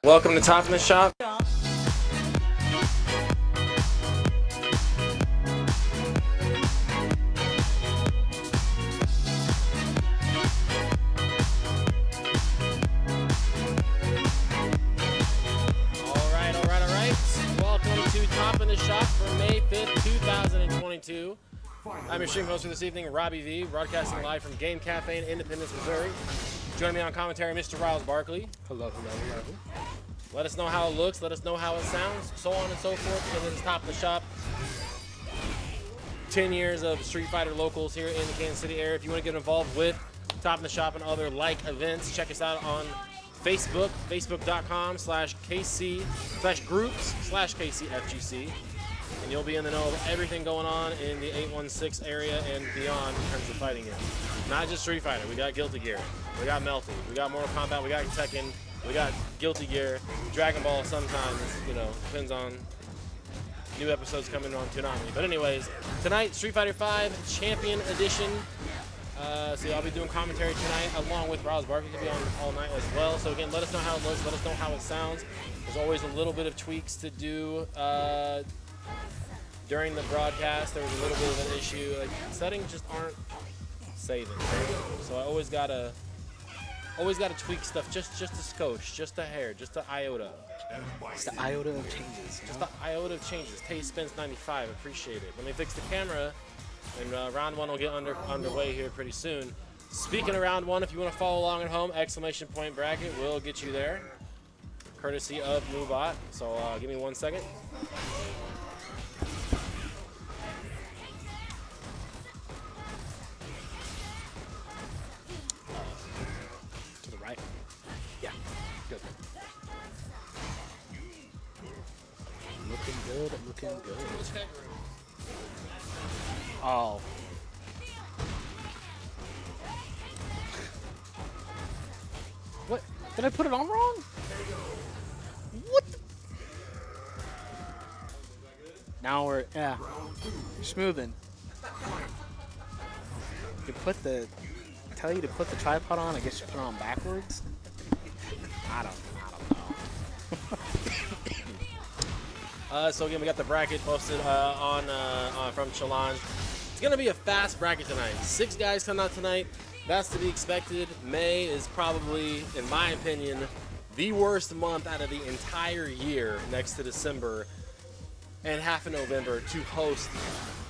Welcome to Top in the Shop. Welcome to Top in the Shop for May 5th, 2022. I'm your stream host for this evening, Robbie V, broadcasting live from Game Cafe in Independence, Missouri. Joining me on commentary, Mr. Riles Barkley. Hello. Let us know how it looks, let us know how it sounds, so on and so forth. So this is Top in the Shop. 10 years of Street Fighter locals here in the Kansas City area. If you want to get involved with Top in the Shop and other like events, check us out on Facebook, facebook.com/KC/groups/KCFGC. And you'll be in the know of everything going on in the 816 area and beyond in terms of fighting games. Not just Street Fighter, we got Guilty Gear, we got Melty, we got Mortal Kombat, we got Tekken, we got Guilty Gear, Dragon Ball sometimes, depends on new episodes coming on Toonami. But anyways, tonight, Street Fighter V Champion Edition. So I'll be doing commentary tonight along with Riles Barkley to be on all night as well. So again, let us know how it looks, let us know how it sounds. There's always a little bit of tweaks to do during the broadcast. There was a little bit of an issue. Like, settings just aren't saving. So I always gotta tweak stuff just a skosh, just a hair, just an iota. It's the iota of changes. Just the iota of changes. Taste Spence 95, appreciate it. Let me fix the camera. And round one will get underway here pretty soon. Speaking of round one, if you want to follow along at home, exclamation point bracket will get you there, courtesy of MooBot. So give me 1 second. To the right? Yeah, good. Looking good. Oh. What? Did I put it on wrong? What? Now we're, smoothing. You tell you to put the tripod on, I guess you put it on backwards? I don't know. So again, we got the bracket posted from Challenge. It's going to be a fast bracket tonight. 6 guys come out tonight. That's to be expected. May is probably, in my opinion, the worst month out of the entire year next to December and half of November to host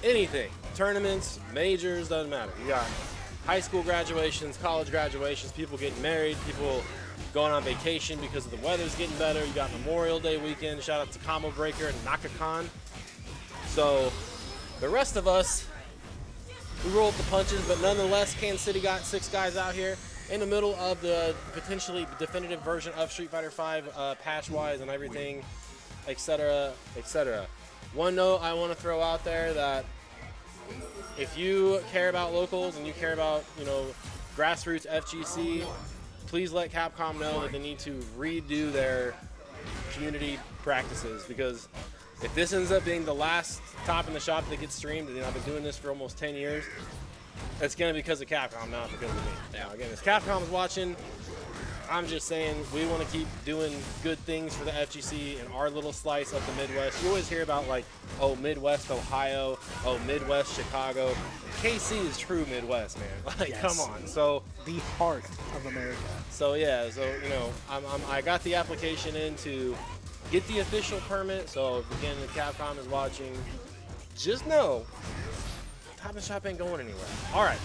anything. Tournaments, majors, doesn't matter. You got high school graduations, college graduations, people getting married, people going on vacation because of the weather's getting better. You got Memorial Day weekend. Shout out to Combo Breaker and NakaCon. So the rest of us, we roll with the punches, but nonetheless, Kansas City got 6 guys out here in the middle of the potentially definitive version of Street Fighter V, patch-wise and everything, etc., etc. One note I want to throw out there that if you care about locals and you care about, grassroots FGC, please let Capcom know that they need to redo their community practices, because if this ends up being the last Top in the Shop that gets streamed, and I've been doing this for almost 10 years, it's going to be because of Capcom, not because of me. Now, again, if Capcom is watching, I'm just saying we want to keep doing good things for the FGC in our little slice of the Midwest. You always hear about, Midwest Ohio, Midwest Chicago. KC is true Midwest, man. Yes. Come on. So the heart of America. So yeah, I got the application in to get the official permit. So again, if Capcom is watching, just know Top in the Shop ain't going anywhere. All right,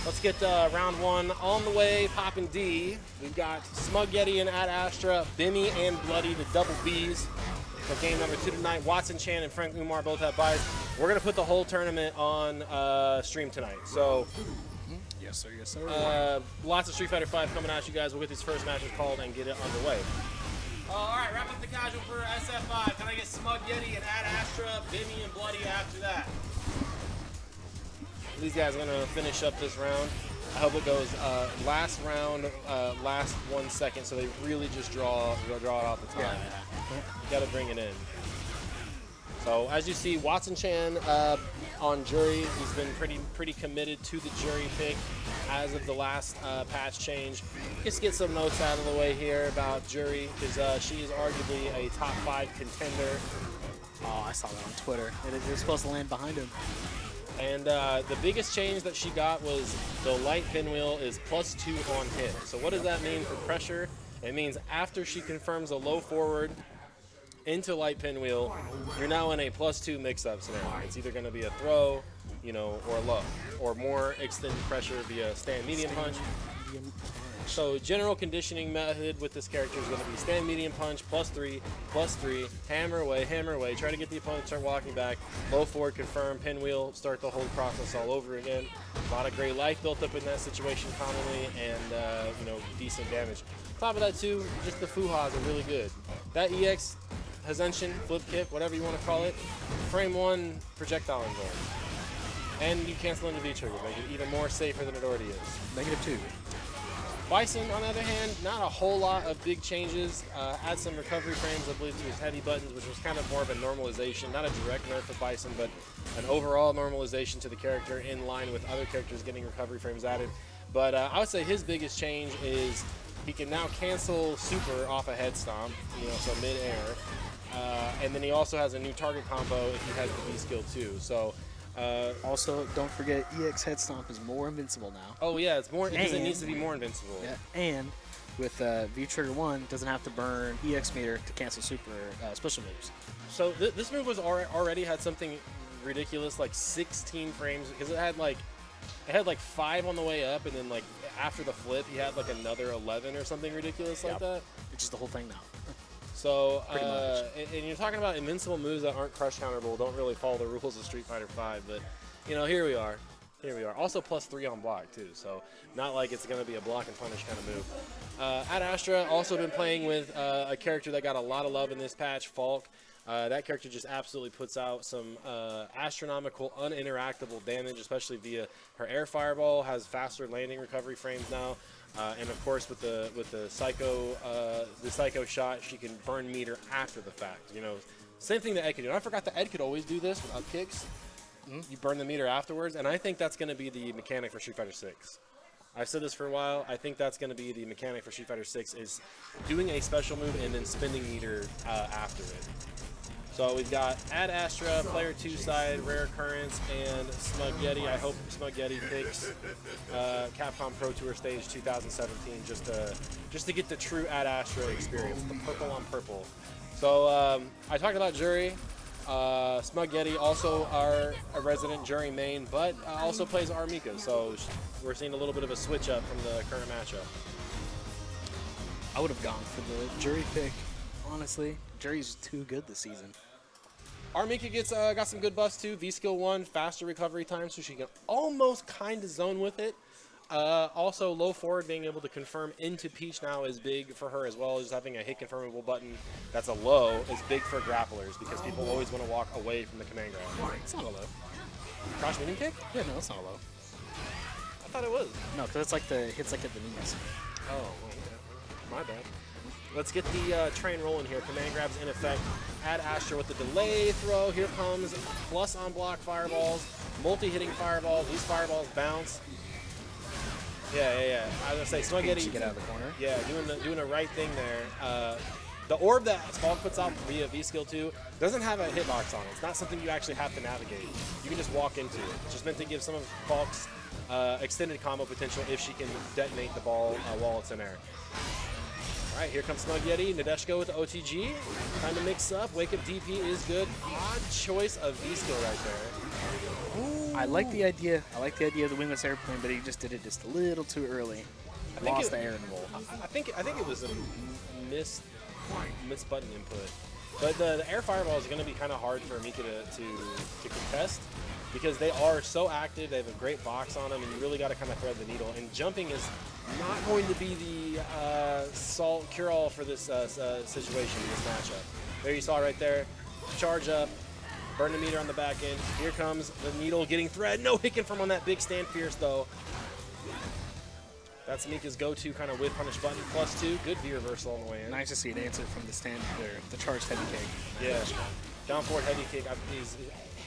let's get round one on the way. Poppin' D. We've got Smug Yeti and Ad Astra, Bimmy and Bloody, the double Bs for game number 2 tonight. Watson Chan and Frank Umar both have buys. We're gonna put the whole tournament on stream tonight. So. Yes, sir. Lots of Street Fighter V coming at you guys. We'll get these first matches called and get it underway. All right, wrap up the casual for SF5. Can I get Smug Yeti and Ad Astra, Bimmy and Bloody after that? These guys are going to finish up this round. I hope it goes last round, last 1 second, so they really just draw it off the time. You got to bring it in. So as you see, Watson Chan on Jury. He's been pretty committed to the Jury pick as of the last patch change. Just get some notes out of the way here about Jury, because she is arguably a top 5 contender. Oh, I saw that on Twitter. It was supposed to land behind him. And the biggest change that she got was the light pinwheel is +2 on hit. So what does that mean for pressure? It means after she confirms a low forward into light pinwheel, you're now in a +2 mix-up scenario. It's either going to be a throw, or low, or more extended pressure via stand medium punch. So general conditioning method with this character is going to be stand medium punch, +3, hammer away, try to get the opponent to start walking back, low forward, confirm, pinwheel, start the whole process all over again. A lot of great life built up in that situation commonly, and decent damage. Top of that too, just the Fuhas are really good. That EX, Hazension, flip kick, whatever you want to call it, frame 1 projectile involved. And you cancel into V-trigger, make it even more safer than it already is. -2. Bison, on the other hand, not a whole lot of big changes. Add some recovery frames, I believe, to his heavy buttons, which was kind of more of a normalization, not a direct nerf of Bison, but an overall normalization to the character in line with other characters getting recovery frames added. But I would say his biggest change is he can now cancel super off a head stomp, so mid-air. And then he also has a new target combo if he has the V skill too. So. Also, don't forget EX Head Stomp is more invincible now. Oh yeah, it's more because it needs to be more invincible. Yeah, and with V-Trigger 1, doesn't have to burn EX meter to cancel super special moves. So this move was already had something ridiculous, like 16 frames, because it had like 5 on the way up, and then like after the flip, he had like another 11 or something ridiculous like that. It's just the whole thing now. So, and you're talking about invincible moves that aren't crush counterable, don't really follow the rules of Street Fighter V, but, here we are. Also +3 on block, too, so not like it's going to be a block and punish kind of move. Ad Astra also been playing with a character that got a lot of love in this patch, Falk. That character just absolutely puts out some astronomical, uninteractable damage, especially via her air fireball, has faster landing recovery frames now. And of course, with the psycho shot, she can burn meter after the fact. Same thing that Ed could do. And I forgot that Ed could always do this with up kicks. You burn the meter afterwards, and I think that's going to be the mechanic for Street Fighter 6. I've said this for a while. I think that's going to be the mechanic for Street Fighter 6 is doing a special move and then spending meter after it. So we've got Ad Astra, Player 2 side, Rare Occurrence, and Smug Yeti. I hope Smug Yeti picks Capcom Pro Tour Stage 2017 just to get the true Ad Astra experience, the purple on purple. So I talked about Jury. Smug Yeti also a resident Jury main, but also plays Armika. So we're seeing a little bit of a switch up from the current matchup. I would have gone for the Jury pick, honestly. Jury's too good this season. Armika got some good buffs too. V-Skill 1, faster recovery time, so she can almost kind of zone with it. Also, low forward, being able to confirm into Peach now is big for her as well. Just having a hit confirmable button that's a low is big for grapplers because people always want to walk away from the command grab. It's not a low. Crouch medium kick? Yeah, no, it's not a low. I thought it was. No, because it's like hits like at the knees. Oh, well, yeah. My bad. Let's get the train rolling here. Command grab's in effect. Ad Astra with the delay throw. Here comes plus on block fireballs, multi-hitting fireballs. These fireballs bounce. Yeah. I was gonna say Smug Yeti. Get out of the corner. Yeah, doing the right thing there. The orb that Falk puts out via V-Skill 2 doesn't have a hitbox on it. It's not something you actually have to navigate. You can just walk into it. It's just meant to give some of Falk's extended combo potential if she can detonate the ball while it's in air. All right, here comes Smug Yeti. Nadeshko with the OTG. Time to mix up. Wake Up DP is good. Odd choice of V-Skill right there. Ooh. I like the idea. of the wingless airplane, but he just did it just a little too early. Lost the air in the roll. I think it was a miss button input. But the air fireball is going to be kind of hard for Mika to contest because they are so active. They have a great box on them, and you really got to kind of thread the needle. And jumping is not going to be the cure-all for this situation, this matchup. There you saw right there. Charge up, burn the meter on the back end. Here comes the needle getting thread. No hit confirm on that big stand fierce, though. That's Mika's go-to kind of whip punish button. +2. Good V reversal on the way in. Nice to see an answer from the stand there. The charged heavy kick. Yeah. Down forward heavy kick is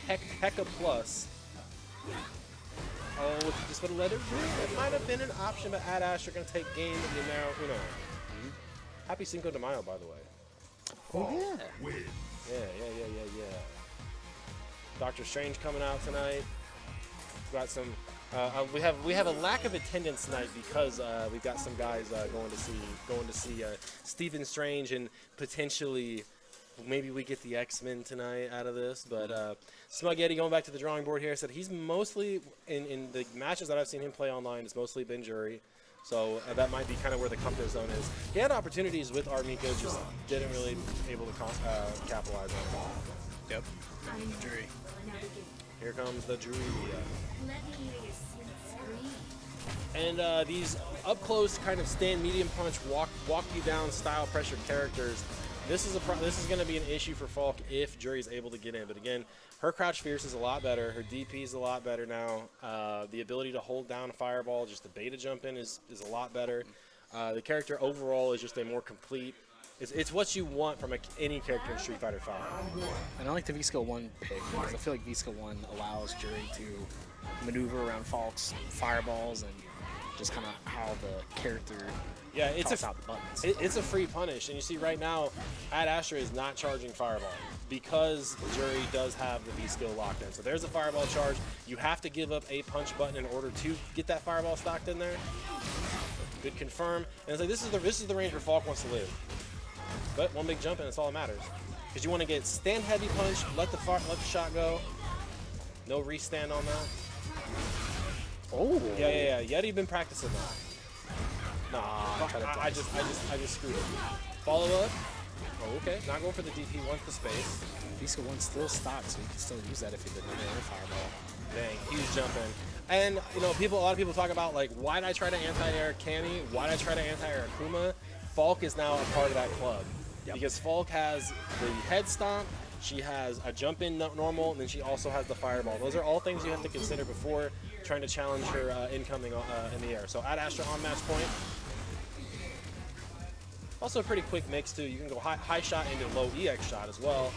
hecka plus Oh, just would have let it rip. It might have been an option, but Ad Astra going to take game in the now, you know. Happy Cinco de Mayo, by the way. Oh, yeah. Yeah. Doctor Strange coming out tonight. Got some. We have a lack of attendance tonight because we've got some guys going to see Stephen Strange, and potentially maybe we get the X-Men tonight out of this. But Smug Yeti going back to the drawing board here said he's mostly in the matches that I've seen him play online. It's mostly been jury. So that might be kind of where the comfort zone is. He had opportunities with Armika, just didn't really able to capitalize on it. Yep. Jury. Here comes the jury. And these up close kind of stand medium punch, walk you down style pressure characters. This is going to be an issue for Falk if Jury's able to get in. But again, her crouch fierce is a lot better. Her DP is a lot better now. The ability to hold down a fireball, just the beta jump in is a lot better. The character overall is just a more complete. It's what you want from any character in Street Fighter V. And I like the V-Skill 1 pick because I feel like V-Skill 1 allows Jury to maneuver around Falk's fireballs and just kind of how the character out the buttons. It's a free punish. And you see right now, Ad Astra is not charging fireball because Jury does have the V-Skill locked in. So there's a fireball charge. You have to give up a punch button in order to get that fireball stocked in there. Good confirm. And it's like this is the range where Falk wants to live. But one big jump and it's all that matters. Because you want to get stand heavy punch, let the shot go. No restand on that. Oh. Yeah. Yeti been practicing that. Nah, I just screwed it. Follow up. Oh, okay. Not going for the DP, wants the space. V-Skill 1 still stopped, so you can still use that if you didn't have air fireball. Dang, huge jump in. And, you know, a lot of people talk about, like, why'd I try to anti-air Cammy? Why'd I try to anti-air Akuma? Falk is now a part of that club. Yep. Because Falk has the head stomp, she has a jump in normal, and then she also has the fireball. Those are all things you have to consider before trying to challenge her incoming in the air. So Ad Astra on match point. Also a pretty quick mix too. You can go high shot into low EX shot as well.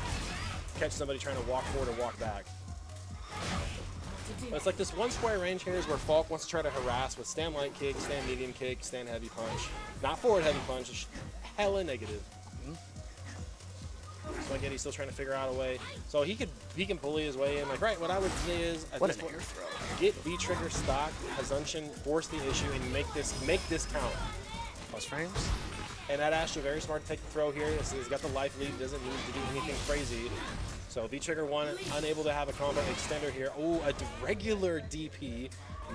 Catch somebody trying to walk forward or walk back. But it's like this one square range here is where Falk wants to try to harass with stand light kick, stand medium kick, stand heavy punch. Not forward heavy punch, it's hella negative. So again, he's still trying to figure out a way. So he can bully his way in. Like, right, what I would say is at this point, get V-trigger stock, Hazunction, force the issue, and make this count. Plus frames. And Ad Astra very smart to take the throw here. He's got the life lead, doesn't need to do anything crazy. So V-trigger 1 unable to have a combo extender here. Oh, a regular DP.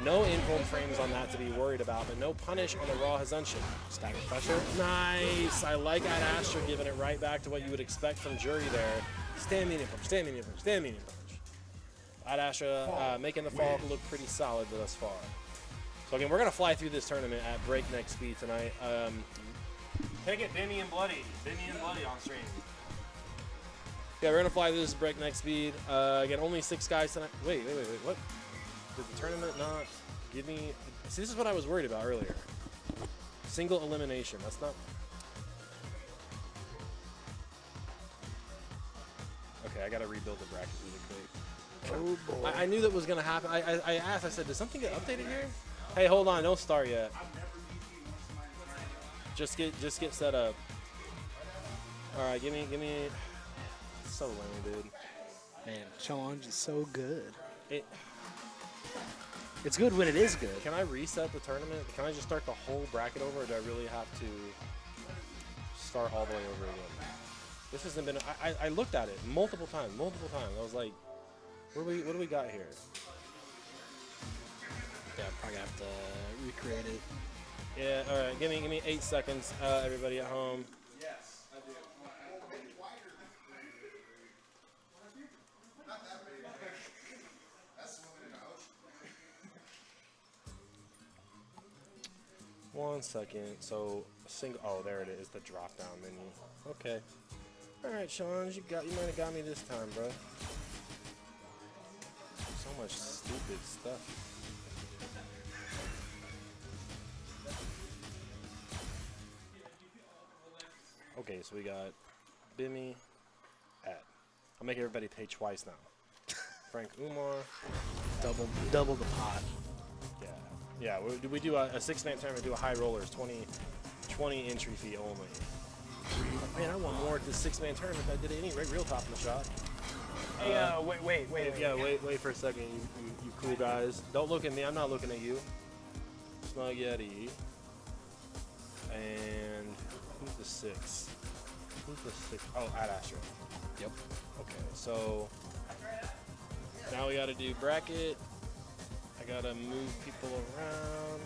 No invoke frames on that to be worried about, but no punish on the raw Hazunction. Stagger pressure. Nice. I like Ad Astra giving it right back to what you would expect from Jury there. Stand medium punch, stand medium punch, stand medium punch. Ad Astra making the Falk look pretty solid thus far. So again, we're going to fly through this tournament at breakneck speed tonight. Can I get Benny and Bloody? Benny and Bloody on stream. Yeah, we're going to fly through this breakneck speed. Again, only 6 guys tonight. Wait, what? Did the tournament not give me... See, this is what I was worried about earlier. Single elimination. That's not... Okay, I got to rebuild the bracket really quick. Oh, boy. I knew that was going to happen. I asked, I said, did something get updated here? Hey, hold on. Don't start yet. Just get set up. All right, give me... So lame, dude. Man, challenge is so good. It's good when it is good. Can I reset the tournament? Can I just start the whole bracket over, or do I really have to start all the way over again? This hasn't been... I looked at it multiple times. I was like, what do we got here? Yeah, probably have to recreate it. Yeah, all right. Give me 8 seconds, everybody at home. Yes, I do. Not that big. That's swimming in the ocean. 1 second. So single. Oh, there it is. The drop down menu. Okay. All right, Sean. You might have got me this time, bro. So much stupid stuff. Okay, so we got Bimmy at. I'll make everybody pay twice now. Frank Umar. Double the pot. Yeah. We do a 6-man tournament. Do a high rollers, 20 entry fee only. Man, I want more at this 6-man tournament if I did any real top in the shot. Hey, wait. Yeah, wait for a second, you cool guys. Don't look at me. I'm not looking at you. Smug Yeti. And who's the 6? Who's the 6? Oh, Ad Astro. Yep. Okay, so now we got to do bracket. I got to move people around.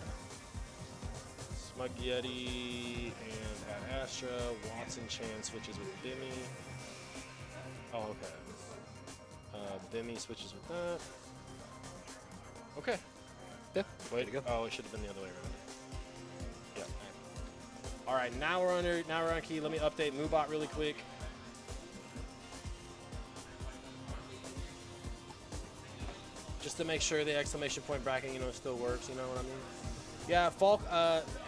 Smug Yeti and Ad Astra. Watson Chan switches with Bimmy. Oh, okay. Bimmy switches with that. Okay. Yeah. Wait. Oh, it should have been the other way around. Yeah. All right. Now we're on key. Let me update Moobot really quick. Just to make sure the exclamation point bracketing, still works. You know what I mean? Yeah.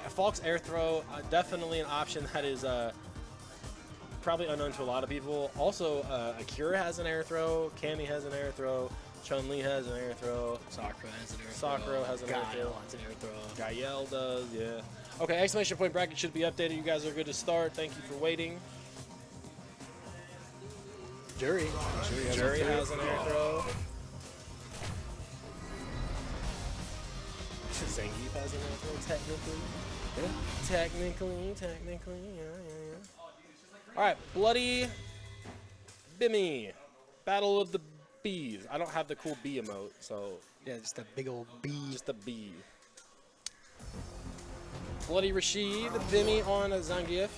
Falk's air throw, definitely an option that is probably unknown to a lot of people. Also, Akira has an air throw. Cammy has an air throw. Chun-Li has an air throw. Sakura has an air throw. Sakura has an air throw. Gael has an air throw. Gael does, yeah. Okay, exclamation point bracket should be updated. You guys are good to start. Thank you for waiting. Jury has an air throw. Zangief has an air throw, technically. Technically, yeah. All right, Bloody Bimmy. Battle of the Bees. I don't have the cool bee emote, so. Yeah, just a big old bee. Just a bee. Bloody Rashid, Bimmy on Zangief.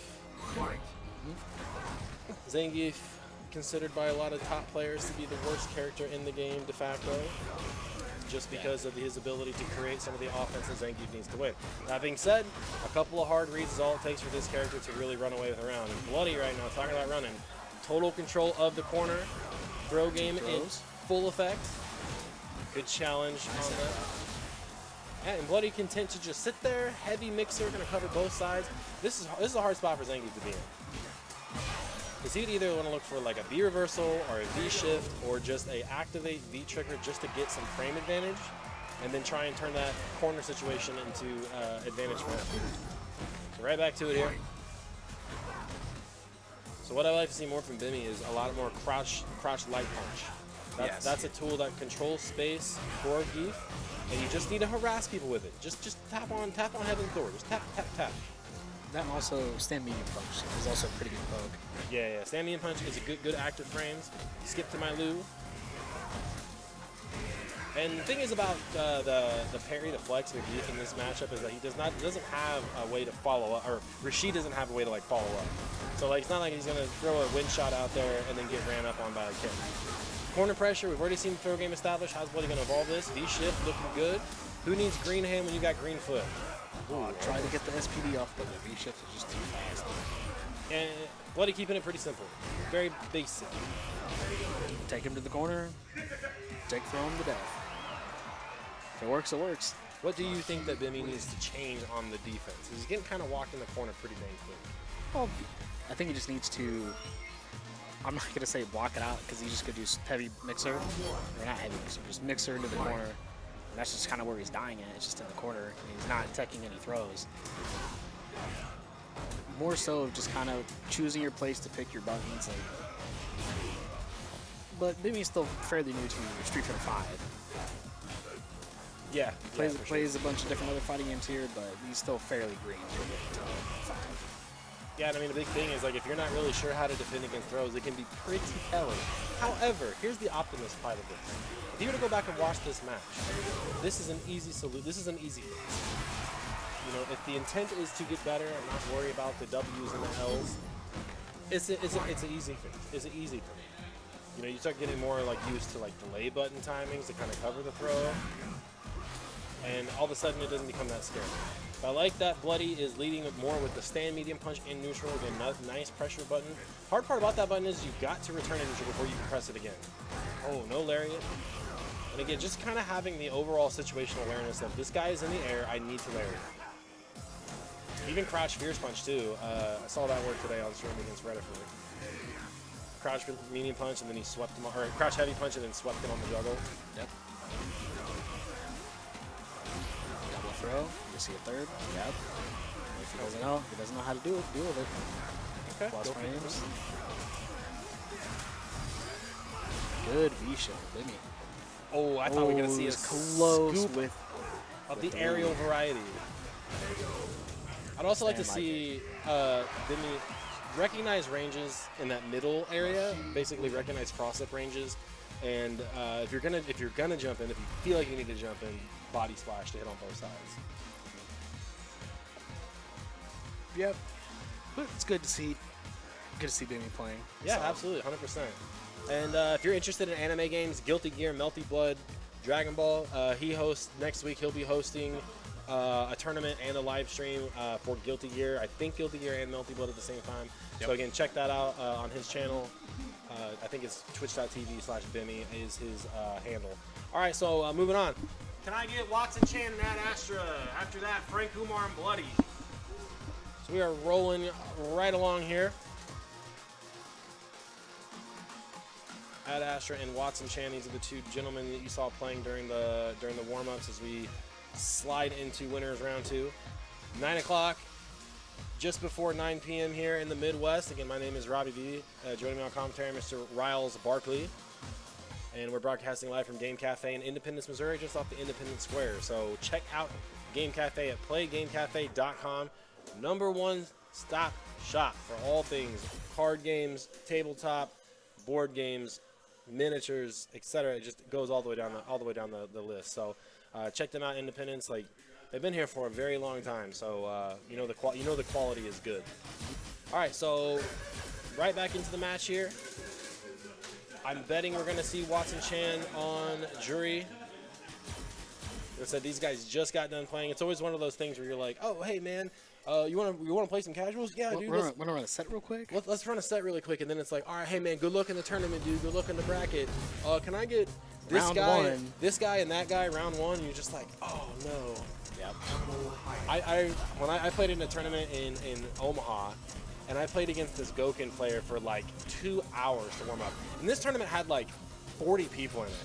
Zangief, considered by a lot of top players to be the worst character in the game de facto, just because of his ability to create some of the offense that Zangief needs to win. That being said, a couple of hard reads is all it takes for this character to really run away with a round. And Bloody right now, talking about running, total control of the corner, throw game in full effect. Good challenge on that. Yeah, and Bloody content to just sit there, heavy mixer, gonna cover both sides. This is a hard spot for Zangief to be in. Because he'd either want to look for like a V reversal or a V shift or just a activate V trigger just to get some frame advantage, and then try and turn that corner situation into advantage for him. So right back to it here. So what I like to see more from Bimmy is a lot more crouch light punch. That's a tool that controls space for Geef, and you just need to harass people with it. Just tap on Heaven's Door. Just tap. That and also stand medium punch is also a pretty good poke. Yeah. Stand medium punch is a good active frames. Skip to my Lou. And the thing is about the parry, the flex with Geef in this matchup is that he doesn't have a way to follow up, or Rashid doesn't have a way to like follow up. So like it's not like he's gonna throw a wind shot out there and then get ran up on by a kick. Corner pressure, we've already seen the throw game established. How's Bloody gonna evolve this? V shift looking good. Who needs green hand when you got green foot? Try to get the SPD off, but the V shift is just too fast. And Bloody keeping it pretty simple, very basic. Take him to the corner, throw him to death. If it works, it works. What do you think that Bimmy needs to change on the defense? He's getting kind of walked in the corner pretty dang quick. Well, I think he just needs to, I'm not going to say block it out because he's just going to do heavy mixer. Or not heavy mixer, just mixer into the corner. And that's just kind of where he's dying at. It's just in the corner. And he's not taking any throws. More so of just kind of choosing your place to pick your buttons. But Bimmy's still fairly new to Street Fighter 5. Yeah, plays a bunch of different other fighting games here, but he's still fairly green to 5. Yeah, and I mean, the big thing is, like, if you're not really sure how to defend against throws, it can be pretty telling. However, here's the optimist part of this. If you were to go back and watch this match, this is an easy solution. This is an easy fix. You know, if the intent is to get better and not worry about the W's and the L's, it's an easy fix. It's an easy thing. You know, you start getting more, like, used to, like, delay button timings to kind of cover the throw, and all of a sudden it doesn't become that scary. But I like that Bloody is leading more with the stand medium punch in neutral with a nice pressure button. Hard part about that button is you've got to return it neutral before you can press it again. Oh, no lariat. And again, just kind of having the overall situational awareness of this guy is in the air, I need to lariat. Even crouch fierce punch too. I saw that work today on stream against Reddifer. Crouch medium punch and then he swept him, or crouch heavy punch and then swept him on the juggle. Yep. throw. You see a third. Yep. If he doesn't know how to deal with it. Okay. Plus frames. Good V shift, Bimmy. Oh, I thought we were going to see a close scoop with the the aerial lead. variety. I'd also like to Stand like see Bimmy recognize ranges in that middle area, basically recognize cross-up ranges, and if you're gonna jump in, if you feel like you need to jump in, body splash to hit on both sides. Yep. But it's good to see Bimmy playing. Yeah, So, absolutely, 100%. And if you're interested in anime games, Guilty Gear, Melty Blood, Dragon Ball, he hosts next week. He'll be hosting a tournament and a live stream for Guilty Gear. I think Guilty Gear and Melty Blood at the same time. Yep. So again, check that out on his channel. I think it's twitch.tv/Bimmy is his handle. All right, so moving on. Can I get Watson Chan and Ad Astra? After that, Frank Kumar and Bloody. So we are rolling right along here. Ad Astra and Watson Chan, these are the two gentlemen that you saw playing during the warm-ups as we slide into winners round 2. 9 o'clock, just before 9 p.m. here in the Midwest. Again, my name is Robbie B. Joining me on commentary, Mr. Riles Barkley. And we're broadcasting live from Game Cafe in Independence, Missouri, just off the Independence Square. So check out Game Cafe at playgamecafe.com. #1 stop shop for all things card games, tabletop, board games, miniatures, etc. It just goes all the way down the list. So check them out, Independence. Like, they've been here for a very long time, so you know the quality is good. All right, so right back into the match here. I'm betting we're gonna see Watson Chan on Jury. Like I said, these guys just got done playing. It's always one of those things where you're like, oh, hey man, you wanna play some casuals? Yeah, dude. Wanna run a set real quick? Let's run a set really quick, and then it's like, all right, hey man, good luck in the tournament, dude. Good luck in the bracket. Can I get this Round guy, 1. this guy, and that guy round 1? And you're just like, oh no. Yep. When I played in a tournament in Omaha, and I played against this Goken player for like 2 hours to warm up. And this tournament had like 40 people in it.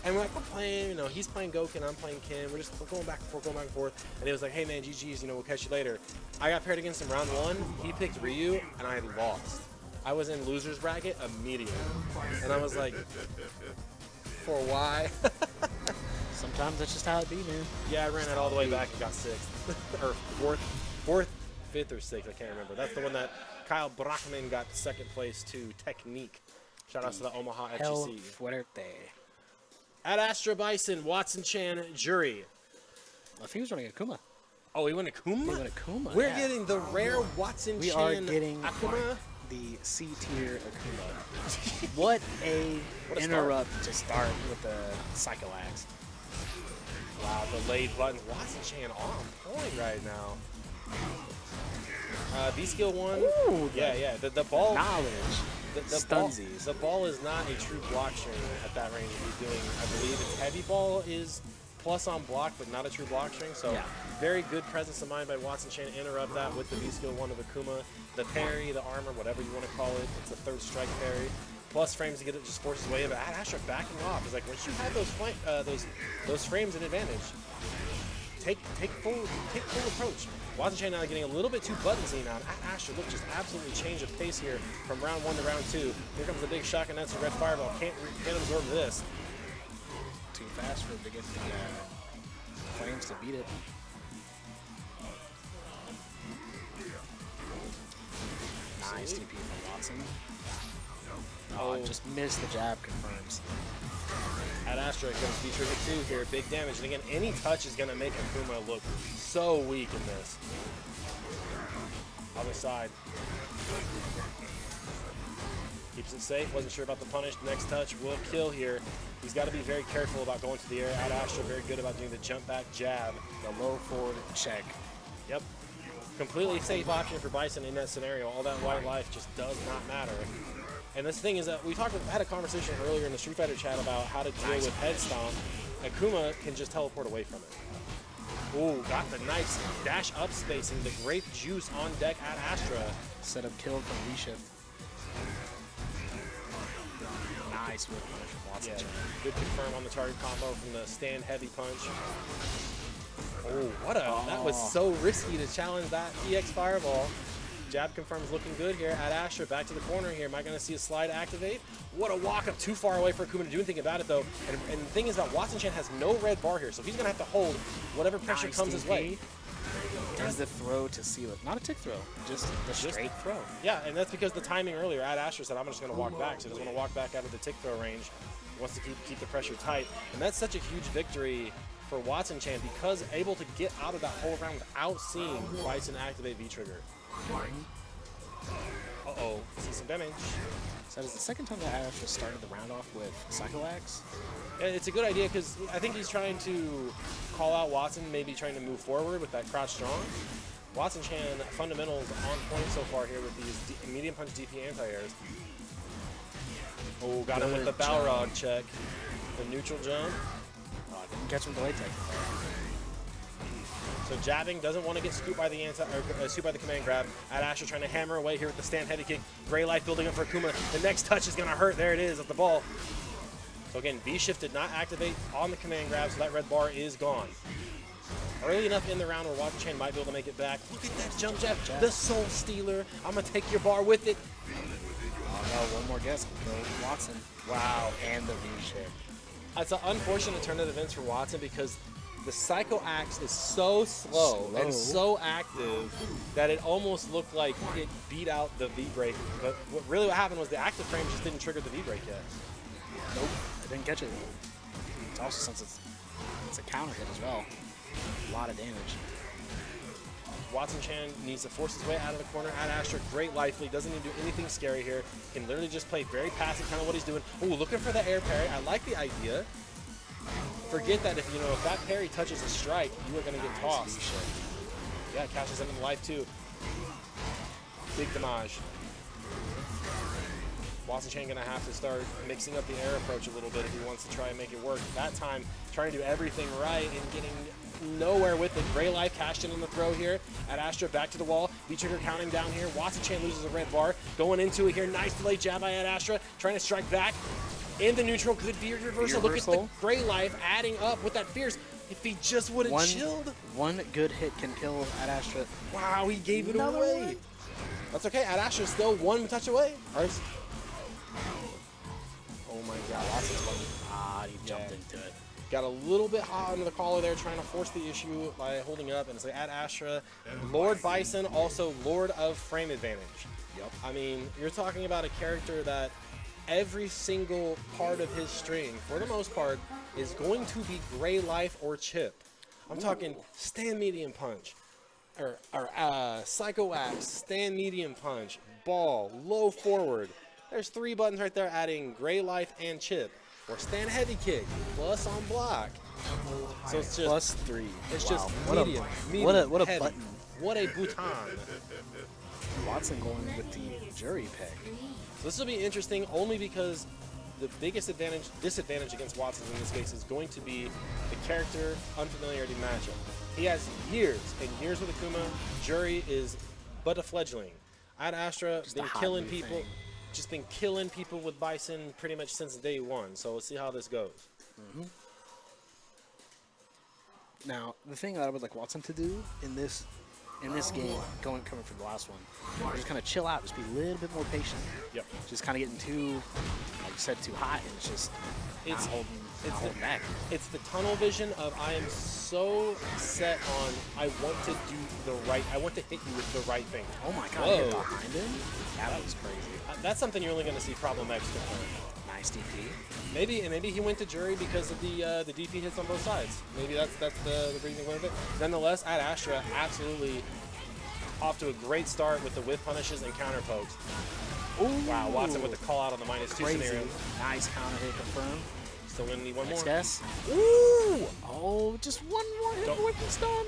And we're playing, you know, he's playing Goken, I'm playing Kim. We're going back and forth. And it was like, hey man, GG's, you know, we'll catch you later. I got paired against him round 1. He picked Ryu, and I had lost. I was in loser's bracket immediately. And I was like, for why? Sometimes that's just how it be, man. Yeah, I ran it all the way back and got 6th. Or 4th, 5th, or 6th, I can't remember. That's the one that Kyle Brockman got 2nd place to Technique. Shout out to the Omaha Hell FGC. fuerte. At Astra Bison, Watson Chan, Jury. I think he was running Akuma. Oh, he went Akuma? He went Akuma. We're yeah. getting the rare Watson We Chan are getting Akuma. the C tier Akuma. What a interrupt to start with the Psycho Axe. Wow, the laid buttons. Watson Chan on point right now. V-Skill 1. Ooh, yeah. The ball. Knowledge. The ball is not a true block string at that range. He's doing, I believe it's heavy ball is plus on block, but not a true block string. So yeah. Very good presence of mind by Watson Chan to interrupt that with the V-Skill 1 of Akuma. The parry, the armor, whatever you want to call it. It's a 3rd strike parry. Plus frames to get it, just forces way in. But Astra backing off. It's like once you have those frames in advantage, take full approach. Watson Chan now getting a little bit too buttonsy now. Astra look just absolutely change of pace here from round 1 to round 2. Here comes the big shotgun. That's a red fireball. Can't absorb this. Too fast for him to get the flames to beat it. Nice TP from Watson. Oh, just missed the jab, confirms. At Astra comes V-Trigger 2 here, big damage. And again, any touch is going to make Akuma look so weak in this. Other side. Keeps it safe, wasn't sure about the punish. Next touch will kill here. He's got to be very careful about going to the air. At Astra, very good about doing the jump back jab. The low forward check. Yep. Completely safe option for Bison in that scenario. All that white life just does not matter. And this thing is that we had a conversation earlier in the Street Fighter chat about how to deal with head stomp. Akuma can just teleport away from it. Ooh, got the nice dash up spacing, the grape juice on deck at Astra. Set up kill from reshift. Nice whip punch from Watson. Yeah, good confirm on the target combo from the stand heavy punch. Oh, what a, that was so risky to challenge that EX Fireball. Jab confirms looking good here at Astra. Back to the corner here. Am I going to see a slide activate? What a walk up, too far away for Akuma to do anything about it, though. And the thing is that Watson Chan has no red bar here, so he's going to have to hold whatever pressure comes his way. Does the throw to seal it. Not a tick throw, just the straight throw. Yeah, and that's because the timing earlier, Ad Astra said, I'm just going to walk back. So he doesn't want to walk back out of the tick throw range. He wants to keep the pressure tight. And that's such a huge victory for Watson Chan because able to get out of that whole round without seeing Bison activate V-Trigger. Uh-oh, see some damage. So that is the second time that Ad Astra started the round off with Psycho Axe. And it's a good idea because I think he's trying to call out Watson, maybe trying to move forward with that crouch strong. Watson Chan fundamentals on point so far here with these medium punch DP anti-airs. Oh, got him with the Balrog check. The neutral jump. Oh, I didn't catch him delay tech. So jabbing, doesn't want to get scooped by the scooped by the command grab. Ad Astra trying to hammer away here with the stand heavy kick. Gray life building up for Akuma. The next touch is going to hurt. There it is at the ball. So again, V-Shift did not activate on the command grab, so that red bar is gone. Early enough in the round where Watson Chan might be able to make it back. Look at that jump jab. The Soul Stealer. I'm going to take your bar with it. Oh no, one more guess. Go Watson. Wow. And the V-Shift. It's an unfortunate turn of events for Watson because the Psycho Axe is so slow and so active that it almost looked like it beat out the V-Break. But what happened was the active frame just didn't trigger the V-Break yet. Nope, I didn't catch it. It's also since it's a counter hit as well. A lot of damage. Watson Chan needs to force his way out of the corner. Ad Astra, great life lead. Doesn't need to do anything scary here. Can literally just play very passive, kind of what he's doing. Oh, looking for the air parry. I like the idea. Forget that if that parry touches a strike, you are going to get tossed. Yeah, cashes into the life too. Big damage. Watson Chan going to have to start mixing up the air approach a little bit if he wants to try and make it work. That time, trying to do everything right and getting nowhere with it. Gray life cashed in on the throw here. Ad Astra back to the wall. V-Trigger counting down here. Watson Chan loses a red bar. Going into it here. Nice delay jab by Ad Astra. Trying to strike back. In the neutral, good V reversal. Look at the Gray life adding up with that fierce. If he just would have chilled. One good hit can kill Ad Astra. Wow, he gave it away. That's okay. Ad Astra still one touch away. Oh my God, Watson's he jumped into it. Got a little bit hot under the collar there, trying to force the issue by holding up. And it's like Ad Astra, Lord Bison, also Lord of Frame Advantage. Yep. I mean, you're talking about a character that every single part of his string, for the most part, is going to be Gray Life or Chip. I'm talking stand medium punch, or Psycho Axe, stand medium punch, ball, low forward. There's 3 buttons right there adding Gray Life and Chip. Or stand heavy kick, plus on block. So it's just plus 3. It's wow. just medium, what a heavy. button. What a bouton. Watson going with the jury pick. So this will be interesting only because the biggest disadvantage against Watson in this case is going to be the character unfamiliarity matchup. He has years and years with Akuma. Jury is but a fledgling. Ad Astra been killing people. Just been killing people with Bison pretty much since day one. So we'll see how this goes. Now, the thing that I would like Watson to do in this game, coming from the last one, just kind of chill out, just be a little bit more patient. Yep. Just kind of getting too, like you said, too hot, and it's just not holding back. It's the tunnel vision of I am so set on I want to do the right, I want to hit you with the right thing. Oh my God! Hit behind him. Yeah, that was crazy. That's something you're only going to see Problem X confirm. Nice DP. Maybe he went to jury because of the DP hits on both sides. Maybe that's the reason of it. Nonetheless, Ad Astra absolutely off to a great start with the whiff punishes and counter pokes. Ooh. Wow, Watson with the call out on the -2 scenario. Nice counter hit confirmed. Still gonna need one more. Guess. Ooh! Oh, just one more hit with the stun.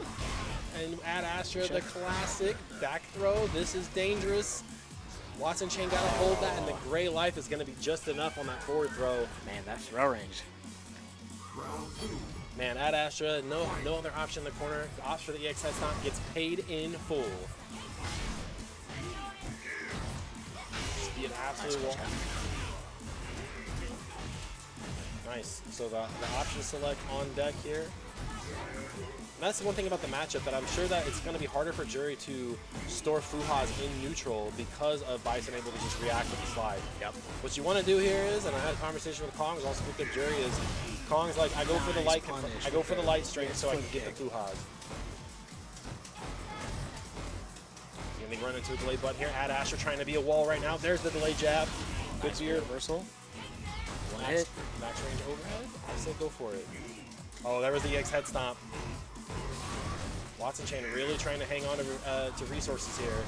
And Ad Astra, the classic back throw. This is dangerous. Watson Chan got to hold that, and the Gray Life is going to be just enough on that forward throw. Man, that throw range. Man, Ad Astra, no other option in the corner. The option for the EX head stomp gets paid in full. Just be an absolute wall. Nice. So the option select on deck here. That's the one thing about the matchup that I'm sure that it's going to be harder for Jury to store Fuhas in neutral because of Bison able to just react with the slide. Yep. What you want to do here is, and I had a conversation with Kong's also with the Jury, is Kong's like, I go for the light, I go for the light straight so I can get the Fuhas. And they run into a delay button here. Ad Asher trying to be a wall right now. There's the delay jab. Good Nice fear. reversal. One Max, hit. max range overhead. I said go for it. Oh, there was the EX head stomp. Watson Chain really trying to hang on to resources here.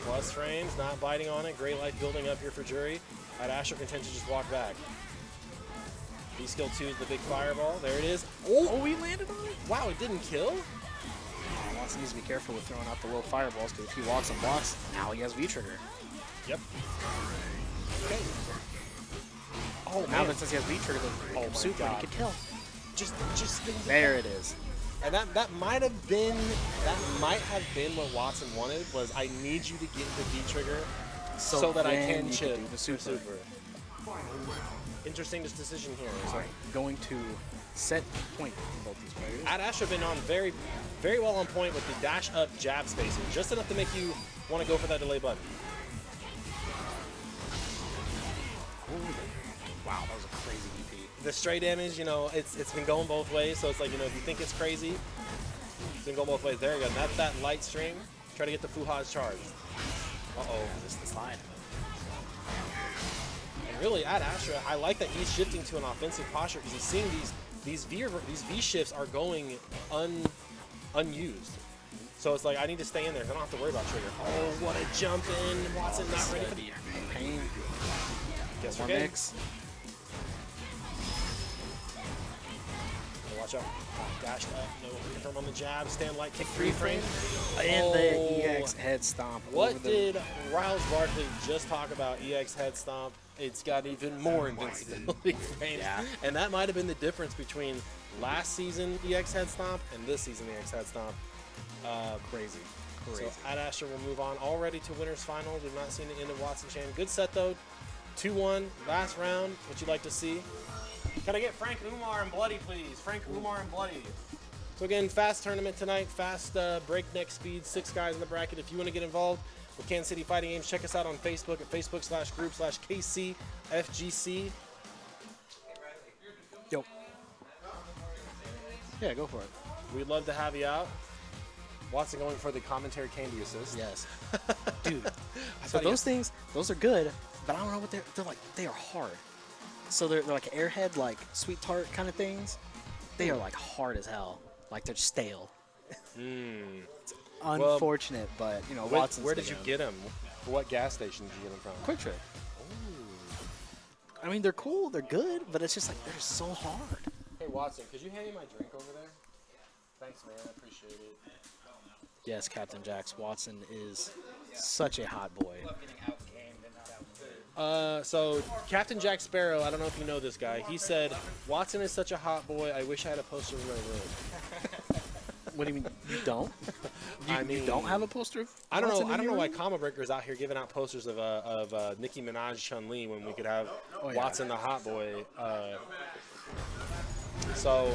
Plus frames, not biting on it. Great life building up here for Jury. Ad Asher content to just walk back. B skill 2 is the big fireball. There it is. Oh, he landed on it? Wow, it didn't kill? Watson needs to be careful with throwing out the low fireballs because if he walks and blocks, now he has V-trigger. Yep. Okay. Oh, Now man. that since he has V-trigger, Oh the my super, God. he could kill. Just There it is. And that might have been what Watson wanted, was I need you to get the V trigger so that I then can you chip could do the super. Interesting decision here. All right, going to set point for both these players. Ad Asher been on very, very well on point with the dash up jab spacing, just enough to make you want to go for that delay button. Wow, that was a crazy EP. The stray damage, you know, it's been going both ways, so it's like, you know, if you think it's crazy, it's been going both ways. There you go. That's that light string. Try to get the Fuhas charged. Uh-oh. Just the slide. And really, Ad Asher, I like that he's shifting to an offensive posture because he's seeing these V shifts are going unused. So it's like, I need to stay in there. I don't have to worry about trigger. Oh, what a jump in. Watson not ready for the pain. Guess One we're good. mix. Watch out. Dash up. No confirm on the jab. Stand light. Kick 3 frame. And the EX head stomp. What over the did Riles Barkley just talk about EX head stomp? It's got even more invincibility frames. Yeah. And that might have been the difference between last season EX head stomp and this season EX head stomp. Crazy. So Ad Asher will move on already to winners finals. We've not seen the end of Watson Chan. Good set though. 2-1. Last round. What you'd like to see? Can I get Frank Umar and Bloody, please? Frank Umar and Bloody. So again, fast tournament tonight. Fast breakneck speed. 6 guys in the bracket. If you want to get involved with Kansas City Fighting Games, check us out on Facebook at facebook.com/group/KCFGC. Yo. Yeah, go for it. We'd love to have you out. Watson going for the commentary candy assist. Yes. Dude. So those things, those are good, but I don't know what they're like. They are hard. So they're like airhead, like sweet tart kind of things. They are like hard as hell. Like they're stale. It's unfortunate, but you know, Watson's where did you get them? What gas station did you get them from? Quick Trip. I mean, they're cool, they're good, but it's just like they're so hard. Hey Watson, could you hand me my drink over there? Thanks, man. I appreciate it. Yes, Captain Jax, Watson is such a hot boy. So Captain Jack Sparrow, I don't know if you know this guy. He said, "Watson is such a hot boy. I wish I had a poster in my room." What do you mean? You don't? You don't have a poster of I don't know. Watson I in don't your know why room? Comma Breaker's out here giving out posters of Nicki Minaj, Chun-Li when we could have Watson the hot boy. So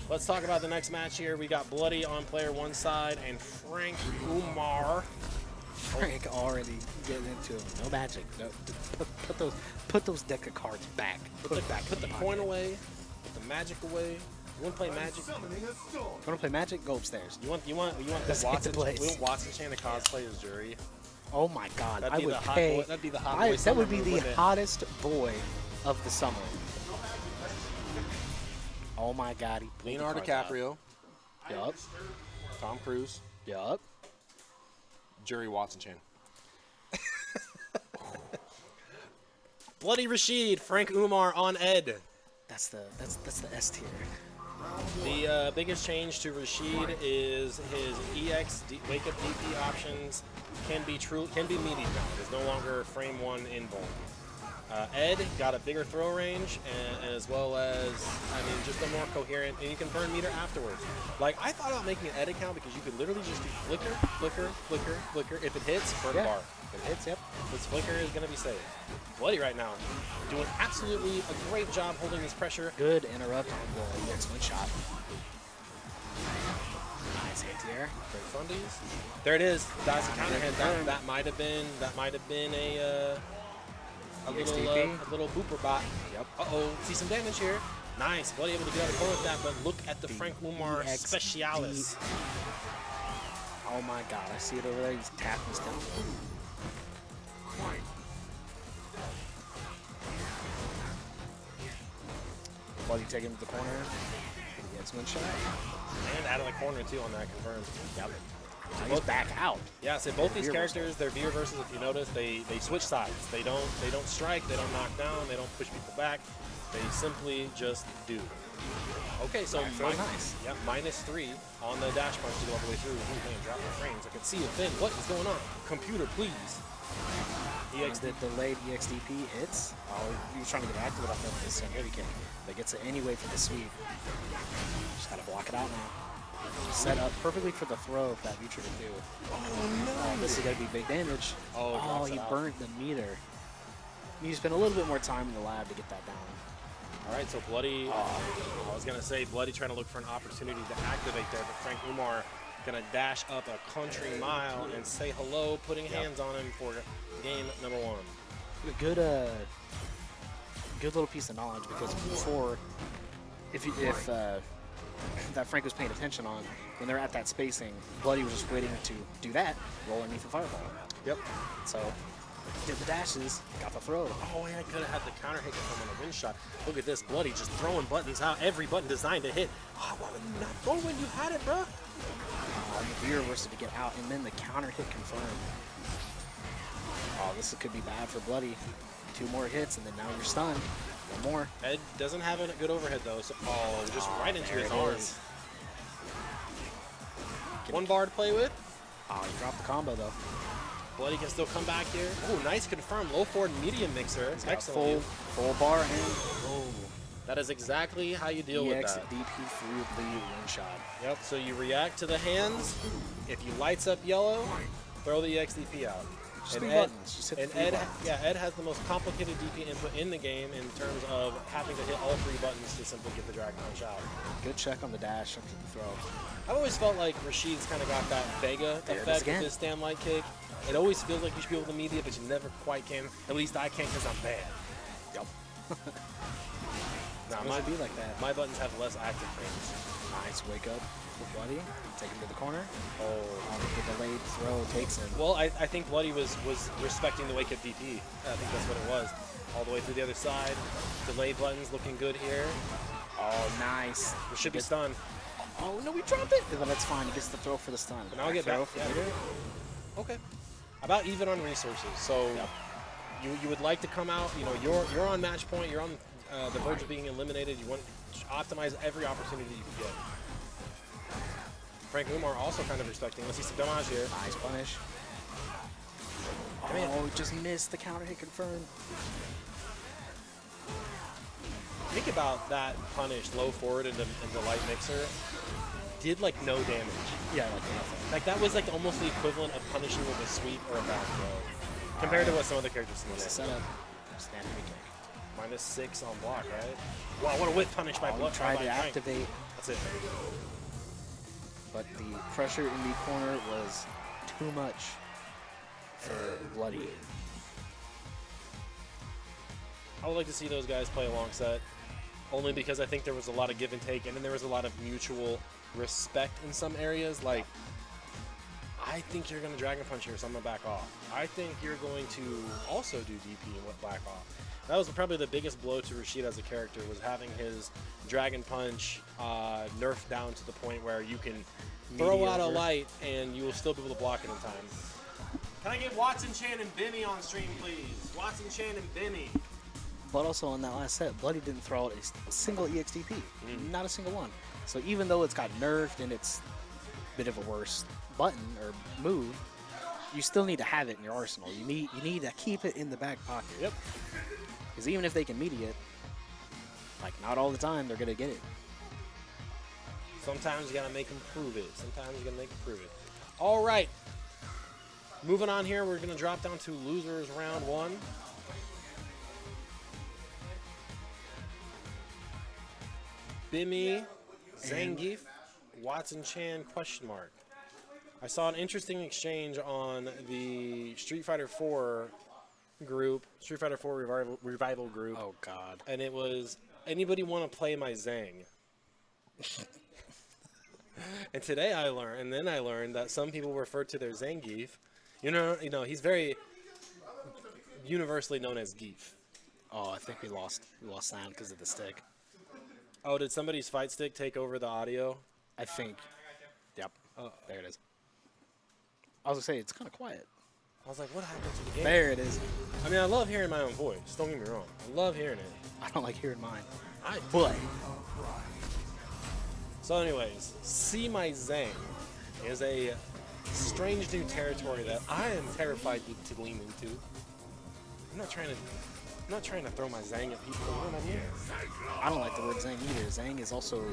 let's talk about the next match here. We got Bloody on player 1 side and Frank Umar. Frank already getting into it. No magic. No, put those deck of cards back. Put the coin away. Put the magic away. You want to play magic? Want to play magic? Go upstairs. You want the Let's get Watson? the place. We want Watson Chan to cosplay as Jury. Oh my God! That'd I be would the hot pay. boy. That'd be the hot boy That summer would be move, the wouldn't it? hottest boy of the summer. Oh my God! He pulled Leonardo the cards DiCaprio, out. Yup. Tom Cruise, Yup. Jury Watson Chan. Bloody Rashid, Frank Umar on Ed. That's the S tier. The biggest change to Rashid is his EX wake up DP options can be meaty now. It is no longer frame 1 invuln. Ed got a bigger throw range and as well as, I mean, just a more coherent, and you can burn meter afterwards. Like, I thought about making an Ed account because you could literally just do flicker, flicker, flicker, flicker. If it hits, burn bar. If it hits, this flicker is going to be saved. Bloody right now, doing absolutely a great job holding this pressure. Good interrupt on the EX one shot. Nice anti-air. Great fundies. There it is. That's a counter hit. That might have been a little booper bot. Yep. Uh-oh. See some damage here. Nice. Bloody able to get out of the with that, but look at the Frank Umar Specialis. Oh my god, I see it over there. He's tapping his temple. Bloody taking him to the corner. He gets one shot. And out of the corner too on that confirmed. Yep. He's back out. Yeah, so both these characters, they're V reversals. If you notice, they switch sides. They don't strike. They don't knock down. They don't push people back. They simply just do. Okay, so nice. Yeah, -3 on the dash punch to go all the way through. Ooh, man, drop the frames. I can see it then. What is going on? Computer, please. The delayed EXDP hits. Oh, he was trying to get active off of this heavy kick, but gets it anyway for the sweep. Just gotta block it out now. Set up perfectly for the throw if that future could do. Oh no! Oh, this is gonna be big damage. Oh, he burnt the meter. You spent a little bit more time in the lab to get that down. All right, so Bloody, I was going to say Bloody trying to look for an opportunity to activate there, but Frank Umar going to dash up a country mile and say hello, putting hands on him for game number 1. A good little piece of knowledge, because before, if that Frank was paying attention on, when they're at that spacing, Bloody was just waiting to do that, roll underneath the fireball. Yep. So did the dashes, got the throw. Oh, and I could have had the counter hit come on a win shot. Look at this, Bloody just throwing buttons out, every button designed to hit. Oh, why would you not throw when you had it, bro? The V reversal to get out, and then the counter hit confirmed. Oh, this could be bad for Bloody. 2 more hits, and then now you're stunned. 1 more. Ed doesn't have a good overhead, though, so just right into his arms. 1 bar to play with. Oh, he dropped the combo, though. Bloody can still come back here. Oh, nice confirm. Low forward medium mixer. Excellent. Full bar and boom. That is exactly how you deal with that. DP through the one shot. Yep, so you react to the hands. If you lights up yellow, throw the EXDP out. Just 3 buttons. Just hit Ed, buttons. yeah, Ed has the most complicated DP input in the game in terms of having to hit all 3 buttons to simply get the Dragon Punch out. Good check on the dash after the throw. I've always felt like Rashid's kind of got that Vega effect with his stand light kick. It always feels like you should be able to media, but you never quite can. At least I can't because I'm bad. Yep. Nah, It be like that. My buttons have less active frames. Nice wake up for Bloody. Take him to the corner. Oh, The delayed throw takes him. well, I think Bloody was respecting the wake up DP. I think that's what it was. All the way through the other side. Delay buttons looking good here. Oh, nice. We should be stunned. Oh, no, we dropped it. But that's fine. He gets the throw for the stun. But now I'll get back. for Yeah. meter. Okay. About even on resources. So you would like to come out. You know, you're on match point. You're on the verge of being eliminated. You want to optimize every opportunity you can get. Frank Umar also kind of respecting. Let's see some damage here. Nice punish. Man. Oh, just missed the counter hit confirmed. Think about that punish, low forward into light mixer. Did like no damage. Yeah, like nothing. Like that was like almost the equivalent of punishing with a sweep or a back throw, compared to what some other characters can do. Setup. Stand heavy kick. -6 on block, right? Wow, what a whip punish by block. Tried to activate, That's it. but the pressure in the corner was too much for Bloody. I would like to see those guys play a long set, only because I think there was a lot of give and take, and then there was a lot of mutual respect in some areas. Like, I think you're going to Dragon Punch here, so I'm going to back off. I think you're going to also do DP and back off. That was probably the biggest blow to Rashid as a character, was having his Dragon Punch nerfed down to the point where you can throw out a light and you will still be able to block it in time. Can I get Watson, Chan, and Bimmy on stream, please? Watson, Chan, and Bimmy. But also on that last set, Bloody didn't throw out a single EXDP. Not a single one. So even though it's got nerfed and it's a bit of a worse button or move, you still need to have it in your arsenal. You need to keep it in the back pocket. Yep. Because even if they can media it, like not all the time they're gonna get it. Sometimes you gotta make them prove it. Sometimes you gotta make them prove it. All right. Moving on here, we're gonna drop down to losers round 1. Bimmy, Zangief, Watson Chan question mark. I saw an interesting exchange on the Street Fighter 4 group, Street Fighter 4 revival group. Oh God. And it was, anybody want to play my Zang? And today I learned that some people refer to their Zangief. You know, he's very universally known as Geef. Oh, I think we lost sound because of the stick. Oh, did somebody's fight stick take over the audio? I think. Yep. Oh, there it is. I was gonna say it's kind of quiet. I was like, what happened to the game? There it is. I mean, I love hearing my own voice. Don't get me wrong. I love hearing it. I don't like hearing mine. I But So anyways, See My Zang is a strange new territory that I am terrified to lean into. I'm not trying to throw my Zang at people. You know what I mean? I don't like the word Zang either. Zang is also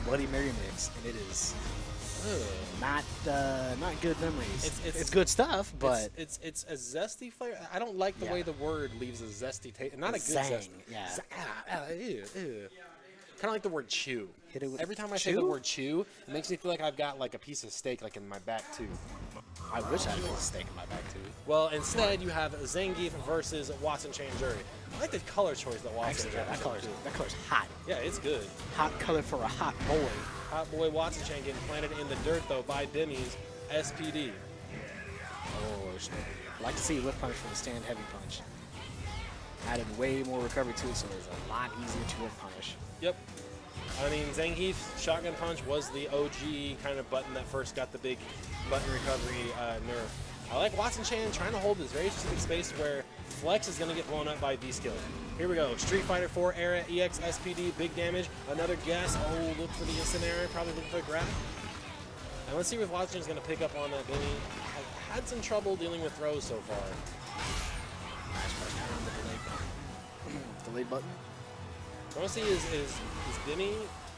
Bloody Mary mix, and it is not good memories. It's good stuff, but it's a zesty flavor. I don't like the way the word leaves a zesty taste. Not a good Zang, zest. yeah. Ew. Kind of like the word chew. Hit it with Every time I say the word chew, it makes me feel like I've got like a piece of steak like in my back too. I wish I had a steak in my back too. Well, instead you have Zangief versus Watson Chan Jury. I like the color choice that Watson Actually, Chan. that color's hot. Yeah, it's good. Hot color for a hot boy. Hot boy Watson Chan getting planted in the dirt though by Demi's SPD. Oh, I'd like to see whip punch from the stand heavy punch. Added way more recovery to it, so it's a lot easier to whip punish. Yep. I mean, Zangief's shotgun punch was the OG kind of button that first got the big button recovery nerf. I like Watson Chan trying to hold this very specific space where Flex is going to get blown up by V-Skill. Here we go. Street Fighter 4 era, EX, SPD, big damage. Another guess. Oh, look for the instant error. Probably looking for a grab. And let's see if Watson Chan is going to pick up on that Benny. I've had some trouble dealing with throws so far. The delay button. What I want to see is Benny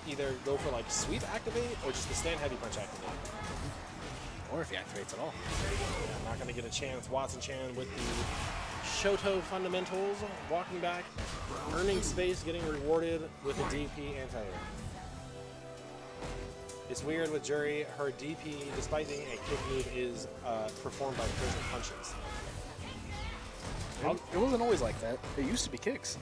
either go for like sweep activate or just the stand heavy punch activate. Or if he activates at all. Yeah, I'm not going to get a chance. Watson Chan with the Shoto fundamentals, walking back, earning space, getting rewarded with a DP anti-air. It's weird with Jury, her DP, despite being a kick move, is performed by prison punches. It wasn't always like that. It used to be kicks.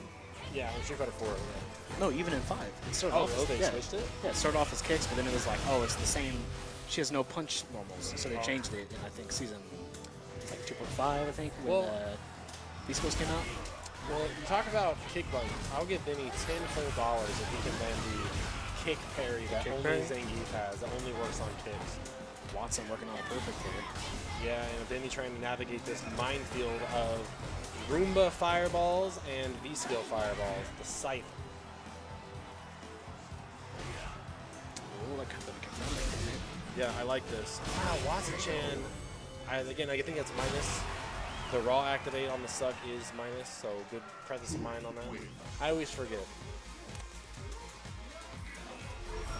Yeah, in Street Fighter 4, yeah. No, even in 5. It started Oh, off as, they yeah, switched it? Yeah, it started off as kicks, but then it was like, oh, it's the same. She has no punch normals, so they changed it in, I think, season like 2.5, I think, when these skills came out. Well, you talk about kick buttons. I'll give Benny $10 full if he can land the kick parry that only Zangief has, that only works on kicks. Watson working on a perfect here. Yeah, and Benny trying to navigate this minefield of Roomba fireballs and V-Skill fireballs, the scythe. Oh, that could have been confirmed. Yeah, I like this. Wow, Watson Chan, again, I think it's minus. The raw activate on the suck is minus, so good presence of mind on that. I always forget.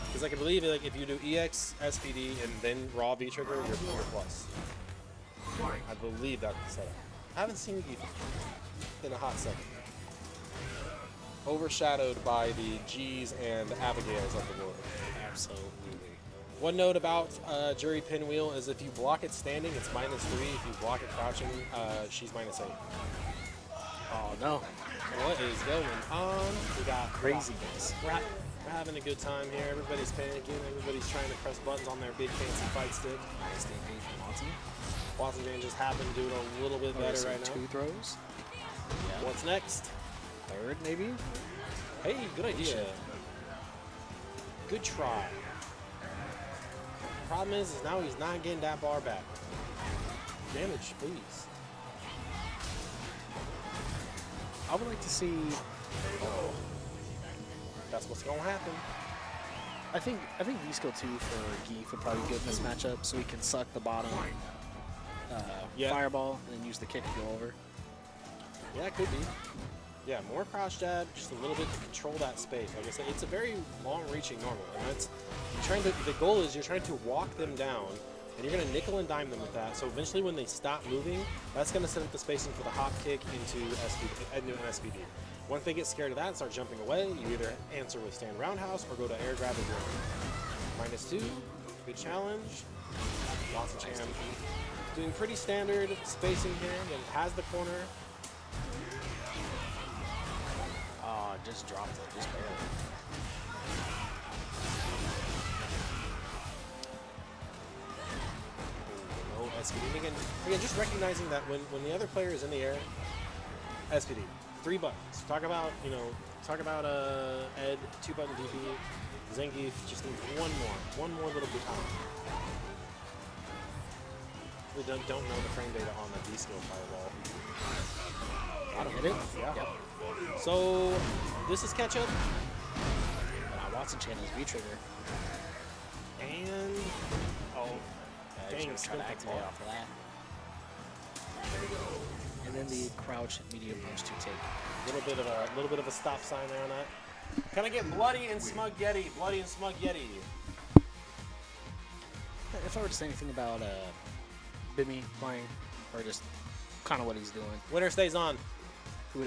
Because I can believe like if you do EX, SPD, and then raw V-trigger, you're plus. I believe that's the setup. I haven't seen it in a hot second. Overshadowed by the G's and Abigails of the world. Absolutely. One note about Jury Pinwheel is if you block it standing, it's -3. If you block it crouching, she's -8. Oh, no. What is going on? We got Craziness. We're having a good time here. Everybody's panicking. Everybody's trying to press buttons on their big fancy fight stick. Nice DP from Watson. Watson Chan just happened to do it a little bit better right now. 2 throws. Yeah. What's next? Third, maybe? Hey, good idea. Good try. Problem is now he's not getting that bar back. Damage, please. I would like to see. That's what's gonna happen. I think V-Skill 2 for Geef would probably be good in this matchup, so he can suck the bottom fireball and then use the kick to go over. Yeah, it could be. Yeah, more crouch jab, just a little bit to control that space. Like I said, it's a very long-reaching normal, and that's the goal is you're trying to walk them down, and you're gonna nickel and dime them with that. So eventually, when they stop moving, that's gonna set up the spacing for the hop kick into an SPD. Once they get scared of that and start jumping away, you either answer with stand roundhouse or go to air grab and -2. Good challenge. Watson Chan doing pretty standard spacing here. Again, has the corner. Oh, just dropped it, just barely. No SPD. Again, just recognizing that when the other player is in the air, SPD, 3 buttons. Talk about Ed, 2-button DP. Zangief just needs one more little baton. We don't know the frame data on the V-skill fireball. Hit it? Yeah. Yep. So this is catch up. Watson Chan has V-trigger. And dang, try to activate off of that. And then the crouch medium punch to take. A little bit of a stop sign there on that. Can I get Bloody and Smug Yeti? Bloody and Smug Yeti. If I were to say anything about Bimmy playing, or just kind of what he's doing, Winner stays on.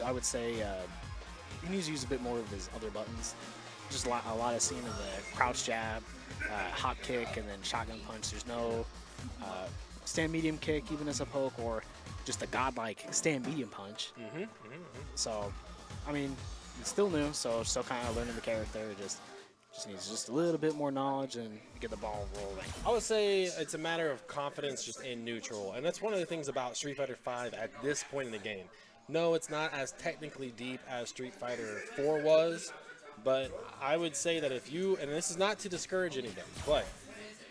I would say he needs to use a bit more of his other buttons. Just a lot of seeing of the crouch jab, hop kick, and then shotgun punch. There's no stand medium kick, even as a poke, or just a godlike stand medium punch. So, I mean, it's still new, so still kind of learning the character. Just needs just a little bit more knowledge and get the ball rolling. I would say it's a matter of confidence just in neutral, and that's one of the things about Street Fighter V at this point in the game. No, it's not as technically deep as Street Fighter 4 was, but I would say that if you, and this is not to discourage anybody, but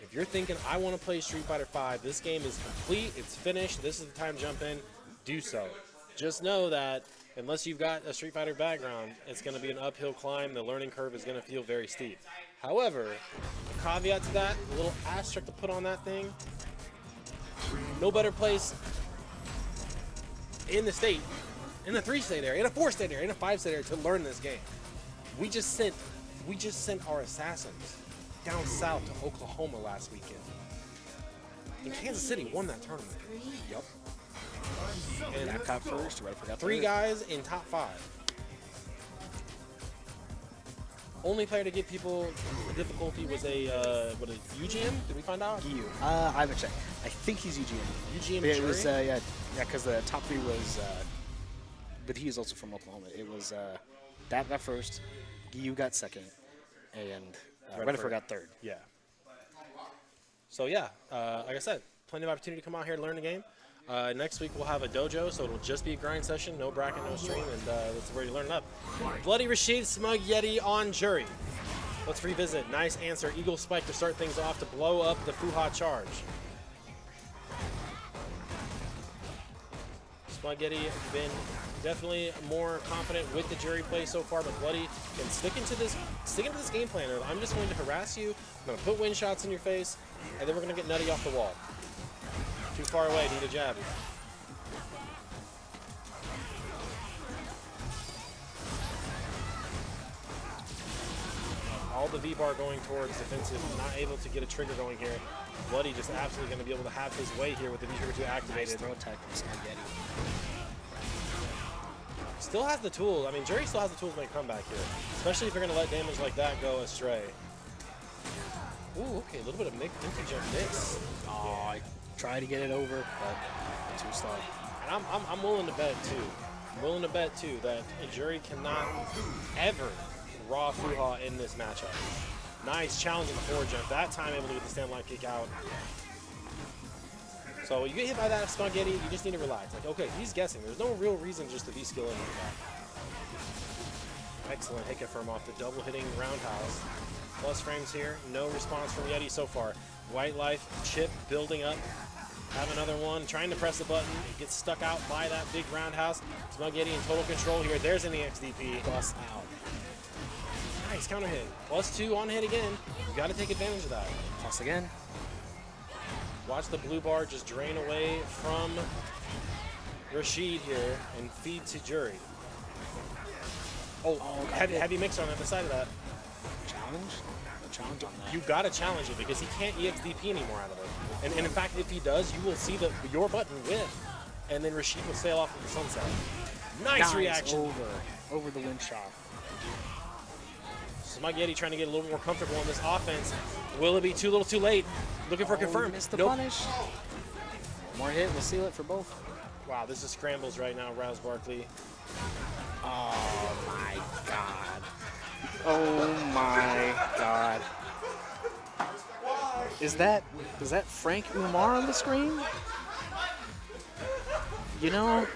if you're thinking, I want to play Street Fighter V, this game is complete, it's finished, this is the time to jump in, do so. Just know that unless you've got a Street Fighter background, it's going to be an uphill climb. The learning curve is going to feel very steep. However, a caveat to that, a little asterisk to put on that thing, no better place in the state, in the 3-state area, in a 4-state area, in a 5-state area to learn this game. We just sent our assassins down south to Oklahoma last weekend. And Kansas City won that tournament. Yep. And That got first, right? Forgot 3 guys in top 5. Only player to give people the difficulty was UGM? Did we find out? Giyu. I haven't checked. I think he's UGM. UGM Yeah, it jury? was because the top 3 was, but he is also from Oklahoma. It was that got first, Giyu got second, and Reddifer got third. Yeah. So yeah, like I said, plenty of opportunity to come out here and learn the game. Next week we'll have a dojo, so it'll just be a grind session, no bracket, no stream, and that's where you learn it up. Bloody Rashid, Smug Yeti on jury. Let's revisit. Nice answer. Eagle Spike to start things off to blow up the Fuha charge. Smug Yeti been definitely more confident with the jury play so far, but Bloody can stick into this game plan. I'm just going to harass you. I'm going to put wind shots in your face, and then we're going to get Nutty off the wall. Too far away, need a jab. All the V-bar going towards defensive, not able to get a trigger going here. Bloody just absolutely going to be able to have his way here with the V-trigger 2 activated. Nice throw attack from Spaghetti. Still has the tools. I mean, Jerry still has the tools to make a comeback here, especially if you're going to let damage like that go astray. Ooh, okay, a little bit of vintage jump mix. Oh, I tried to get it over, but too slow. And I'm willing to bet too. I'm willing to bet too that a jury cannot ever raw Fuha in this matchup. Nice challenge in the forward jump. That time able to get the stand line kick out. So you get hit by that spaghetti, you just need to relax. Like, okay, he's guessing. There's no real reason just to be skill in like that. Excellent hit confirm off the double hitting roundhouse. Plus frames here. No response from Yeti so far. White Life, chip building up. Have another one, trying to press the button. It gets stuck out by that big roundhouse. Smug Yeti in total control here. There's an EXDP. Plus out. Nice counter hit. +2 on hit again. You got to take advantage of that. Plus again. Watch the blue bar just drain away from Rashid here and feed to Jury. Oh, heavy mix on the other side of that. Challenge? No challenge on that. You got to challenge it because he can't EXDP anymore out of it. And in fact, if he does, you will see your button whiff, and then Rashid will sail off with the sunset. Nice reaction. Over the wind shot. Smugyetti trying to get a little more comfortable in this offense. Will it be too little too late? Looking for confirm. Missed the Nope. punish. More hit will seal it for both. Wow, this is scrambles right now, Rouse Barkley. Oh my god. Oh my god. Is that Frank Umar on the screen? You know,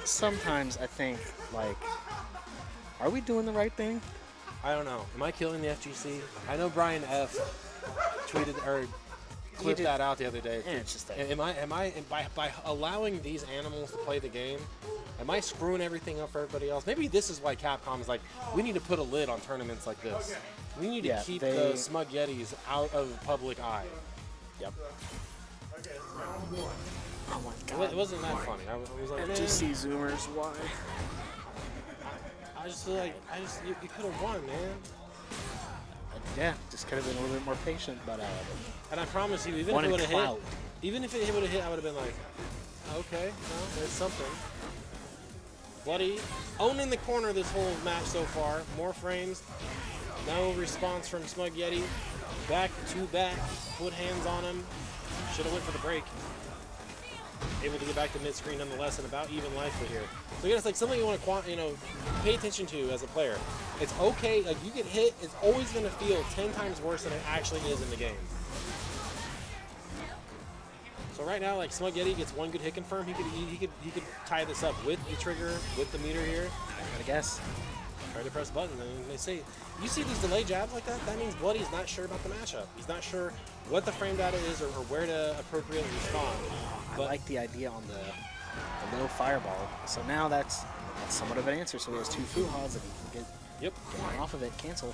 sometimes I think, like, are we doing the right thing? I don't know. Am I killing the FGC? I know Brian F. tweeted or clipped that out the other day. Yeah, it's just that. By allowing these animals to play the game, am I screwing everything up for everybody else? Maybe this is why Capcom is like, we need to put a lid on tournaments like this. We need to keep the Smug Yetis out of public eye. Yep. Oh my god. It wasn't that funny. I was like, FGC Zoomers, why? I just feel like you could have won, man. Yeah, just could have been a little bit more patient, but and I promise you, even if it would have hit, I would have been like, okay, no, there's something. Bloody owning the corner this whole match so far. More frames. No response from Smug Yeti. Back to back. Put hands on him. Should have went for the break. Able to get back to mid-screen nonetheless, and about even life for here. So again, it's like something you want to pay attention to as a player. It's okay, like you get hit, it's always going to feel 10 times worse than it actually is in the game. So right now, like Smug Yeti gets one good hit confirm, he could tie this up with the trigger, with the meter here. I gotta guess. Try to press buttons, and they say, you see these delay jabs like that? That means Bloody's not sure about the matchup. He's not sure what the frame data is or where to appropriately respond. But I like the idea on the low fireball. So now that's somewhat of an answer. So he has 2 Fuhas that he can get one off of it, cancel.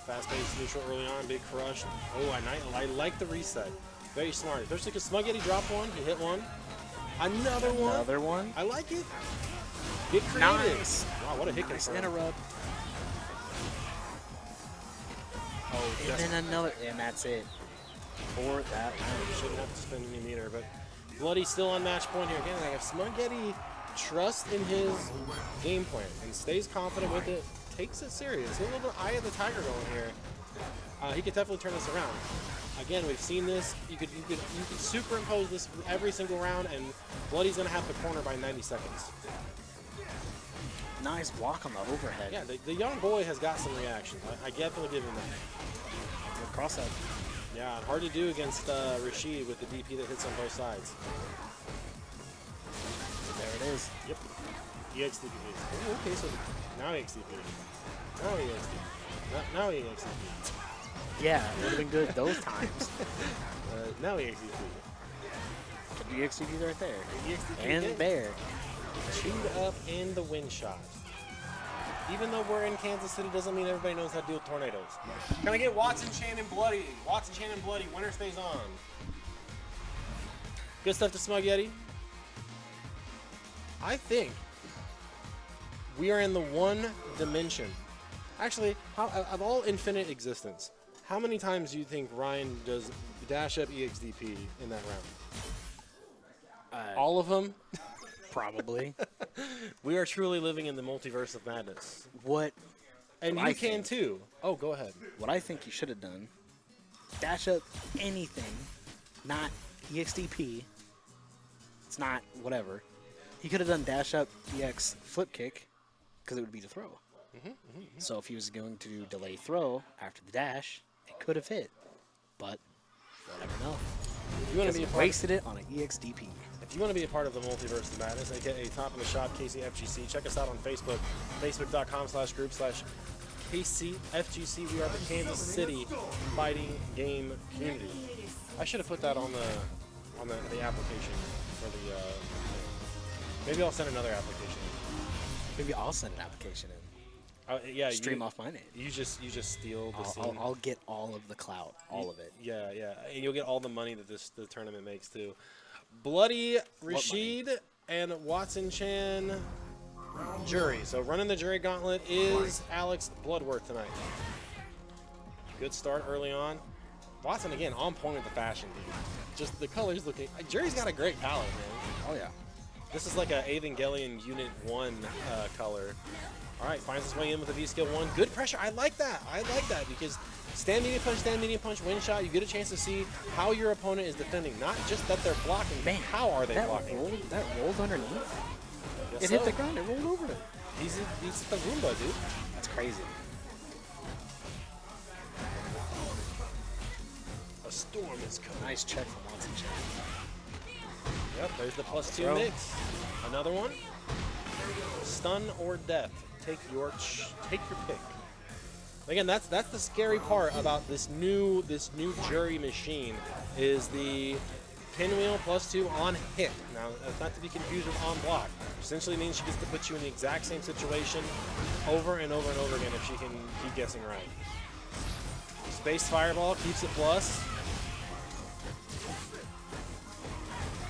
Fast-paced neutral early on, big crush. Oh, I like the reset. Very smart. Especially because Smug Yeti dropped one, he hit one. Another one. I like it. Get creative. Nice. Wow, what a hit confirm. Interrupt. Oh, and then another, and that's it. For that round. Shouldn't have to spend any meter, but Bloody still on match point here. Again, like if Smug Yeti trusts in his game plan and stays confident with it, takes it serious. A little bit eye of the tiger going here. He could definitely turn this around. Again, we've seen this. You could superimpose this every single round, and Bloody's gonna have the corner by 90 seconds. Nice block on the overhead. Yeah, the young boy has got some reaction. I definitely give him that. Good cross up. Yeah, hard to do against Rashid with the DP that hits on both sides. There it is. Yep. EXDP. Oh, okay, so now EXDP. Now EXDP. Now EXDP. Yeah, it would have been good those times. Now EXDP. The EXDP right there. EXDP and again. there. Chewed up in the wind shot. Even though we're in Kansas City, doesn't mean everybody knows how to deal with tornadoes. Can I get Watson, Shannon, Bloody? Watson, Shannon, Bloody. Winner stays on. Good stuff to Smug Yeti. I think we are in the one dimension. Actually, of all infinite existence, how many times do you think Ryan does dash up EXDP in that round? All of them? Probably. We are truly living in the multiverse of madness. And you I can think, too. Oh, go ahead. What I think you should have done, dash up anything, not EXDP. It's not whatever. He could have done dash up EX flip kick because it would be the throw. So if he was going to delay throw after the dash, it could have hit. But we'll never know. You want to be wasted it on an EXDP. If you want to be a part of the multiverse of madness, aka Top in the Shop KCFGC, check us out on Facebook, facebook.com/group/KCFGC. We are the Kansas City fighting game community. I should have put that on the application for the. Maybe I'll send another application. Maybe I'll send an application in. Yeah, stream off my name. You just steal the scene. I'll get all of the clout, all of it. Yeah, and you'll get all the money that the tournament makes too. Bloody Rashid and Watson Chan jury. So running the jury gauntlet is Alex Bloodworth tonight. Good start early on. Watson again on point with the fashion, dude. Just the colors looking. Jury's got a great palette, man. Oh yeah. This is like a Evangelion Unit 1 color. All right, finds his way in with a V-Skill 1. Good pressure. I like that. I like that because stand medium punch, win shot. You get a chance to see how your opponent is defending. Not just that they're blocking, man, how are they blocking? That rolled underneath. It hit the ground. It rolled over it. He's the Roomba, dude. That's crazy. A storm is coming. Nice check from Watson. Yep, there's the +2 mix. Another one. Stun or death. Take your pick. Again, that's the scary part about this new jury machine is the pinwheel +2 on hit. Now, that's not to be confused with on block. Essentially means she gets to put you in the exact same situation over and over and over again if she can keep guessing right. Space Fireball keeps it plus.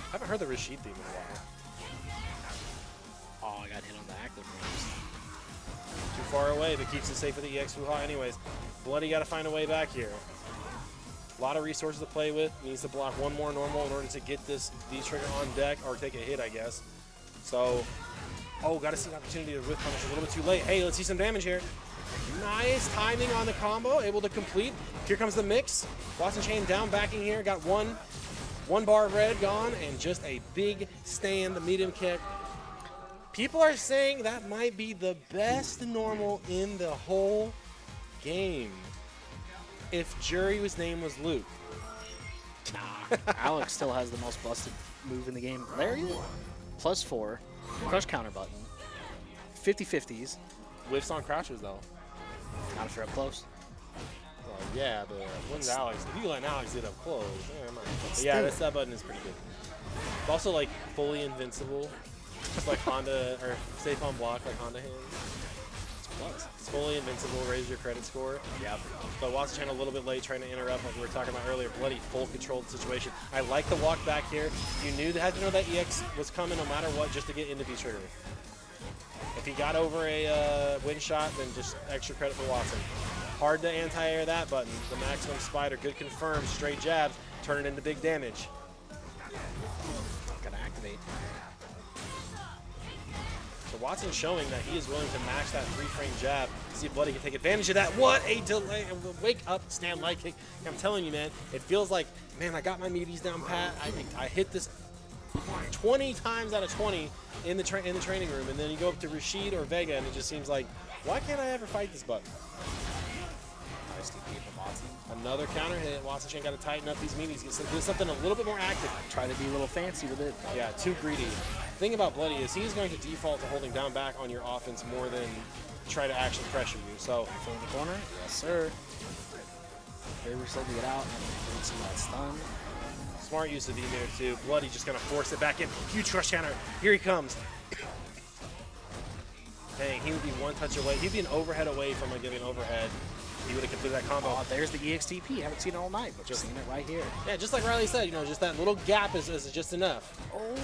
I haven't heard the Rashid theme in a while. Oh, I got hit on the active moves. Too far away, but keeps it safe for the EX Fuha anyways. Bloody got to find a way back here. A lot of resources to play with. Needs to block one more normal in order to get this V-trigger on deck or take a hit, I guess. So, got to see an opportunity to whip punish a little bit too late. Hey, let's see some damage here. Nice timing on the combo, able to complete. Here comes the mix. Watson Chain down backing here, got one bar of red gone, and just a big stand, the medium kick. People are saying that might be the best normal in the whole game if Jury's name was Luke. Nah, Alex still has the most busted move in the game. Lariat, +4, crush counter button, 50-50s. Whiffs on crouches, though. Not if you're up close. Well, yeah, but when's Alex? If you let Alex get up close, yeah, that button is pretty good. It's also like fully invincible. Just like Honda, or safe on block like Honda hands. It's fully invincible, raise your credit score. Yep. But Watson Chan a little bit late trying to interrupt like we were talking about earlier. Bloody full controlled situation. I like the walk back here. You had to know that EX was coming no matter what just to get into V-trigger. If he got over a win shot, then just extra credit for Watson. Hard to anti-air that button. The maximum spider, good confirm, straight jabs, turn it into big damage. Gonna activate. So Watson showing that he is willing to match that 3-frame jab. See if Bloody can take advantage of that. What a delay. Wake up, stand light kick. I'm telling you, man, it feels like, man, I got my meaties down pat. I hit this 20 times out of 20 in the training room, and then you go up to Rashid or Vega, and it just seems like, why can't I ever fight this button? Nice DP from Watson. Another counter hit. Watson Chan got to tighten up these meaties, do something a little bit more active. Try to be a little fancy with it. Yeah, too greedy. The thing about Bloody is he's going to default to holding down back on your offense more than try to actually pressure you. So, from the corner, yes sir. Very slow to get out and bring some of that stun. Smart use of E-meter too. Bloody just gonna force it back in. Huge crush counter. Here he comes. Dang, he would be one touch away. He'd be an overhead away from giving overhead. He would have completed that combo. Oh, there's the EXTP. Haven't seen it all night, but just seen it right here. Yeah, just like Riley said, just that little gap is just enough. Oh,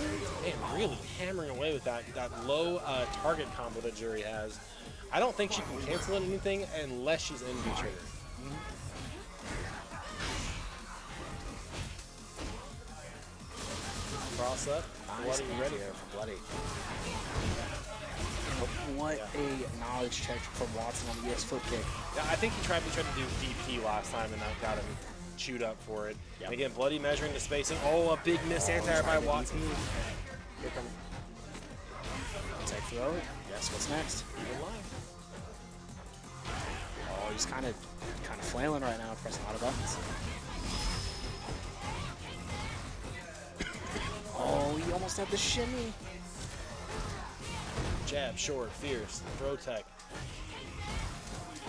man, really hammering away with that low target combo that Jury has. I don't think she can cancel anything unless she's in V-trigger. Cross up. Nice Bloody ready here for Bloody. What a knowledge check from Watson on the EX flip kick. Yeah, I think he tried to do DP last time, and that got him chewed up for it. Yep. And again, Bloody measuring the spacing. Oh, a big miss anti-air by Watson. Here comes. Tech throw. Yes, what's next? Even live. Oh, he's kind of flailing right now, pressing a lot of buttons. Oh, he almost had the shimmy. Jab, short, fierce, throw tech.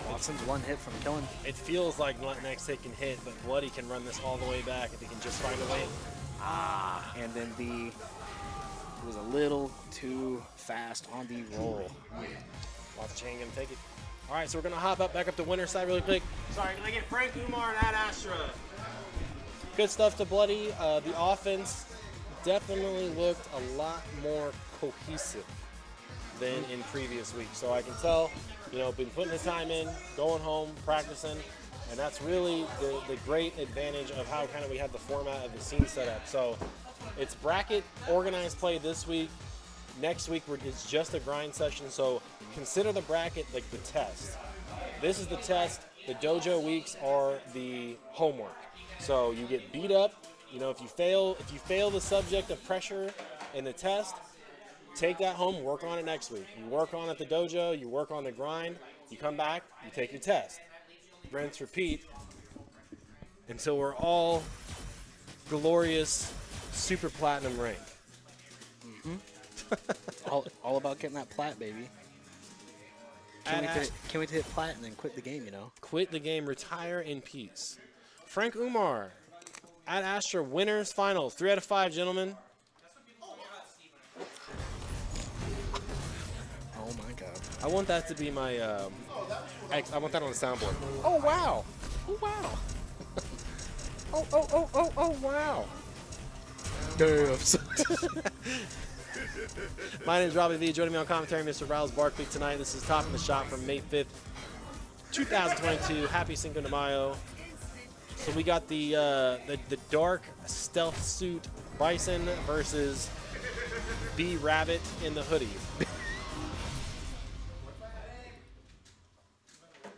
Watson's one hit from killing. It feels like next hit can hit, but Bloody can run this all the way back if he can just find a way. And then it was a little too fast on the roll. Watson Chain gonna take it. All right, so we're gonna hop back up to winner's side really quick. Sorry, can I get Frank Umar and Ad Astra? Good stuff to Bloody. The offense definitely looked a lot more cohesive than in previous weeks. So I can tell, been putting his time in, going home, practicing, and that's really the great advantage of how we had the format of the scene set up. So it's bracket organized play this week. Next week it's just a grind session, so consider the bracket like the test. This is the test. The dojo weeks are the homework. So you get beat up. You know, if you fail the subject of pressure in the test, take that home, work on it next week. You work on it at the dojo, you work on the grind, you come back, you take your test. Rinse, repeat, until we're all glorious super platinum rank. all about getting that plat, baby. Can't wait to hit plat and then quit the game, you know? Quit the game, retire in peace. Frank Umar, at Astra, winners finals. 3 out of 5, gentlemen. Oh my god. I want that to be my, I want that on the soundboard. Oh wow. Oh wow. oh wow. Damn. My name is Robbie V. Joining me on commentary, Mr. Riles Barkley tonight. This is Top of the Shop from May 5th, 2022. Happy Cinco de Mayo. So we got the dark stealth suit Bison versus B Rabbit in the hoodie.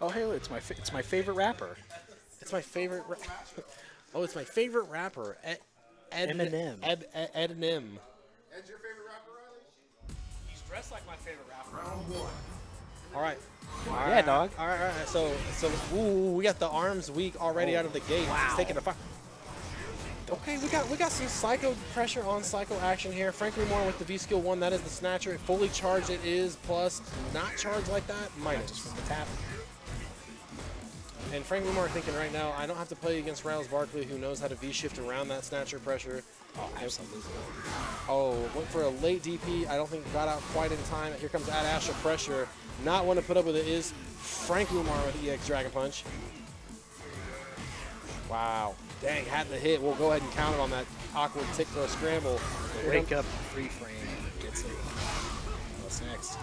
Oh hey, it's my favorite rapper. It's my favorite. Oh, it's my favorite rapper. Eminem. Eminem. Ed's your favorite rapper, Riley? He's dressed like my favorite rapper. Round 1. All right. Yeah, dog. All right. So, ooh, we got the arms weak already out of the gate. Wow. He's taking the fire. Okay, we got some psycho pressure on psycho action here. Frank Umar with the V skill 1. That is the snatcher. Fully charged it is plus. Not charged like that, minus. Just from the tap. And Frank Umar thinking right now, I don't have to play against Riles Barkley, who knows how to V-shift around that snatcher pressure. Oh, absolutely. Oh, went for a late DP. I don't think got out quite in time. Here comes Ad Astra pressure. Not one to put up with it is Frank Umar with EX Dragon Punch. Wow. Dang, had the hit. We'll go ahead and count it on that awkward tick throw scramble. Wake up, free frame, gets it. What's next?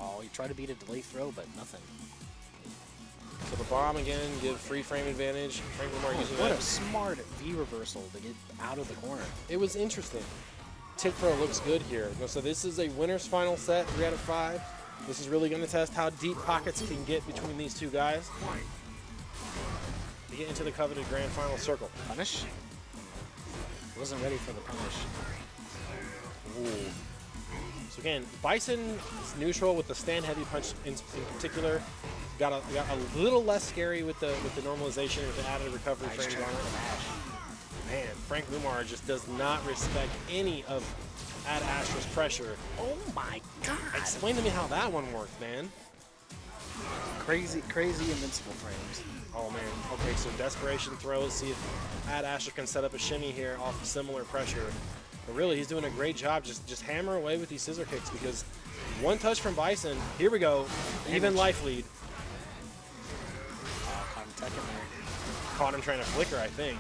Oh, he tried to beat a delay throw, but nothing. So the bomb again, give free frame advantage. Frank Umar using What that. a smart V reversal to get out of the corner. It was interesting. Tick throw looks good here. So this is a winner's final set, 3 out of 5. This is really going to test how deep pockets can get between these two guys to get into the coveted grand final circle. Punish? Wasn't ready for the punish. Ooh. So again, Bison is neutral with the stand heavy punch in particular. Got a little less scary with the normalization with the added recovery frames on it. Man, Frank Umar just does not respect any of Ad Astra's pressure. Oh my god! Explain to me how that one worked, man. Crazy invincible frames. Oh man. Okay, so desperation throws. See if Ad Astra can set up a shimmy here off of similar pressure. But really, he's doing a great job. Just hammer away with these scissor kicks because one touch from Bison. Here we go. Even life lead. Caught him teching there. Caught him trying to flicker, I think.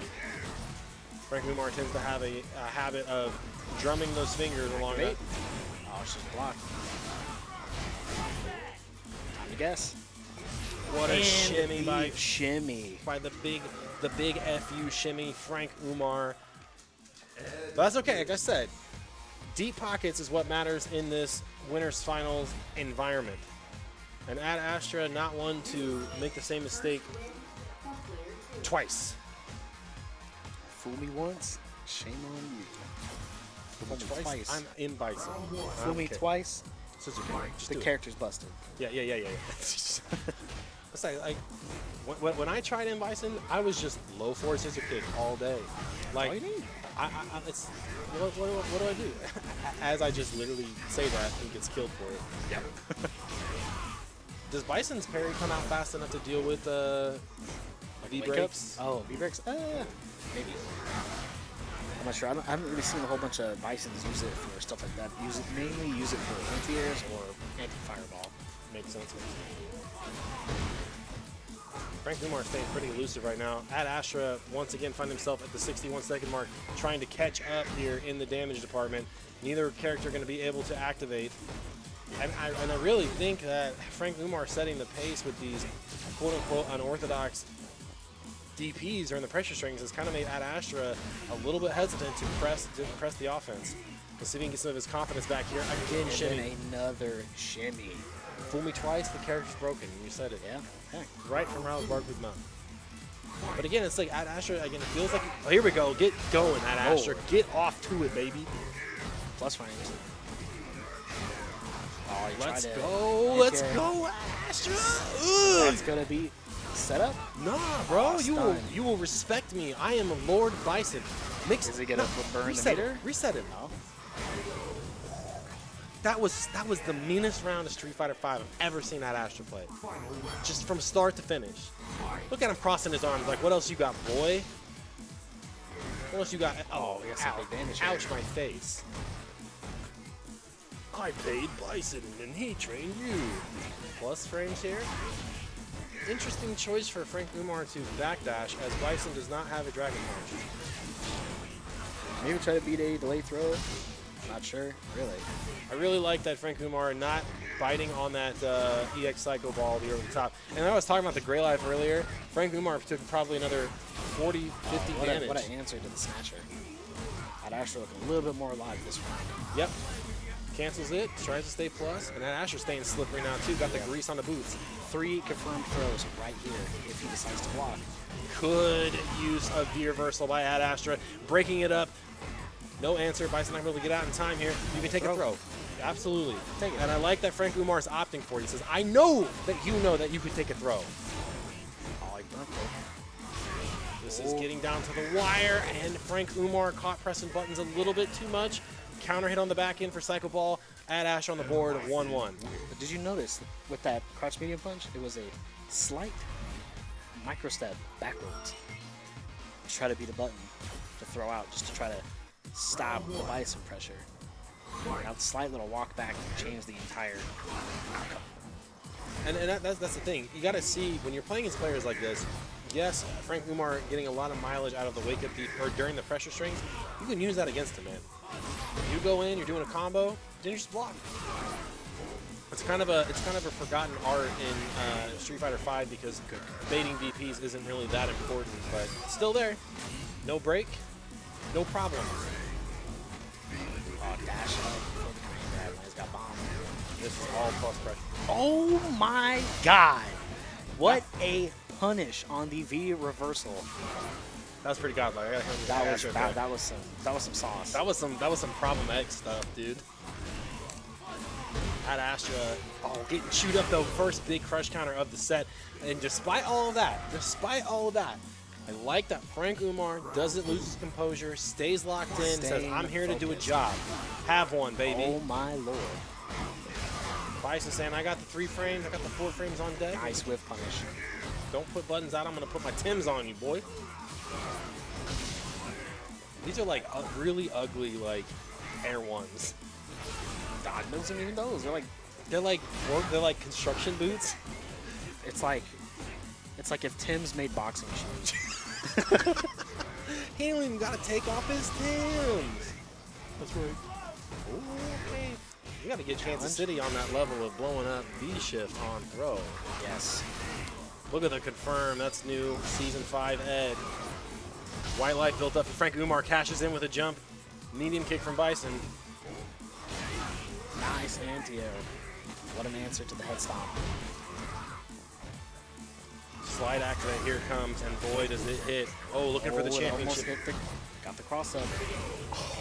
Frank Umar tends to have a habit of drumming those fingers along that. Oh, it's just blocked. Time to guess. What a shimmy by the big FU shimmy, Frank Umar. But that's okay, like I said. Deep pockets is what matters in this winners finals environment. And Ad Astra not one to make the same mistake twice. Fool me once, shame on you. Fool me twice. I'm in Bison. Fool me twice, Just the do it. character's busted. Yeah. It's like when I tried in Bison, I was just low forward scissor kick all day. Like, it's what do I do? As I just literally say that, he gets killed for it. Yep. Does Bison's parry come out fast enough to deal with V breaks? Oh, V breaks. Maybe. I'm not sure. I haven't really seen a whole bunch of Bisons use it for stuff like that. Mainly use it for anti-airs or anti-fireball. Makes sense. Frank Umar staying pretty elusive right now. Ad Astra once again find himself at the 61-second mark, trying to catch up here in the damage department. Neither character going to be able to activate. And I really think that Frank Umar setting the pace with these quote-unquote unorthodox DPs or in the pressure strings has kind of made Ad Astra a little bit hesitant to press the offense. Let's see if he can get some of his confidence back here. Again, And shimmy. then another shimmy. Fool me twice, the character's broken. You said it. Yeah. Okay. Right from around Barkley's mouth. But again, it's like Ad Astra, again, it feels like, oh, here we go. Get going, Ad Astra. Get off to it, baby. Plus frames. Oh, Let's go. Let's go, Astra. Ugh. That's going to be set up. Nah, bro. Oh, you will respect me. I am Lord Bison. Is he going to burn the meter? Reset it. No. That was the meanest round of Street Fighter V I've ever seen Ad Astra play. Just from start to finish. Look at him crossing his arms like, what else you got, boy? What else you got? Oh, we got some big damage here. ouch, my face. I paid Bison and he trained you. Plus frames here. Interesting choice for Frank Umar to backdash as Bison does not have a Dragon Punch. Maybe try to beat a delayed throw. Not sure, really. I really like that Frank Umar not biting on that EX Psycho Ball over the top. And I was talking about the Gray Life earlier. Frank Umar took probably another 40, 50 damage. What an answer to the Snatcher. Ad Astra looking a little bit more alive this round. Yep. Cancels it, tries to stay plus, and Ad Astra staying slippery now too. Got the grease on the boots. 3 confirmed throws right here if he decides to block. Good use of the reversal by Ad Astra. Breaking it up. No answer. Bison not able to get out in time here. You can take a throw. Absolutely. Take it. And I like that Frank Umar is opting for it. He says, I know that you know that you could take a throw. Oh, he burnt it. This is getting down to the wire, and Frank Umar caught pressing buttons a little bit too much. Counter hit on the back end for Psycho Ball. Ad Astra on the board, 1-1. But did you notice with that crouch medium punch, it was a slight micro step backwards to try to beat a button to throw out, just to try to stop the Bison pressure. Now the slight little walk back changed the entire outcome. And that's the thing. You got to see, when you're playing against players like this, yes, Frank Umar getting a lot of mileage out of the wake up or during the pressure strings, you can use that against him, man. You go in, you're doing a combo, then you just block. It's kind of a forgotten art in Street Fighter V because baiting DPs isn't really that important, but it's still there. No break, no problem. Oh, dash up. He's got bomb. This is all plus pressure. Oh my God! What a punish on the V reversal. That was pretty godlike. I gotta hand it to That was some sauce. That was some problem X stuff, dude. Ad Astra, getting chewed up though. First big crush counter of the set, and despite all of that, I like that Frank Umar doesn't lose his composure, stays locked in, says, I'm here to do a job. Have one, baby. Oh my Lord. Bison saying, I got the 3 frames, I got the 4 frames on deck. Nice whiff punish. Don't put buttons out, I'm gonna put my Tims on you, boy. These are like really ugly, like Air Ones. God, those aren't even those. They're like construction boots. It's like if Tim's made boxing shoes. He don't even gotta take off his Tims. That's right. Okay. You gotta get Kansas City on that level of blowing up V-shift on throw. Yes. Look at the confirm. That's new. Season 5 Ed. White light built up. Frank Umar cashes in with a jump. Medium kick from Bison. Nice anti-air. What an answer to the head stomp. Slide activate. Here it comes, and boy, does it hit. Oh, looking for the championship. Got the cross up.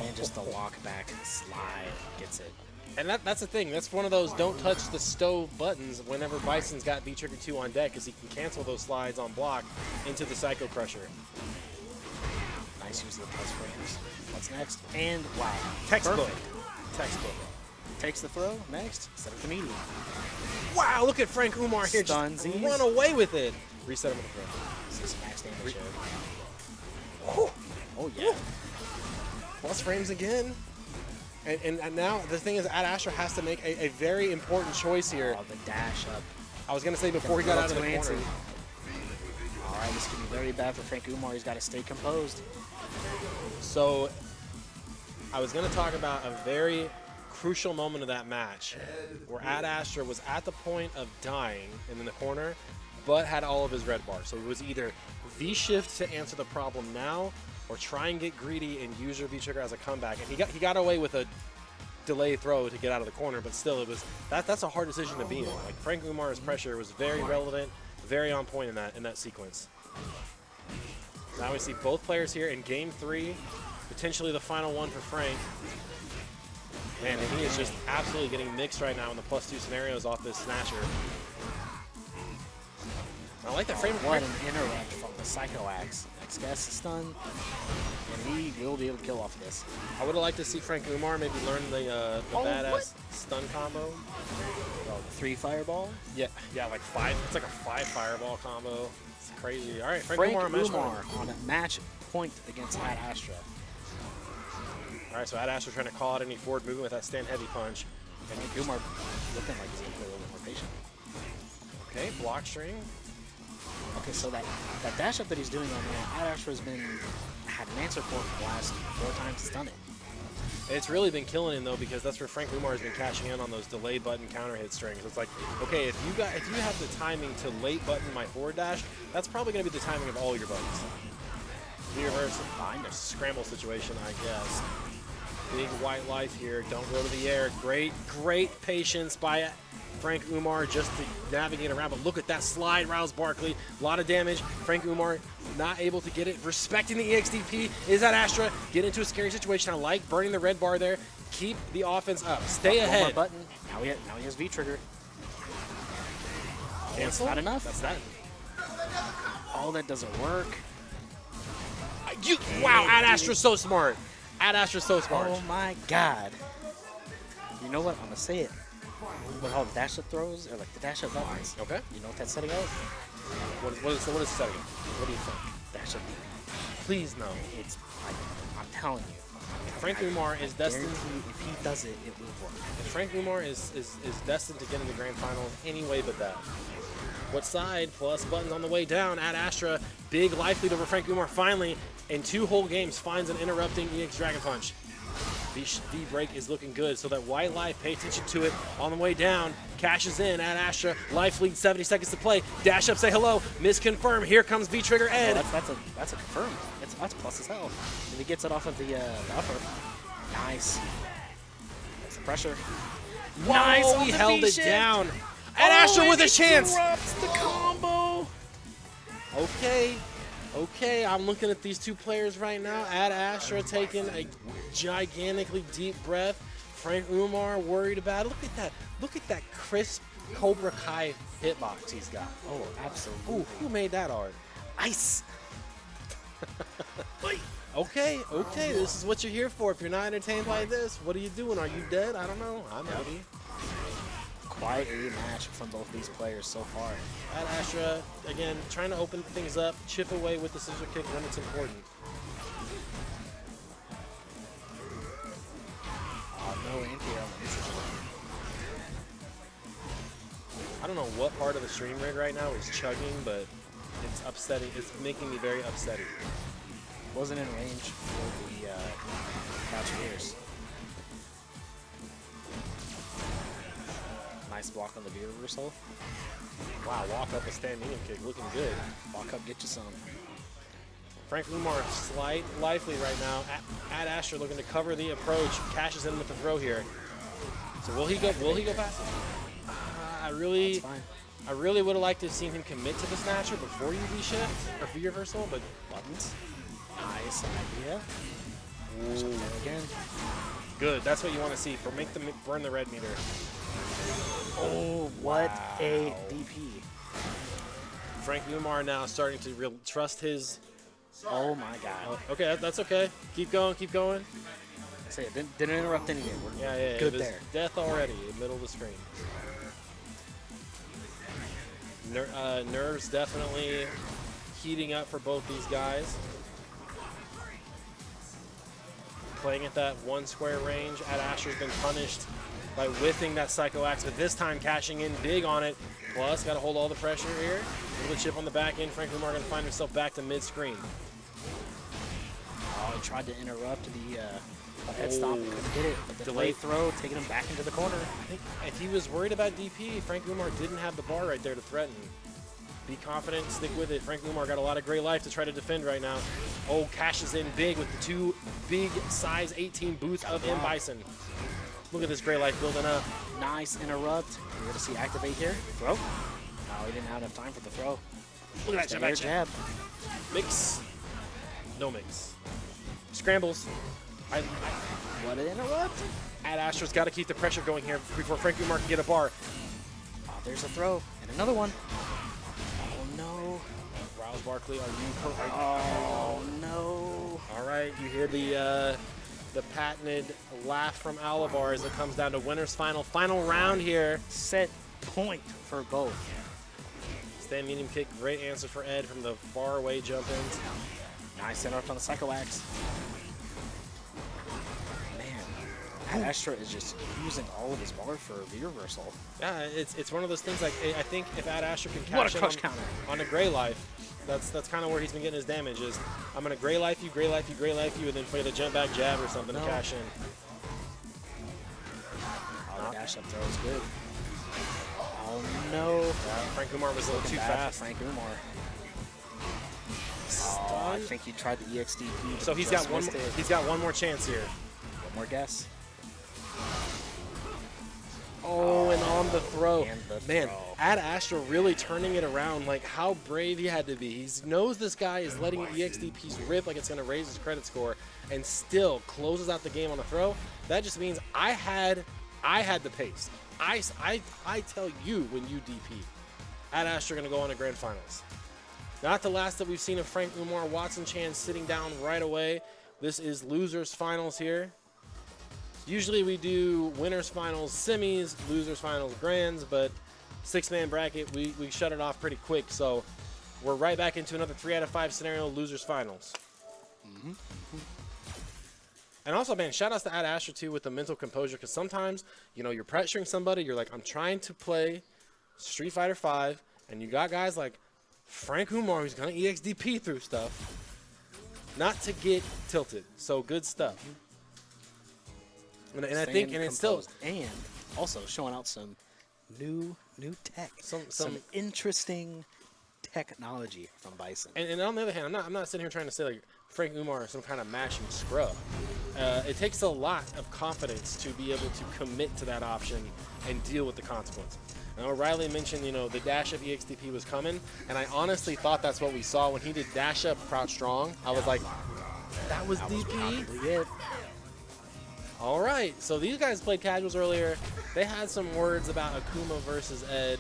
And just the walk back slide gets it. And that's the thing. That's one of those don't touch the stove buttons whenever Bison's got V-Trigger 2 on deck, because he can cancel those slides on block into the Psycho Crusher. Nice use of the plus frames. What's next? And wow. Textbook. Perfect. Textbook. Takes the throw. Next, set up the medium. Wow, look at Frank Umar here. Just Stunsies. run away with it. Reset him with the throw. Some max damage here. Whew. Oh, yeah. Plus frames again. And now the thing is, Ad Astra has to make a very important choice here. Oh, the dash up. I was going to say before he got out of the corner. All right, this could be very bad for Frank Umar. He's got to stay composed. So I was going to talk about a very crucial moment of that match where Ad Astra was at the point of dying in the corner, but had all of his red bars. So it was either V-shift to answer the problem now, or try and get greedy and use your V-trigger as a comeback. And he got away with a delay throw to get out of the corner, but still, that's a hard decision to be in. Like Frank Umar's pressure was very relevant, very on point in that sequence. Now we see both players here in game 3, potentially the final one for Frank. Man, and he is just absolutely getting mixed right now in the +2 scenarios off this snatcher. I like that frame. What an interrupt from the Psycho Axe. Next guess is stunned, and he will be able to kill off of this. I would have liked to see Frank Umar maybe learn the badass stun combo. Oh, the 3 fireball? Yeah, like 5. It's like a 5 fireball combo. It's crazy. All right, Frank Umar on a match point against Ad Astra. All right, so Ad Astra trying to call out any forward movement with that stand heavy punch. And Umar looking like he's going to play a little bit more patient. Okay, block string. Okay, so that dash up that he's doing on there, Ad Astra had an answer for it for the last 4 times to stun it. It's really been killing him though, because that's where Frank Umar has been cashing in on those delay button counter hit strings. It's like, okay, if you have the timing to late button my forward dash, that's probably going to be the timing of all your buttons. The reverse, fine, a scramble situation, I guess. Big white life here. Don't go to the air. Great patience by Frank Umar just to navigate around. But look at that slide, Rouse Barkley. A lot of damage. Frank Umar not able to get it. Respecting the EXDP. Is that Astra? Get into a scary situation. I like burning the red bar there. Keep the offense up. Stay ahead. One more button. Now he has V-trigger. Cancel? Not enough. That's that. Oh, that doesn't work. Wow, Ad Astra's so smart. Ad Astra's so smart. Oh my God. You know what? I'm gonna say it. What all the dash up throws or like the dash up buttons. Okay. You know what that's setting up? What is it setting? What do you think? Dash up DP. Please no. It's I'm telling you. Frank Umar is destined. If he does it, it will work. Frank Umar is destined to get in the grand final any way but that. What side? Plus buttons on the way down. Ad Astra, big life lead over Frank Umar finally in 2 whole games finds an interrupting EX Dragon Punch. V-break is looking good, so that white life, pay attention to it on the way down. Cashes in, Ad Astra, life lead, 70 seconds to play. Dash up, say hello, misconfirm. Here comes V-trigger Ed. Oh, that's a confirm. That's plus as hell. If he gets it off of the upper. Nice. That's the pressure. Whoa, Nice, he held it down. Oh, Ad Astra with a chance. Interrupts the combo. Okay, I'm looking at these 2 players right now. Ad Astra taking a gigantically deep breath. Frank Umar worried about it. Look at that crisp Cobra Kai hitbox he's got. Oh, absolutely. Ooh, who made that art? Ice. Okay, this is what you're here for. If you're not entertained by this, what are you doing? Are you dead? I don't know. I might be. Quite a match from both these players so far. Ad Astra, again, trying to open things up, chip away with the scissor kick when it's important. No anti-air on this. I don't know what part of the stream rig right now is chugging, but it's upsetting. It's making me very upsetting. Wasn't in range for the Cavaliers. Nice block on the V reversal. Wow, walk up a standing kick, looking good. Walk up, get you some. Frank Umar, slight life lead right now. Ad Astra looking to cover the approach, cashes in with the throw here. So will he go past it? I really would have liked to have seen him commit to the snatcher before you V-shift or V-reversal, but buttons. Nice idea. Ooh. Again. Good, that's what you want to see. Burn the red meter. Oh, what a DP. Frank Umar now starting to trust his... Oh my God. Okay, that's okay. Keep going. I say it didn't interrupt anything. Yeah. Good it was there. Death already in the middle of the screen. Nerves definitely heating up for both these guys. Playing at that 1 square range. Ad Astra's been punished by whiffing that Psycho Axe, but this time cashing in big on it. Plus, got to hold all the pressure here. A little chip on the back end. Frank Umar going to find himself back to mid-screen. Oh, he tried to interrupt the head stomp. Couldn't get it. But the delay throw, taking him back into the corner. I think if he was worried about DP, Frank Umar didn't have the bar right there to threaten. Be confident, stick with it. Frank Umar got a lot of great life to try to defend right now. Oh, cashes in big with the 2 big size 18 boots of M. Bison. Look at this Gray Life building up. Nice interrupt. We're going to see activate here. Throw. No, he didn't have enough time for the throw. Look at that jab. Mix. No mix. Scrambles. What an interrupt. Ad Astra's got to keep the pressure going here before Frank Umar can get a bar. Oh, there's a throw. And another one. Oh, no. Riles Barkley, Oh, no. All right, you hear the patented laugh from Alabar as it comes down to winner's final round here. Set point for both. Stand medium kick, great answer for Ed from the far away jump ins. Nice interrupt on the Psycho Axe. Man, Ad Astra is just using all of his bar for a V-reversal. Yeah, it's one of those things, like, I think if Ad Astra can What a catch crush him counter. on a Gray Life, that's kind of where he's been getting his damage is, I'm going to Gray Life you, Gray Life you, Gray Life you, and then play the jump back jab or something to cash in. Oh, the dash up throw is good. Oh, no. Frank Umar was a little too fast. Frank Umar. Stun. I think he tried the EXDP. So he's got one more chance here. One more guess. Oh, and on the throw. And the Man, throw. Ad Astra really turning it around. Like, how brave he had to be. He knows this guy is letting EXDPs rip like it's going to raise his credit score and still closes out the game on a throw. That just means I had the pace. I tell you when you DP. Ad Astra going to go on to grand finals. Not the last that we've seen of Frank Umar. Watson Chan sitting down right away. This is losers finals here. Usually we do winners finals semis, losers finals grands, but 6-man bracket, we shut it off pretty quick. So we're right back into another 3 out of 5 scenario, losers finals. And also, man, shout outs to Ad Astra too with the mental composure, because sometimes, you know, you're pressuring somebody, you're like, I'm trying to play Street Fighter V, and you got guys like Frank Umar who's gonna EXDP through stuff, not to get tilted. So good stuff. And I think, and it's still, and also showing out some new tech, some interesting technology from Bison. and on the other hand, I'm not sitting here trying to say like Frank Umar is some kind of mashing scrub. It takes a lot of confidence to be able to commit to that option and deal with the consequences. Now, Riley mentioned, you know, the dash up EXDP was coming, and I honestly thought that's what we saw when he did dash up crouch strong. I was like, that was DP? Probably it. All right, so these guys played casuals earlier. They had some words about Akuma versus Ed.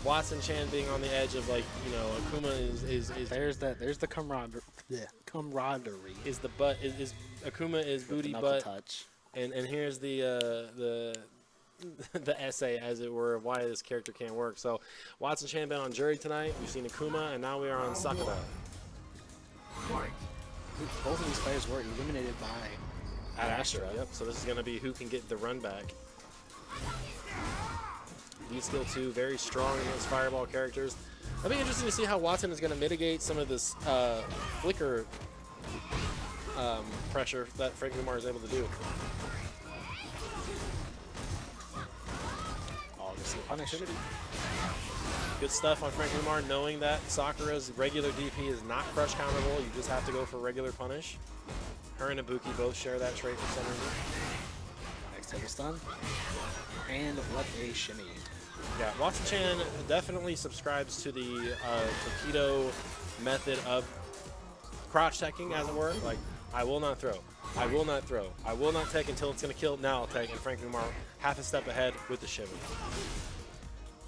Watson Chan being on the edge of, like, you know, Akuma is there's the camaraderie. Is the butt is Akuma is booty butt touch. And here's the essay, as it were, of why this character can't work. So Watson Chan been on jury tonight. We've seen Akuma, and now we are on Sakura. Both of these players were eliminated by Ad Astra. Yep. So this is going to be who can get the run back. V-Skill 2, very strong against Fireball characters. It'll be interesting to see how Watson is going to mitigate some of this flicker pressure that Frank Umar is able to do. Oh, you see punish. Good stuff on Frank Umar, knowing that Sakura's regular DP is not crush counterable. You just have to go for regular punish. Her and Ibuki both share that trait for some reason. Next table stun. And what a shimmy. Yeah, Watson Chan definitely subscribes to the Takedo method of crotch teching, as it were. Like, I will not throw. I will not throw. I will not take until it's going to kill. Now I'll take. And Frank Umar half a step ahead with the shimmy.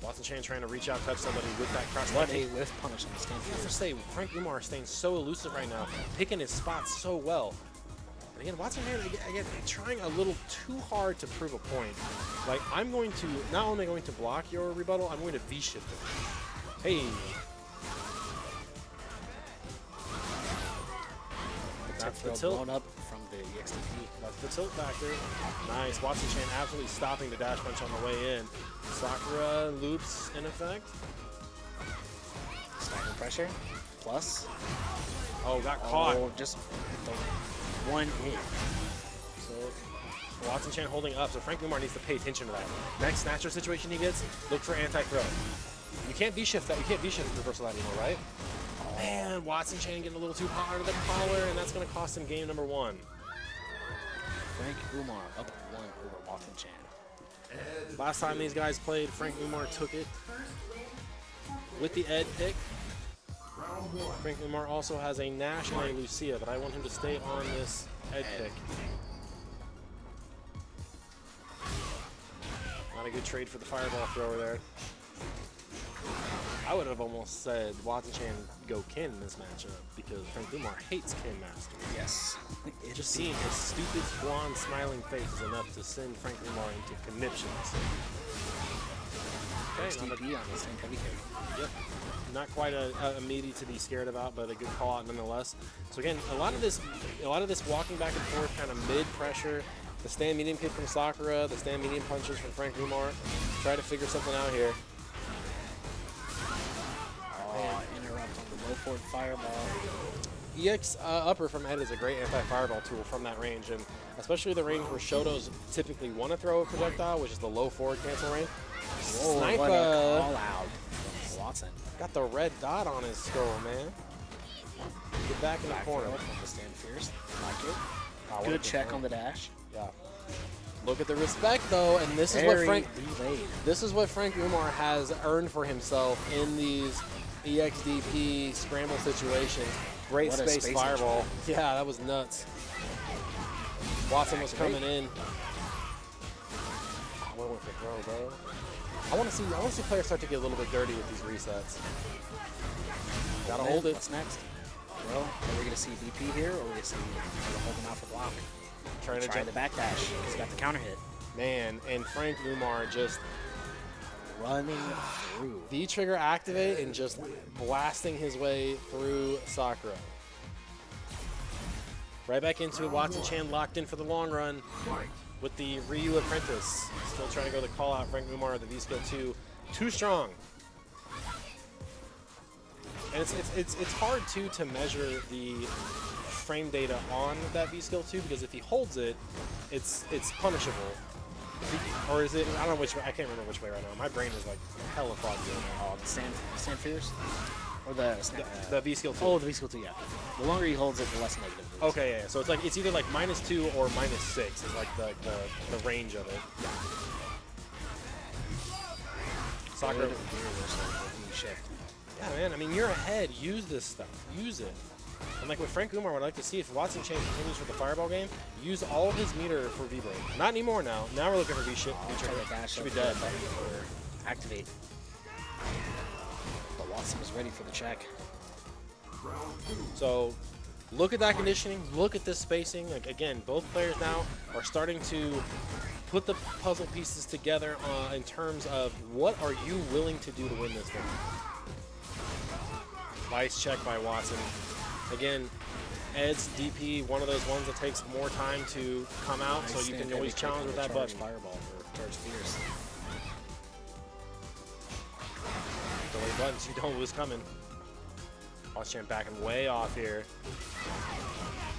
Watson Chan trying to reach out, touch somebody with that cross. What a lift punish on the stand. I have to say, Frank Umar is staying so elusive right now, picking his spots so well. And again, Watson Chan, again, trying a little too hard to prove a point. Like, I'm going to, not only going to block your rebuttal, I'm going to V-shift it. Hey. That's the tilt. Blown up from the EXDP. That's the tilt factor. Nice. Watson Chan absolutely stopping the dash punch on the way in. Sakura loops in effect. Stacking pressure. Plus. Oh, got caught. Oh, just the one hit. So Watson Chan holding up. So Frank Umar needs to pay attention to that. Next snatcher situation he gets, look for anti-throw. You can't V-shift that. You can't V-shift reversal that anymore, right? Man, Watson Chan getting a little too hard to the collar, and that's going to cost him game number 1. Frank Umar up 1 over Watson Chan. Last time these guys played, Frank Umar took it with the Ed pick. Frank Umar also has a Nash and a Lucia, but I want him to stay on this Ed pick. Not a good trade for the fireball thrower there. I would have almost said Watson Chan go Ken in this matchup because Frank Umar hates Ken Master. Yes. Just seeing his stupid, blonde, smiling face is enough to send Frank Umar into conniptions. Okay, DP on this thing, heavy kick. Yep. Not quite a meaty to be scared about, but a good call out nonetheless. So again, a lot of this walking back and forth, kind of mid pressure. The stand medium kick from Sakura, the stand medium punches from Frank Umar. Try to figure something out here. Oh, interrupt on the low forward fireball. EX upper from Ed is a great anti-fireball tool from that range, and especially the range where Shotos typically want to throw a projectile, which is the low forward cancel range. Whoa, Sniper what a call out from Watson. Got the red dot on his skull, man. Get back in the corner. From the stand fierce. Like it. Oh, Good check on the dash. Yeah. Look at the respect though, and this is what Frank Umar has earned for himself in these EXDP scramble situations. Great space fireball. Yeah, that was nuts. Watson was coming in. Oh, what went for throw, bro? I want to see players start to get a little bit dirty with these resets. Gotta hold it. What's next? Well, are we gonna see DP here, or are we gonna see hold him out for block? Trying to the back dash. He's got the counter hit. Man, and Frank Umar just running through. V-trigger activate and just blasting his way through Sakura. Right back into it. Watson Chan locked in for the long run with the Ryu Apprentice. Still trying to go the call out. Frank Umar, the V-skill 2, too strong. And it's hard too to measure the frame data on that V-skill 2 because if he holds it, it's punishable. Or is it? I don't know which way. I can't remember which way right now. My brain is like hella foggy right now. Oh, the stand fierce, or the V-skill 2. Oh, the V-skill 2. Yeah. The longer he holds it, the less negative it is. Okay, yeah. So it's either like -2 or -6 is like the range of it. Yeah. Sakura. Shift. Yeah, man. I mean, you're ahead. Use this stuff. Use it. And like with Frank Umar, what I'd like to see if Watson Chan continues with the fireball game, use all of his meter for V-break. Not anymore now. Now we're looking for V-shit. Should be dead. Activate. But Watson was ready for the check. So look at that conditioning. Look at this spacing. Like again, both players now are starting to put the puzzle pieces together in terms of what are you willing to do to win this game. Nice check by Watson. Again, Ed's DP, one of those ones that takes more time to come out, so you can always challenge with that button. Fireball for charge fierce. Delay buttons, you don't lose coming. Watson backing way off here.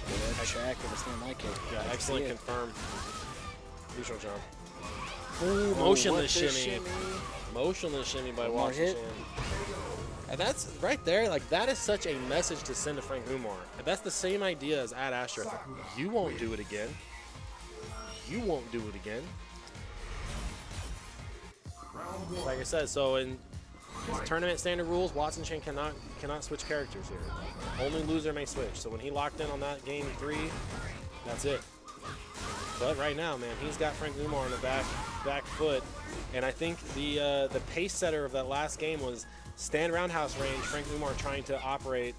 Good check with a stand light kick. Yeah, excellent confirm. Neutral jump. Ooh, motionless shimmy. Motionless shimmy by Watson. And that's right there, like that is such a message to send to Frank Umar. And that's the same idea as Ad Astra. You won't do it again. You won't do it again. Like I said, so in tournament standard rules, Watson Chan cannot switch characters here. Only loser may switch. So when he locked in on that game 3, that's it. But right now, man, he's got Frank Umar on the back foot. And I think the pace setter of that last game was stand roundhouse range, Frank Umar trying to operate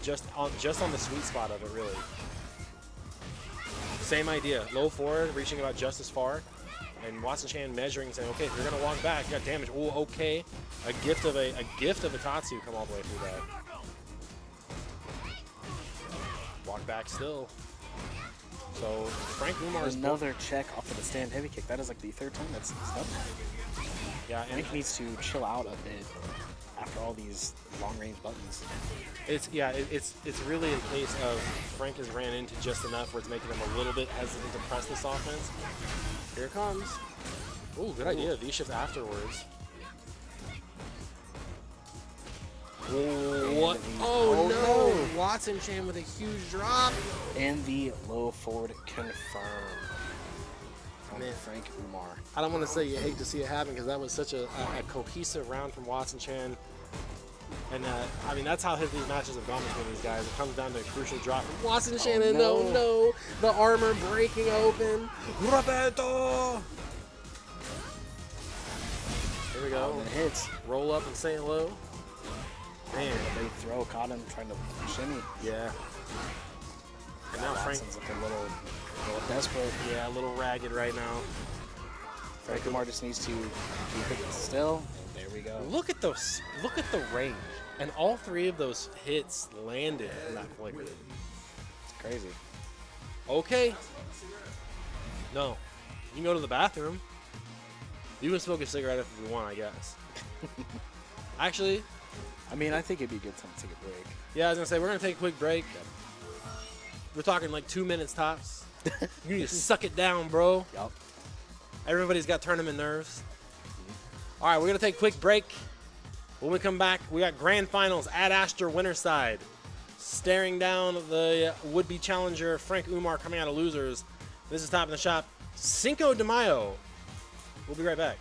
just on the sweet spot of it, really. Same idea, low forward, reaching about just as far, and Watson Chan measuring, saying, okay, if you're gonna walk back, you got damage. Oh, okay, a gift of a Tatsu come all the way through that. Walk back still. So Frank Umar's another check off of the stand heavy kick. That is like the 3rd time that's done. Yeah, and Frank needs to chill out a bit after all these long-range buttons. It's really a case of Frank has ran into just enough where it's making him a little bit hesitant to press this offense. Here it comes. Ooh, good idea. V-shift afterwards. What? Oh, no. Watson Chan with a huge drop. And the low forward confirm from Frank Umar. I don't want to say you hate to see it happen because that was such a cohesive round from Watson Chan. And, I mean, that's how these matches have gone between these guys. It comes down to a crucial drop. Watson Shannon, no. The armor breaking open. Roberto! Here we go. And it hits. Roll up and say hello. Man. They throw, caught him trying to shimmy. Yeah. And now Frank Watson's looking a little desperate. Yeah, a little ragged right now. Frank Umar just needs to keep it still. And there we go. Look at those. Look at the range. And all three of those hits landed in that flicker. It's crazy. Okay. No. You can go to the bathroom. You can smoke a cigarette if you want, I guess. Actually, I mean, I think it'd be a good time to take a break. yeah, I was going to say, we're going to take a quick break. We're talking like 2 minutes tops. You need to suck it down, bro. Yup. Everybody's got tournament nerves. All right, we're going to take a quick break. When we come back, we got grand finals at Astor Winterside. Staring down the would-be challenger, Frank Umar, coming out of losers. This is Top of the Shop, Cinco de Mayo. We'll be right back.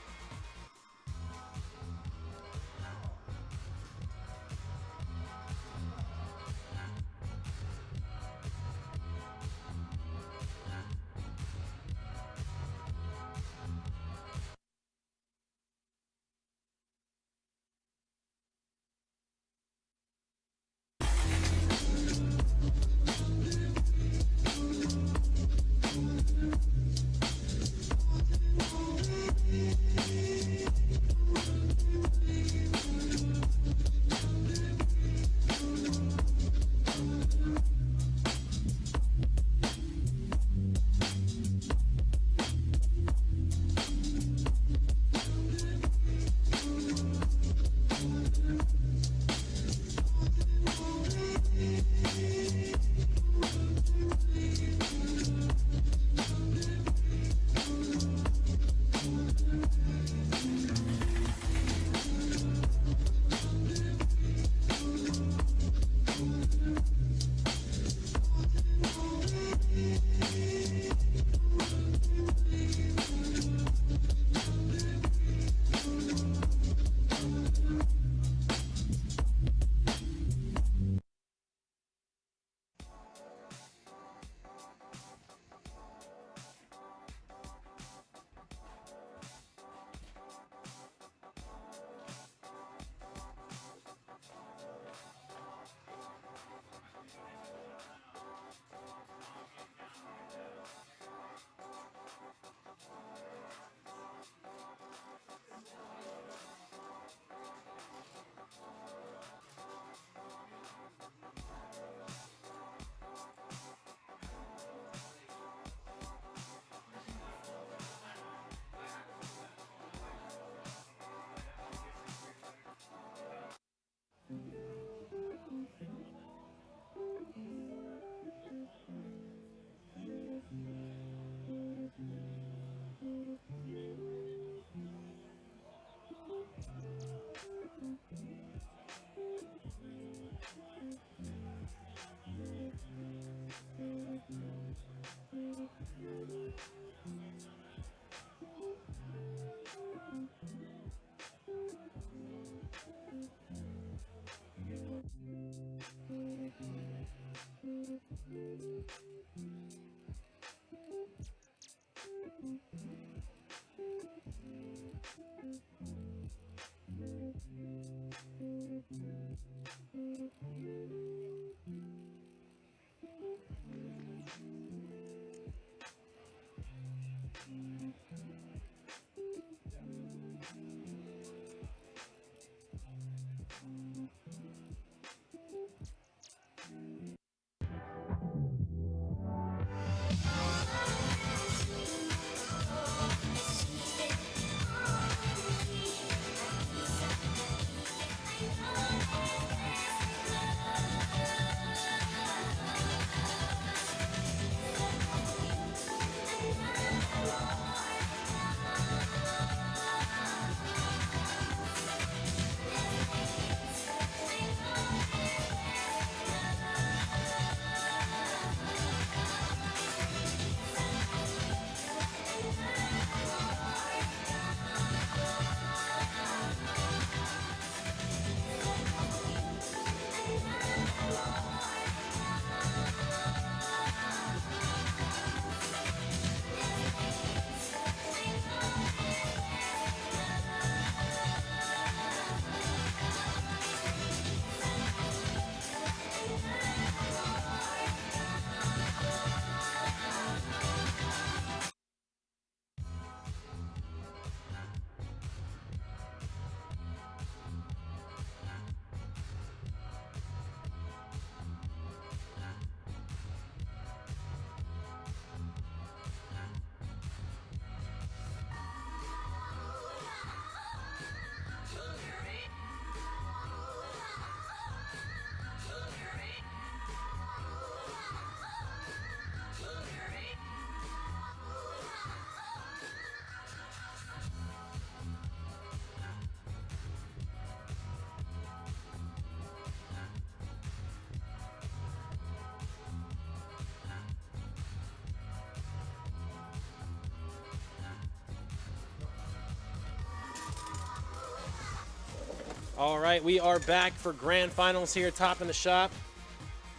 All right, we are back for grand finals here, top in the shop.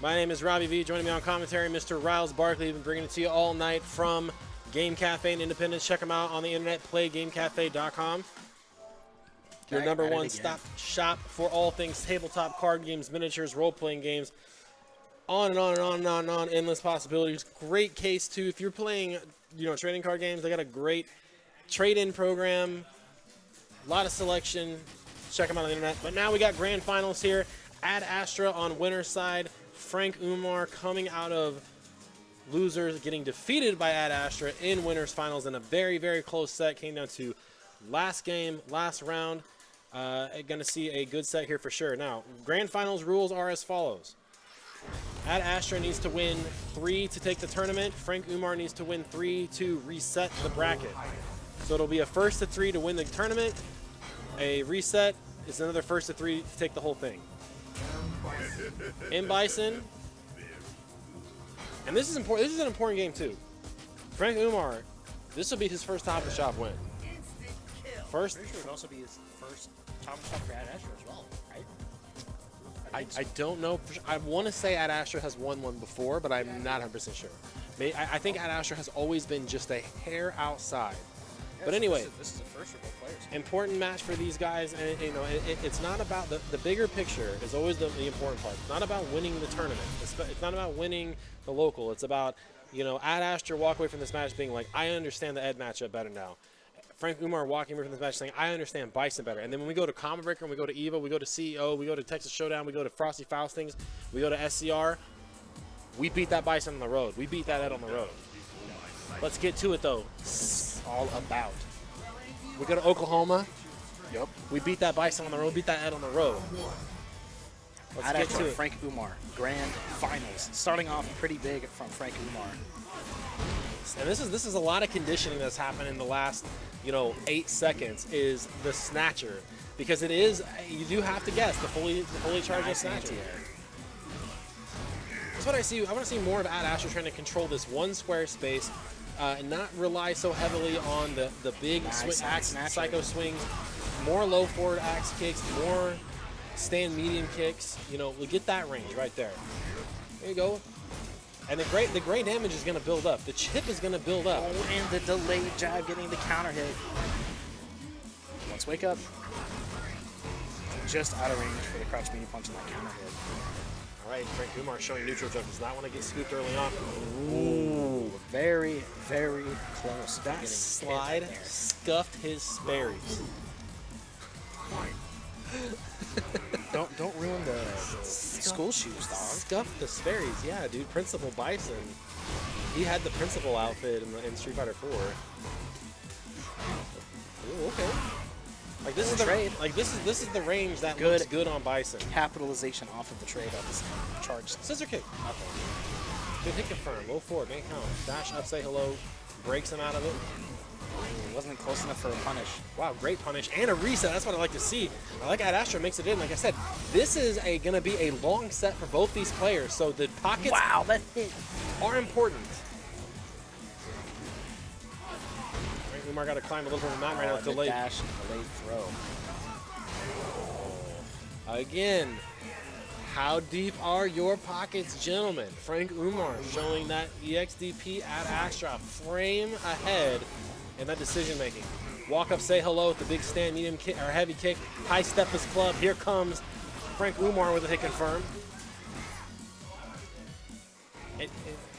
My name is Robbie V. Joining me on commentary, Mr. Riles Barkley. Been bringing it to you all night from Game Cafe in Independence. Check them out on the internet, playgamecafe.com. Your number one stop shop for all things tabletop card games, miniatures, role-playing games, on and on and on and on and on, endless possibilities. Great case too. If you're playing, trading card games, they got a great trade-in program. A lot of selection. Check them out on the internet. But now we got grand finals here. Ad Astra on winner's side. Frank Umar coming out of losers, getting defeated by Ad Astra in winners finals in a very, very close set. Came down to last game, last round. Going to see a good set here for sure. Now, grand finals rules are as follows. Ad Astra needs to win 3 to take the tournament. Frank Umar needs to win 3 to reset the bracket. So it'll be a first to 3 to win the tournament. A reset is another first to 3 to take the whole thing. In Bison, and this is important. This is an important game too. Frank Umar, this will be his first top of the shop win. First, Pretty sure it would also be his first top of the shop for Ad Astra as well, right? I don't know. I want to say Ad Astra has won one before, but I'm not 100% sure. I think Ad Astra has always been just a hair outside. But anyway, this is a first for both players. Important match for these guys, and it's not about the bigger picture. Is always the important part. It's not about winning the tournament. It's not about winning the local. It's about Ad Astra walk away from this match being like, I understand the Ed matchup better now. Frank Umar walking away from this match saying, I understand Bison better. And then when we go to Combo Breaker, and we go to EVO, we go to CEO, we go to Texas Showdown, we go to Frosty Faustings, we go to SCR, we beat that Bison on the road. We beat that Ed on the road. Let's get to it though. It's all about. We go to Oklahoma. Yep. We beat that Bison on the road, beat that Ed on the road. Let's Ad get Astra, to it. Frank Umar, grand finals. Starting off pretty big from Frank Umar. And this is a lot of conditioning that's happened in the last 8 seconds is the snatcher, because it is, you do have to guess the fully charged Nice snatcher. anti-air. That's what I see. I want to see more of Ad Astra trying to control this one square space and not rely so heavily on the big Nice axe snatcher. psycho swings, more low forward axe kicks, more stand medium kicks. We get that range right there. There you go. And the great damage is going to build up. The chip is going to build up. Oh, and the delayed jab getting the counter hit. Let's wake up. Just out of range for the crouch medium punch and that counter hit. All right, Frank Umar showing neutral jump. Does not want to get scooped early on. Ooh, very, very close. That slide scuffed his Sperry's. Don't ruin the school shoes, dog. Scuffed the Sperry's, yeah, dude. Principal Bison. He had the principal outfit in Street Fighter 4. Ooh, okay. Like this is the trade. Like this is the range that Good. looks good on Bison. Capitalization off of the trade of this charged. Scissor kick. Okay. Good hit confirm. Low forward. Make count. Dash up. Say hello. Breaks him out of it. Wasn't close enough for a punish. Wow, great punish and a reset. That's what I like to see. I like Ad Astra makes it in. Like I said, this is going to be a long set for both these players. So the pockets That hit. are important. Frank Umar got to climb a little bit of the mountain right now. Delayed. Dash, delayed throw. Again, how deep are your pockets, gentlemen? Frank Umar showing that EXDP Ad Astra frame ahead in that decision making. Walk up, say hello with the big stand, medium kick or heavy kick. High step his club. Here comes Frank Umar with a hit confirm.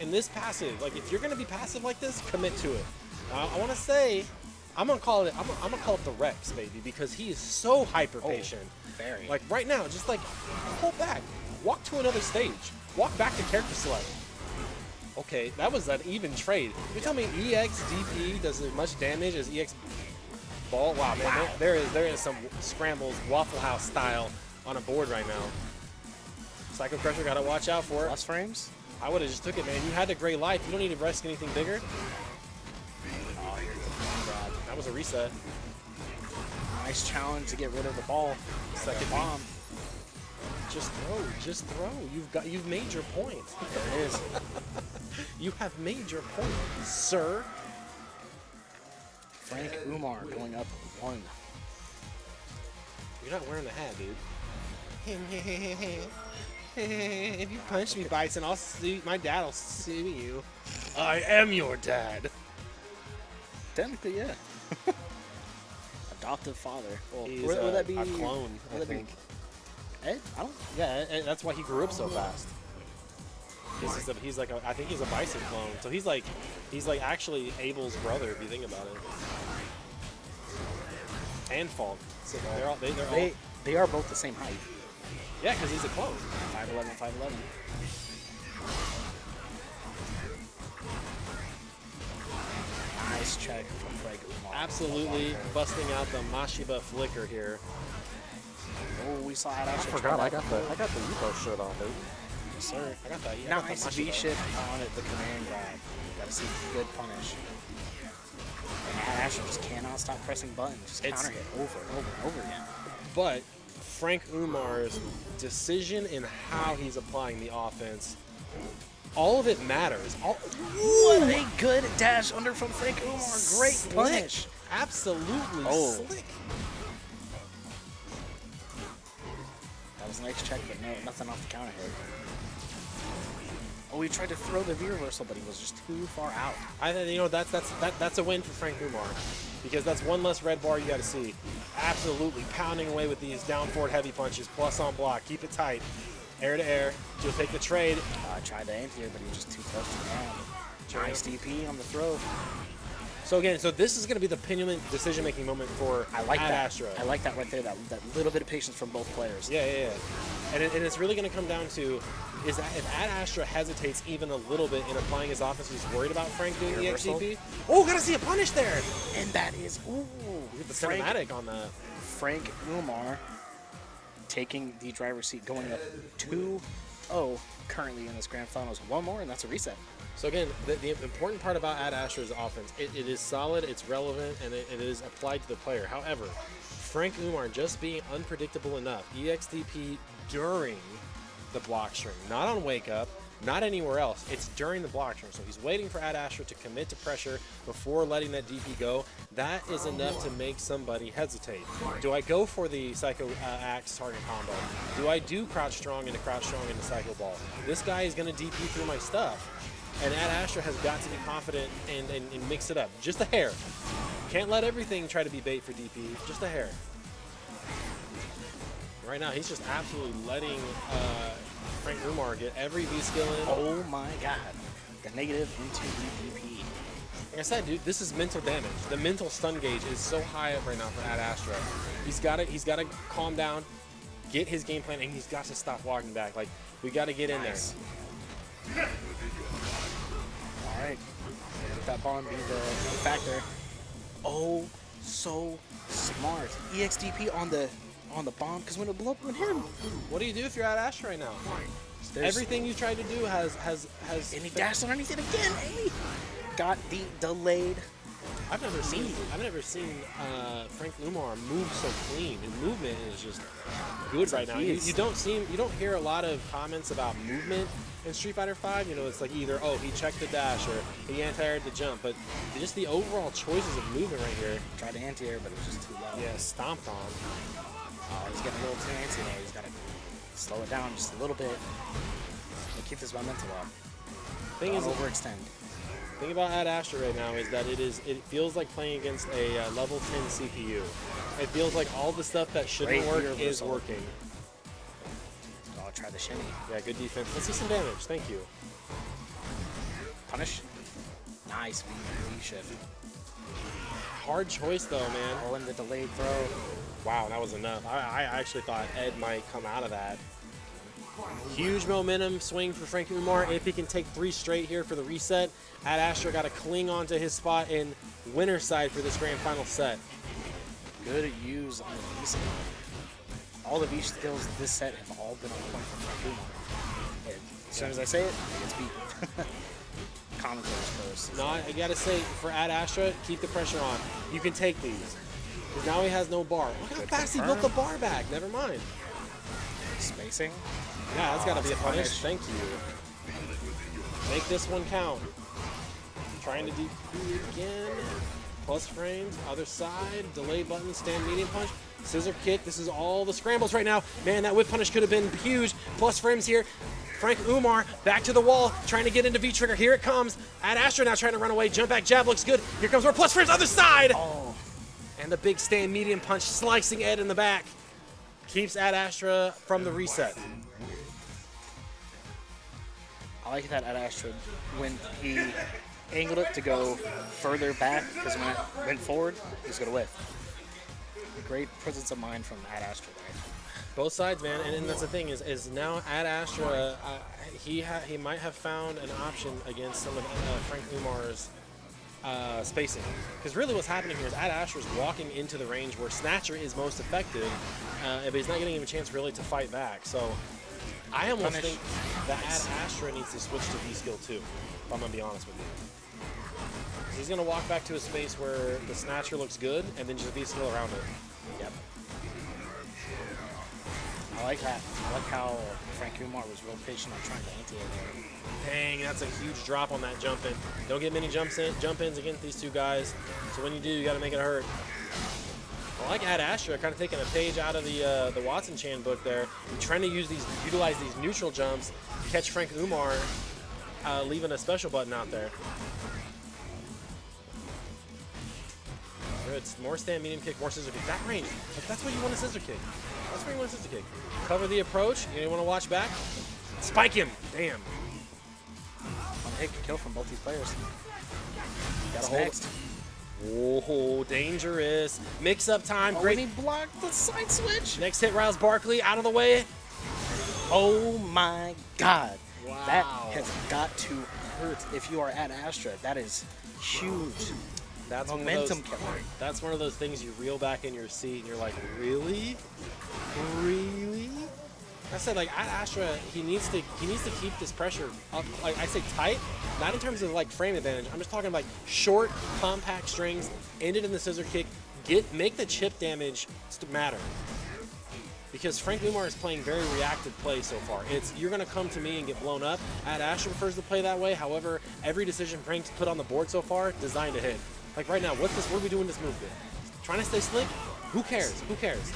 And this passive, like if you're going to be passive like this, commit to it. I want to say, I'm gonna call it the Rex, baby, because he is so hyper patient. Very. Like right now, just like pull back, walk to another stage, walk back to character select. Okay, that was an even trade. You're telling me EXDP does as much damage as EX Ball? Wow, man, Wow. There is some scrambles Waffle House style on a board right now. Psycho Crusher, gotta watch out for it. Plus frames? I would have just took it, man. You had the gray life. You don't need to risk anything bigger. Oh, here's the grab. That was a reset. Nice challenge to get rid of the ball. Second Bomb. Just throw, just throw. You've made your point. There it is. You have made your point, sir. Frank Umar going up 1. You're not wearing the hat, dude. If you punch me, Bison, I'll sue. My dad will sue you. I am your dad. Technically, yeah. Adoptive father. Well, He's would that be a clone, I think. Ed? I don't. Yeah, and that's why he grew up so fast. He's like I think he's a Bison clone. So he's like actually Abel's brother if you think about it. And Falk. So They are both the same height. Yeah, because he's a clone. 5'11", 5'11". Nice check from Frank Umar. Absolutely busting out the Mashiba flicker here. Oh, we saw that. I forgot I got the Evo shirt on, dude. Yes, sir. I got that. Nice V-shift on it, the command grab. Gotta see good punish. And Asher just cannot stop pressing buttons. Just counter hit over and over and over again. But Frank Umar's decision in how he's applying the offense, all of it matters. What a good dash under from Frank Umar. Great Slick. punish. Absolutely slick. That was a nice check, but no, nothing off the counter hit. Oh, he tried to throw the V-reversal, but he was just too far out. I think that's a win for Frank Umar, because that's one less red bar you got to see. Absolutely pounding away with these down forward heavy punches, plus on block. Keep it tight, air to air. You'll take the trade. Tried the anti-air, but he was just too close to the ground. Nice DP on the throw. So again, this is going to be the pendulum decision-making moment for Ad Astra. I like that right there. That little bit of patience from both players. Yeah. And it's really going to come down to is that if Ad Astra hesitates even a little bit in applying his offense, he's worried about Frank doing the XDP. Oh, gotta see a punish there. And that is the cinematic on that. Frank Umar taking the driver's seat, going up 2-0 currently in this grand finals. One more, and that's a reset. So again, the important part about Ad Astra's offense, it is solid, it's relevant, and it is applied to the player. However, Frank Umar just being unpredictable enough, EXDP during the block string, not on wake up, not anywhere else. It's during the block string. So he's waiting for Ad Astra to commit to pressure before letting that DP go. That is enough to make somebody hesitate. Do I go for the Psycho Axe target combo? Do I do crouch strong into Psycho Ball? This guy is going to DP through my stuff. And Ad Astra has got to be confident and mix it up. Just a hair. Can't let everything try to be bait for DP. Just a hair. Right now, he's just absolutely letting Frank Umar get every V-skill in. Oh my god. The negative into the DP. Like I said, dude, this is mental damage. The mental stun gauge is so high up right now for Ad Astra. He's got to calm down, get his game plan, and he's got to stop walking back. Like, we got to get in there. All right. Let that bomb be the factor. Oh, so smart. EXDP on the bomb, because when it blew up on him. What do you do if you're Ad Astra right now? Everything you tried to do has and he dashed underneath it again. Amy got the delayed. I've never seen Frank Umar move so clean. His movement is just good right now. You don't hear a lot of comments about movement in Street Fighter V. You know, it's like either he checked the dash or he anti-aired the jump, but just the overall choices of movement right here. Tried to anti-air, but it was just too low. Yeah, stomped on. He's getting a little too antsy there. He's got to slow it down just a little bit and keep this momentum up. Thing is, overextend. Thing about Ad Astra right now is that it feels like playing against a level 10 CPU. It feels like all the stuff that shouldn't work is working. I'll try the shimmy. Yeah, good defense. Let's see some damage. Thank you. Punish. Nice V-shift. Hard choice though, man. All in the delayed throw. Wow, that was enough. I actually thought Ed might come out of that. Huge momentum swing for Frank Umar. If he can take 3 straight here for the reset, Ad Astra got to cling onto his spot in winner's side for this grand final set. Good use on the V-skill. All the V-skills this set have all been on point from Frank Umar. As soon as I say it, it's beat. Commentators first. No, I got to say, for Ad Astra, keep the pressure on. You can take these. Because now he has no bar. Look how fast he built the bar back. Never mind. Spacing. Yeah, that's got to be a punish. Thank you. Make this one count. Trying to DP again. Plus frames. Other side. Delay button. Stand medium punch. Scissor kick. This is all the scrambles right now. Man, that whip punish could have been huge. Plus frames here. Frank Umar back to the wall, trying to get into V-trigger. Here it comes. Ad Astra now trying to run away. Jump back jab looks good. Here comes more plus frames other side. Oh. And the big stand medium punch slicing Ed in the back. Keeps Ad Astra from the reset. I like that Ad Astra when he angled it to go further back, because when it went forward, he was going to whiff. Great presence of mind from Ad Astra there. Both sides, man, and that's the thing is now Ad Astra, he might have found an option against some of Frank Umar's spacing. Because really what's happening here is Ad Astra is walking into the range where Snatcher is most effective, but he's not getting him a chance really to fight back. So I almost think that Ad Astra needs to switch to V-Skill too, if I'm going to be honest with you. He's going to walk back to a space where the Snatcher looks good, and then just V-Skill around it. Yep. I like that. I like how Frank Umar was real patient on trying to anti-air there. Dang, that's a huge drop on that jump in. Don't get many jump ins against these two guys. So when you do, you got to make it hurt. I like Ad Astra kind of taking a page out of the Watson Chan book there. And trying to utilize these neutral jumps to catch Frank Umar, leaving a special button out there. Good. More stand, medium kick, more scissor kick. That range, that's what you want a scissor kick. That's where you want a scissor kick. Cover the approach. You want to watch back? Spike him. Damn. One hit kill from both these players. Got a hold. Whoa, dangerous. Mix up time. Oh, Great. and he blocked the side switch. Next hit, Riles Barkley out of the way. Oh my God. Wow. That has got to hurt if you are at Astra. That is huge. That's momentum killer. That's one of those things you reel back in your seat and you're like, really? Really? I said, like, at Astra, he needs to keep this pressure up. Like I say, tight, not in terms of like frame advantage. I'm just talking like short, compact strings, ended in the scissor kick. Make the chip damage matter. Because Frank Umar is playing very reactive play so far. You're going to come to me and get blown up. Ad Astra prefers to play that way. However, every decision Frank's put on the board so far, designed to hit. Like right now, what are we doing this move with? Trying to stay slick? Who cares? Who cares?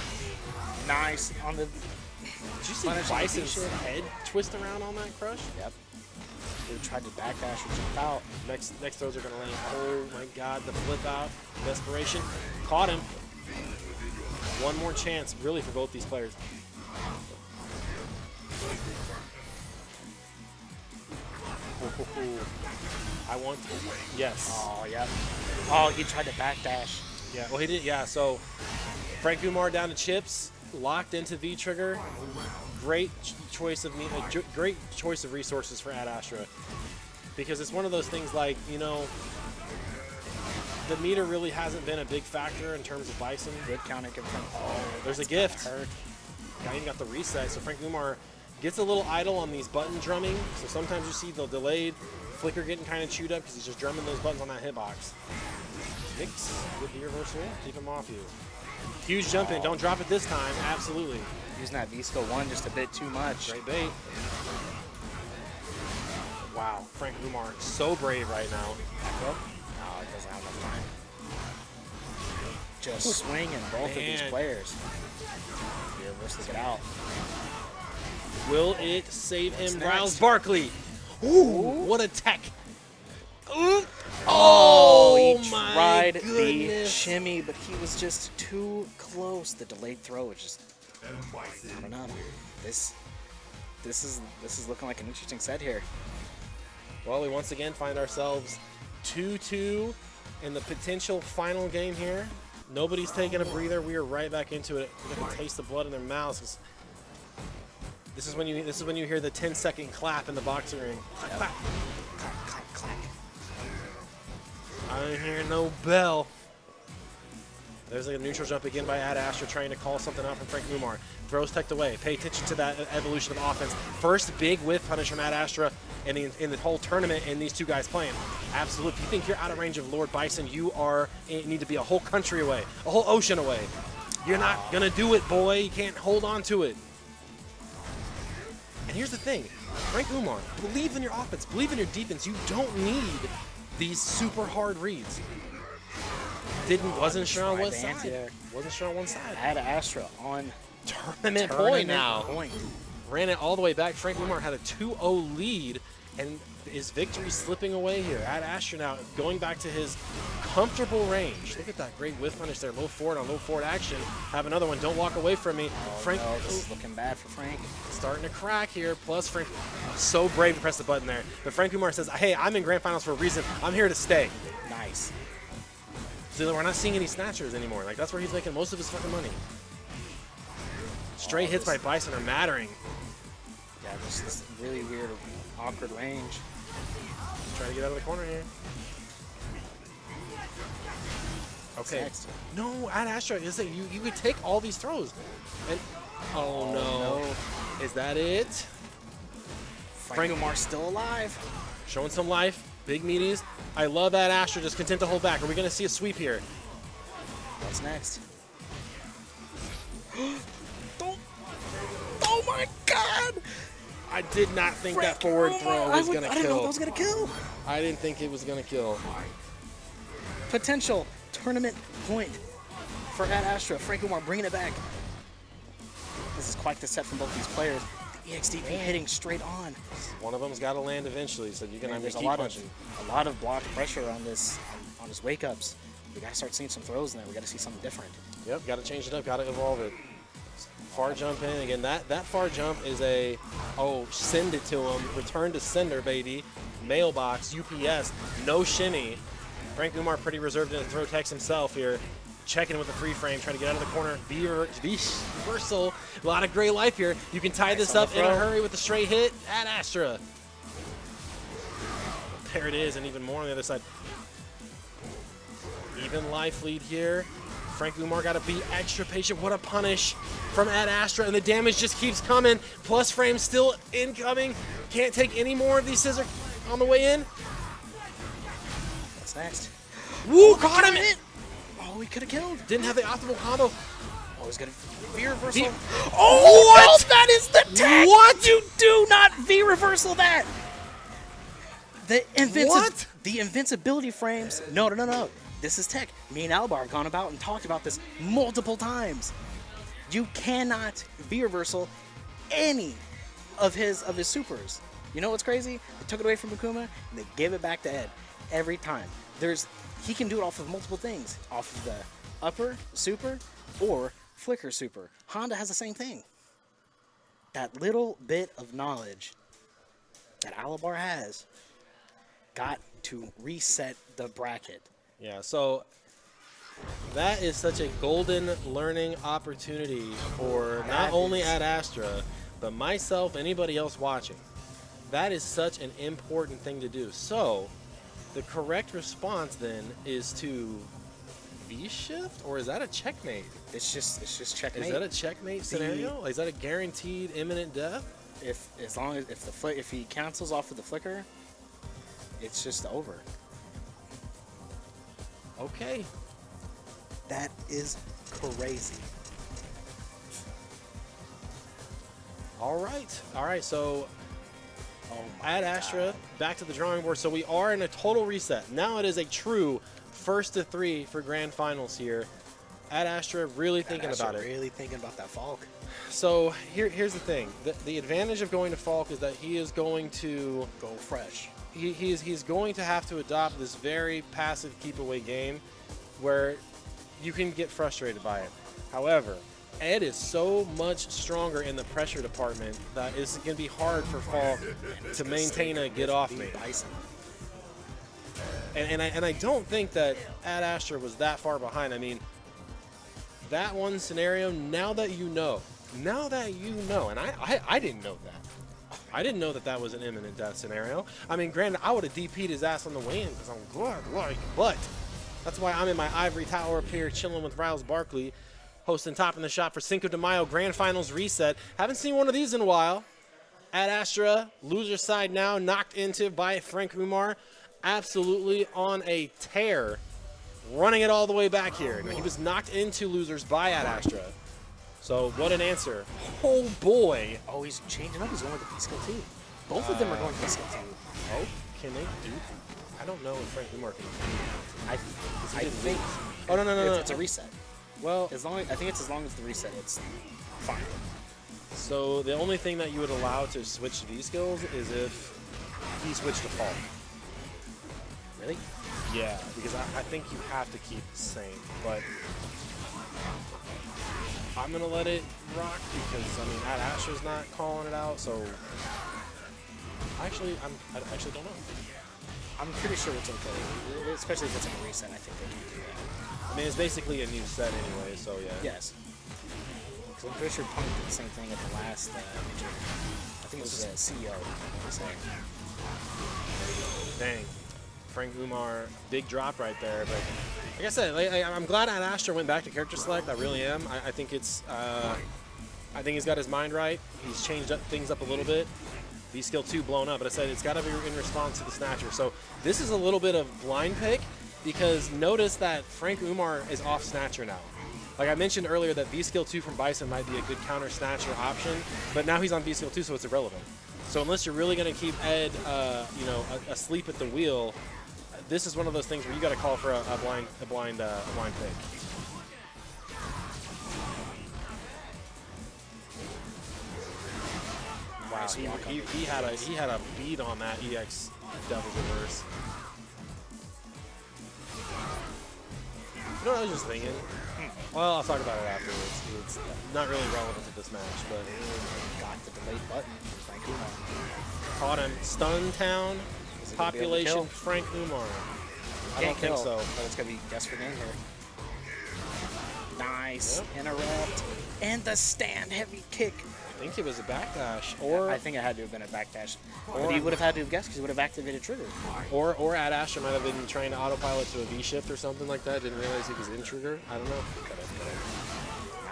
Nice on the. Did you see Bison's head twist around on that crush? Yep. They tried to backdash or jump out. Next throws are going to land. Oh my God, the flip out. Desperation. Caught him. One more chance, really, for both these players. I want to. Yes. Oh, yeah. Oh, he tried to backdash. Yeah, well, he did. Yeah, so Frank Umar down to chips, locked into V-trigger. Great choice of resources for Ad Astra, because it's one of those things like, you know, the meter really hasn't been a big factor in terms of Bison. Good counter from. Oh, there's a gift. Guy even got the reset, so Frank Umar gets a little idle on these button drumming. So sometimes you see the delayed flicker getting kind of chewed up because he's just drumming those buttons on that hitbox. Mix with the reversal, keep him off you. Huge jump in, don't drop it this time, absolutely. Using that V-Skill 1 just a bit too much. Great bait. Wow, Frank Umar, so brave right now. Oh, it doesn't have enough time. Just swinging both of these players. He reverses it out. Will it save him? Riles Barkley. Ooh, what a tech. Ooh. Oh, he my tried goodness. the shimmy, but he was just too close. The delayed throw was just, I don't know. This is looking like an interesting set here. Well, we once again find ourselves 2-2 in the potential final game here. Nobody's taking a breather. We are right back into it. They can taste the blood in their mouths. This is when you hear the 10-second clap in the boxing ring. Clap, clap, Clack, clack, clack. I don't hear no bell. There's a neutral jump again by Ad Astra trying to call something out from Frank Umar. Throws teched away. Pay attention to that evolution of offense. First big whiff punish from Ad Astra in the whole tournament, and these two guys playing. Absolutely. If you think you're out of range of Lord Bison, you need to be a whole country away, a whole ocean away. You're not going to do it, boy. You can't hold on to it. And here's the thing. Frank Umar, believe in your offense. Believe in your defense. You don't need these super hard reads. wasn't sure on what Advance, side. yeah. Wasn't sure on one side. Ad Astra on Tournament point now. Point. Ran it all the way back. Frank Umar had a 2-0 lead, and his victory slipping away here. Ad Astra now going back to his comfortable range. Look at that great whiff punish there. Low forward on low forward action. Have another one. Don't walk away from me. Frank, no, this is looking bad for Frank. starting to crack here. Plus Frank, so brave to press the button there. But Frank Umar says, hey, I'm in grand finals for a reason. I'm here to stay. Nice. So we're not seeing any snatchers anymore. Like, that's where he's making most of his fucking money. Straight hits by Bison are mattering. Yeah, this really weird, awkward range. Try to get out of the corner here. Okay. Next. No, Ad Astra, you could take all these throws. And oh no. Is that it? Frank Umar still alive. Showing some life. Big meaties. I love Ad Astra, just content to hold back. Are we going to see a sweep here? What's next? Don't. Oh my god! I did not think that forward throw was going to kill. I didn't know that was going to kill. I didn't think it was going to kill. Potential tournament point for Ad Astra. Frank Umar bringing it back. This is quite the set from both these players. The EXDP hitting straight on. One of them's got to land eventually, so you're going to have to keep punching. A lot of blocked pressure on this on his wake ups. We got to start seeing some throws in there. We got to see something different. Yep, got to change it up, got to evolve it. Far jump in again. That far jump is a send it to him. Return to sender, baby. Mailbox, UPS, no shimmy. Frank Umar pretty reserved in the throw text himself here. Checking with the free frame, trying to get out of the corner. Reversal. A lot of gray life here. You can tie this up in a hurry with a straight hit. Ad Astra. There it is, and even more on the other side. Even life lead here. Frank Umar got to be extra patient. What a punish from Ad Astra, and the damage just keeps coming. Plus frame still incoming. Can't take any more of these scissors on the way in. What's next? Woo, caught him! Oh, he could have killed. Didn't have the optimal combo. Oh, he's gonna V reversal. Oh, what? No, that is the tech. What? You do not V reversal that. The invincibility frames. No. This is tech. Me and Albar have gone about and talked about this multiple times. You cannot V reversal any of his supers. You know what's crazy? They took it away from Akuma and they gave it back to Ed every time. He can do it off of multiple things. Off of the upper super or flicker super. Honda has the same thing. That little bit of knowledge that Alabar has got to reset the bracket. Yeah, so that is such a golden learning opportunity for not only Ad Astra, but myself, anybody else watching. That is such an important thing to do. So the correct response then is to V-shift, or is that a checkmate? It's just checkmate. Is that a checkmate scenario? Is that a guaranteed imminent death? If he cancels off of the flicker, it's just over. Okay. That is crazy. All right. So Ad Astra back to the drawing board. So we are in a total reset. Now it is a true 1st to 3 for grand finals here. Ad Astra really thinking about it. Really thinking about that Falk. So here's the thing. The advantage of going to Falk is that he is going to go fresh. He's going to have to adopt this very passive keep away game where you can get frustrated by it. However, Ed is so much stronger in the pressure department that it's going to be hard for Falk to maintain a get off me. And I don't think that Ad Astra was that far behind. I mean, that one scenario, now that you know, and I didn't know that. I didn't know that that was an imminent death scenario. I mean, granted, I would have DP'd his ass on the way in because I'm good, but that's why I'm in my ivory tower up here chilling with Riles Barkley, hosting Top in the Shop for Cinco de Mayo Grand Finals reset. Haven't seen one of these in a while. Ad Astra, loser side now, knocked into by Frank Umar. Absolutely on a tear, running it all the way back here. He was knocked into losers by Ad Astra. So what an answer. Oh boy. Oh, he's changing up. He's going with the V-skill too. Both of them are going V-skill too. Oh, can they do? I don't know if Frank Umar can. I think. Oh no. It's a reset. Well, I think it's as long as the reset, it's fine. so the only thing that you would allow to switch V skills is if he switched to Fall. Really? Yeah, because I think you have to keep the same, but I'm gonna let it rock because I mean Ad Astra's not calling it out, so I actually don't know. I'm pretty sure it's okay, especially if it's a reset. I think they can do that. I mean it's basically a new set anyway, so yeah. Yes. Because I'm pretty sure Punk did the same thing at the last major. I think it was CEO. Dang. Frank Umar, big drop right there. But like I said, I'm glad Ad Astra went back to character select. I really am. I think it's, I think he's got his mind right. He's changed things up a little bit. V skill 2 blown up, but I said it's got to be in response to the Snatcher. So this is a little bit of blind pick because notice that Frank Umar is off Snatcher now. Like I mentioned earlier that V skill 2 from Bison might be a good counter Snatcher option, but now he's on V skill 2, so it's irrelevant. So unless you're really going to keep Ed, asleep at the wheel, this is one of those things where you got to call for a blind pick. Wow, he had a beat on that EX Devil's Reverse. You know what I was just thinking? Well, I'll talk about it afterwards. It's not really relevant to this match, but Got the delayed button. Frank Umar. caught him. Stun Town, Is it gonna be able to population kill? Frank Umar. I Can't don't think kill, so. But it's going to be guess for game here. Nice. Yep. Interrupt. And the stand heavy kick. I think it was a backdash, or I think it had to have been a backdash. But he would have had to have guessed because he would have activated trigger. or Ad Astra might have been trying to autopilot to a V shift or something like that. Didn't realize he was in trigger. I don't know.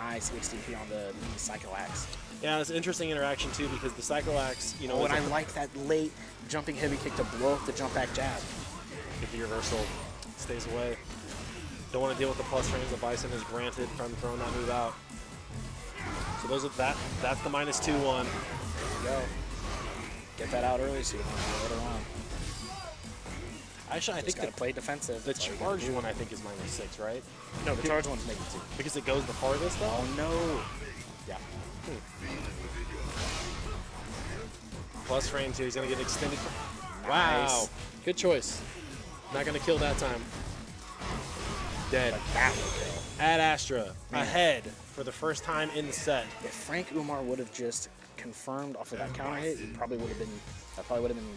Nice XTP on the Psycho Axe. Yeah, it's an interesting interaction too because the Psycho Axe, you know, Oh, and is I like that late jumping heavy kick to blow up the jump back jab. if the reversal stays away. Don't want to deal with the plus frames that Bison is granted from throwing that move out. So those are that's the -2-1. There you go. Get that out early so you don't have to later on. Actually, I think Just gotta play defensive. the That's all you charge gotta do. one I think is -6, right? No, the charge one's -2. Because it goes the farthest though. Oh no. Yeah. Plus frames here. He's gonna get extended. Wow. Nice. Good choice. Not gonna kill that time. Dead. Like that would kill. Ad Astra Man. ahead for the first time in the set. If Frank Umar would have just confirmed off of that counter hit, that probably would have been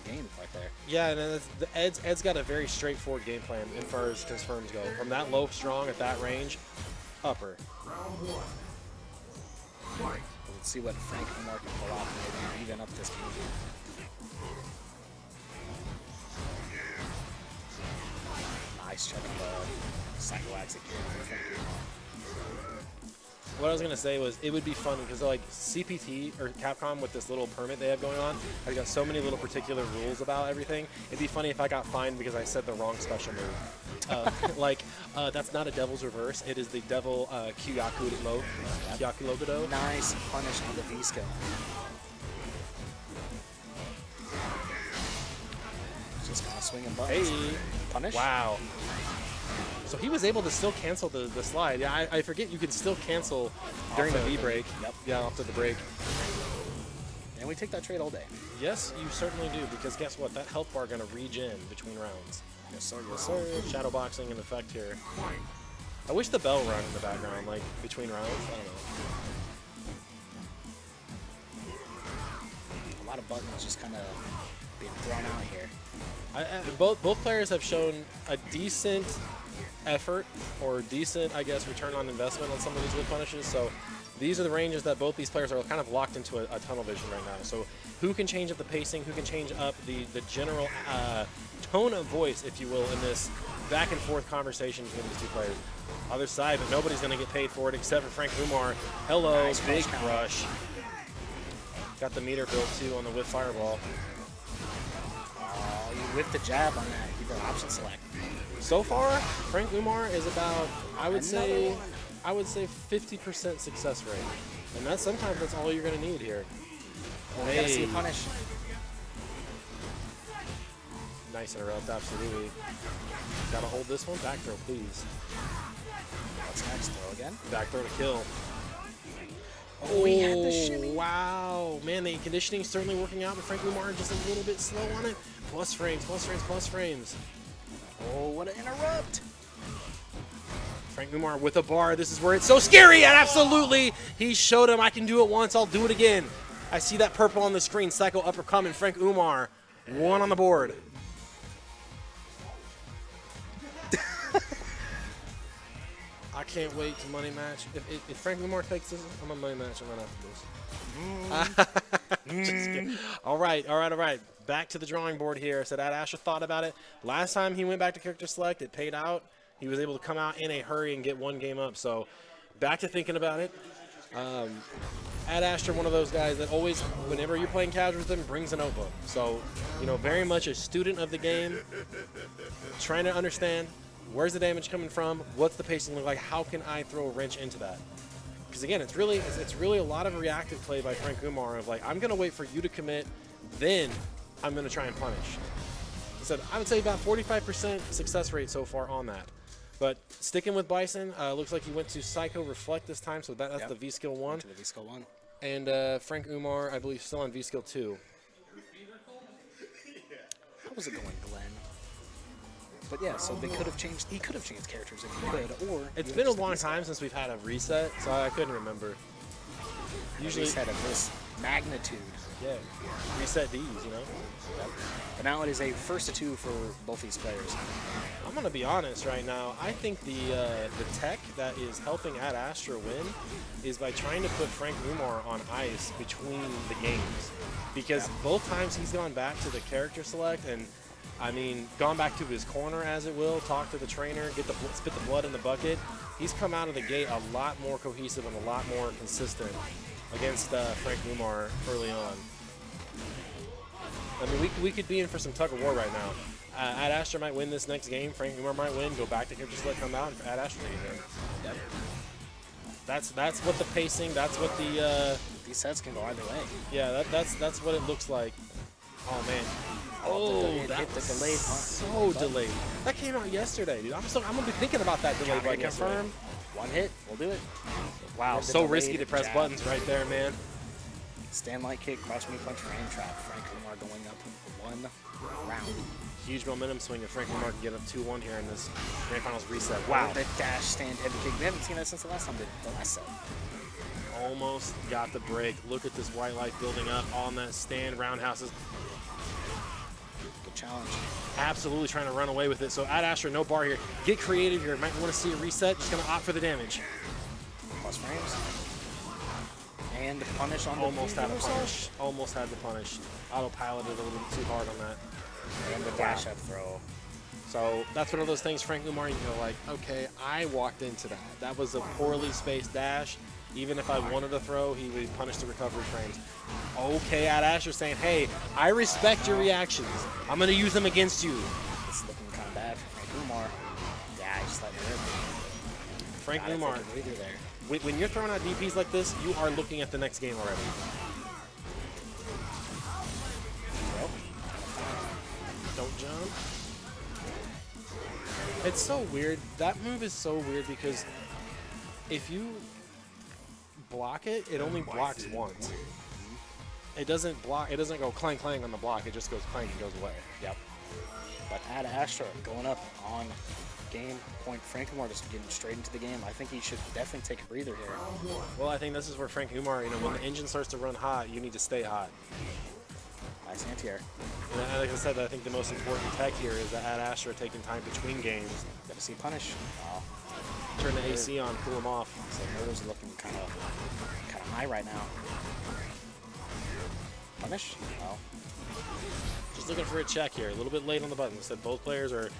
the game right there. Yeah, and Ed's got a very straightforward game plan as far as confirms go. From that low strong at that range, upper. Let's see what Frank Umar can pull off and maybe even up this game. Nice check on the Psycho Axe again for Frank Umar. What I was gonna say was it would be fun because like CPT or Capcom with this little permit they have going on, I've got so many little particular rules about everything. It'd be funny if I got fined because I said the wrong special move. That's not a Devil's Reverse. It is the Devil Kyaku Logodo. Nice punish on the V skill. Just kind of swinging buttons. Hey. Punish. Wow. So he was able to still cancel the slide. Yeah, I forget you can still cancel during the V break. Yep. Yeah, after the break. And we take that trade all day. Yes, you certainly do, because guess what? That health bar gonna regen between rounds. Yes, sir. Yes, sir. Shadow boxing in effect here. I wish the bell rung in the background, like between rounds. I don't know. A lot of buttons just kind of being thrown out here. Both players have shown a decent effort or decent, I guess, return on investment on some of these whip punishes. So these are the ranges that both these players are kind of locked into a tunnel vision right now. So who can change up the pacing? Who can change up the general tone of voice, if you will, in this back and forth conversation between these two players? Other side, but nobody's going to get paid for it except for Frank Umar. Hello, Nice big crush. crush. Got the meter built too on the whip fireball. Oh, you whipped the jab on that. You did option select. So far, Frank Umar is about, I would say Another 50% success rate. And that's sometimes that's all you're going to need here. We gotta see a punish. Nice interrupt, absolutely. Gotta hold this one. Back throw, please. What's next? Throw again. Back throw to kill. Oh, he had the shimmy. Wow. Man, the conditioning certainly working out, but Frank Umar just a little bit slow on it. Plus frames, plus frames, plus frames. Oh, what an interrupt. Frank Umar with a bar. This is where it's so scary, and absolutely, he showed him I can do it once, I'll do it again. I see that purple on the screen. Psycho upper coming. Frank Umar, 1 on the board. I can't wait to money match. If Frank Umar takes this, I'm a money match. I'm gonna have to lose. Just kidding. All right. Back to the drawing board here. I said Ad Asher thought about it. Last time he went back to character select, it paid out. He was able to come out in a hurry and get 1 game up. So back to thinking about it. Ad Asher, one of those guys that always, whenever you're playing casual with him, brings a notebook. So, you know, very much a student of the game, trying to understand where's the damage coming from, what's the pacing look like, how can I throw a wrench into that? Because again, it's really a lot of reactive play by Frank Umar of like, I'm going to wait for you to commit, then I'm going to try and punish. So I would say about 45% success rate so far on that. But sticking with Bison, looks like he went to Psycho Reflect this time, so that's the V-Skill 1. To the V-Skill 1. And Frank Umar, I believe, still on V-Skill 2. How was it going, Glenn? But yeah, so they could have changed. He could have changed characters if he could, or It's been a long time since we've had a reset, so I couldn't remember. Usually, reset of this magnitude. Yeah, reset Ds, you know. Yep. But now it is a 1st to 2 for both these players. I'm gonna be honest right now. I think the tech that is helping Ad Astra win is by trying to put Frank Umar on ice between the games, because both times he's gone back to the character select and. I mean, gone back to his corner, as it will, talk to the trainer, spit the blood in the bucket. He's come out of the gate a lot more cohesive and a lot more consistent against Frank Umar early on. I mean, we could be in for some tug of war right now. Ad Astra might win this next game. Frank Umar might win, go back to character select, come out, and Ad Astra again. Yep. That's what the pacing. That's what the. These sets can go either way. Yeah, that's what it looks like. Oh man. Oh, that was delayed. So delayed. That came out yesterday, dude. I'm gonna be thinking about that delay button. Confirm. 1 hit. We'll do it. Wow, so risky to press buttons right there, man. Stand light kick, crouch me punch, frame trap. Frank Umar going up 1 round. Huge momentum swing if Frank Umar can get up 2-1 here in this grand finals reset. Wow. The dash stand heavy kick. We haven't seen that since the last time, the last set. Almost got the break. Look at this white light building up on that stand. Roundhouses. Challenge. Absolutely trying to run away with it. So Ad Astra, no bar here. Get creative here. Might want to see a reset. Just going to opt for the damage. Plus frames. And punish on Almost had to punish. Almost had to punish. Autopiloted a little bit too hard on that. And the dash up throw. So that's one of those things, Frank Umar, you go like, okay, I walked into that. That was a poorly spaced dash. Even if I wanted to throw, he would punish the recovery frames. Okay, Ad Asher saying, hey, I respect your reactions. I'm going to use them against you. It's looking kind of bad for Frank Umar. Yeah, I just let it rip. Frank Umar, when you're throwing out DPs like this, you are looking at the next game already. Well, don't jump. It's so weird. That move is so weird because if you block it, it only blocks once. It doesn't block. It doesn't go clang clang on the block. It just goes clang and goes away. Yep. But Ad Astra going up on game point. Frank Umar just getting straight into the game. I think he should definitely take a breather here. Well, I think this is where Frank Umar, you know, when the engine starts to run hot, you need to stay hot. Nice anti-air. And like I said, I think the most important tech here is that Ad Astra taking time between games. Got to see punish. Wow. Turn the AC on, cool him off. So Murder's looking kind of high right now. Punish? Oh. Just looking for a check here. A little bit late on the button. Said both players are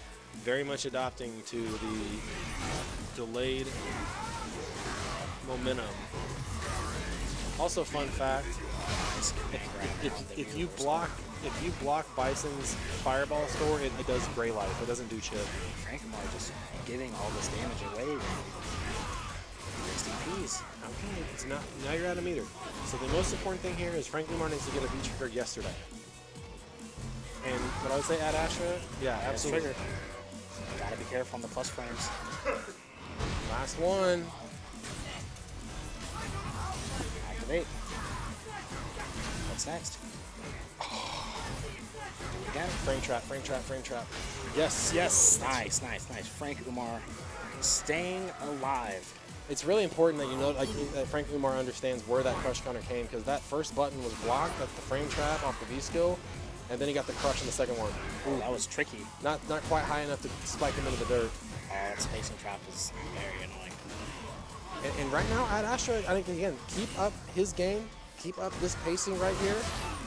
very much adopting to the delayed momentum. Also, fun fact: if you block Bison's fireball score, it does gray light. It doesn't do chip. Frank Umar just giving all this damage away. 60Ps. Okay, it's not. Now you're at a meter. So the most important thing here is Frank Umar needs to get a V trigger yesterday. And what I would say, Ad Astra, yeah, absolutely. Trigger. Gotta be careful on the plus frames. Last one. Activate. What's next? Again. Frame trap, frame trap, frame trap. Yes, yes. Nice. Frank Umar staying alive. It's really important that you know, like, that Frank Umar understands where that crush counter came, because that first button was blocked. That's the frame trap off the V skill, and then he got the crush in the second one. Ooh, that was tricky. Not quite high enough to spike him into the dirt. Oh, that spacing trap is very annoying. And right now, Ad Astra, I think, again, keep up his game, keep up this pacing right here,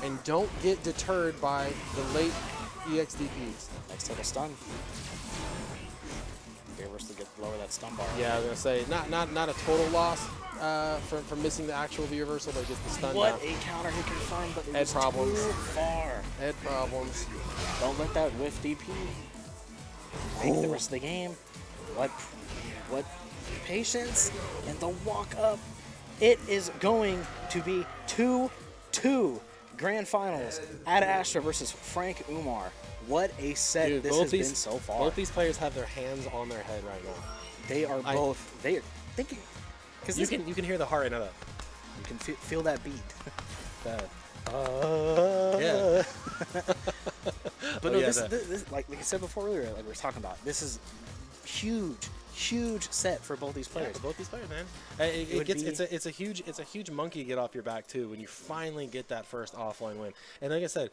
and don't get deterred by the late EXDPs. Next take a stun. Reverse to get lower that stun bar. Yeah, I was gonna say not a total loss from missing the actual V reversal, but just the stun. What down. a counter he confirmed, but it Head was problems. too far. Head problems. Don't let that whiff DP make the rest of the game. What patience and the walk up. It is going to be 2-2 grand finals. Ad Astra versus Frank Umar. What a set. Dude, this has been so far. Both these players have their hands on their head right now. They are both. They are thinking. Because You can hear the heart in it. You can feel that beat. Yeah. But no, this like I said before earlier, like we were talking about, this is huge set for both these players. Yeah, both these players, man. It's a huge monkey to get off your back too when you finally get that first offline win. And like I said,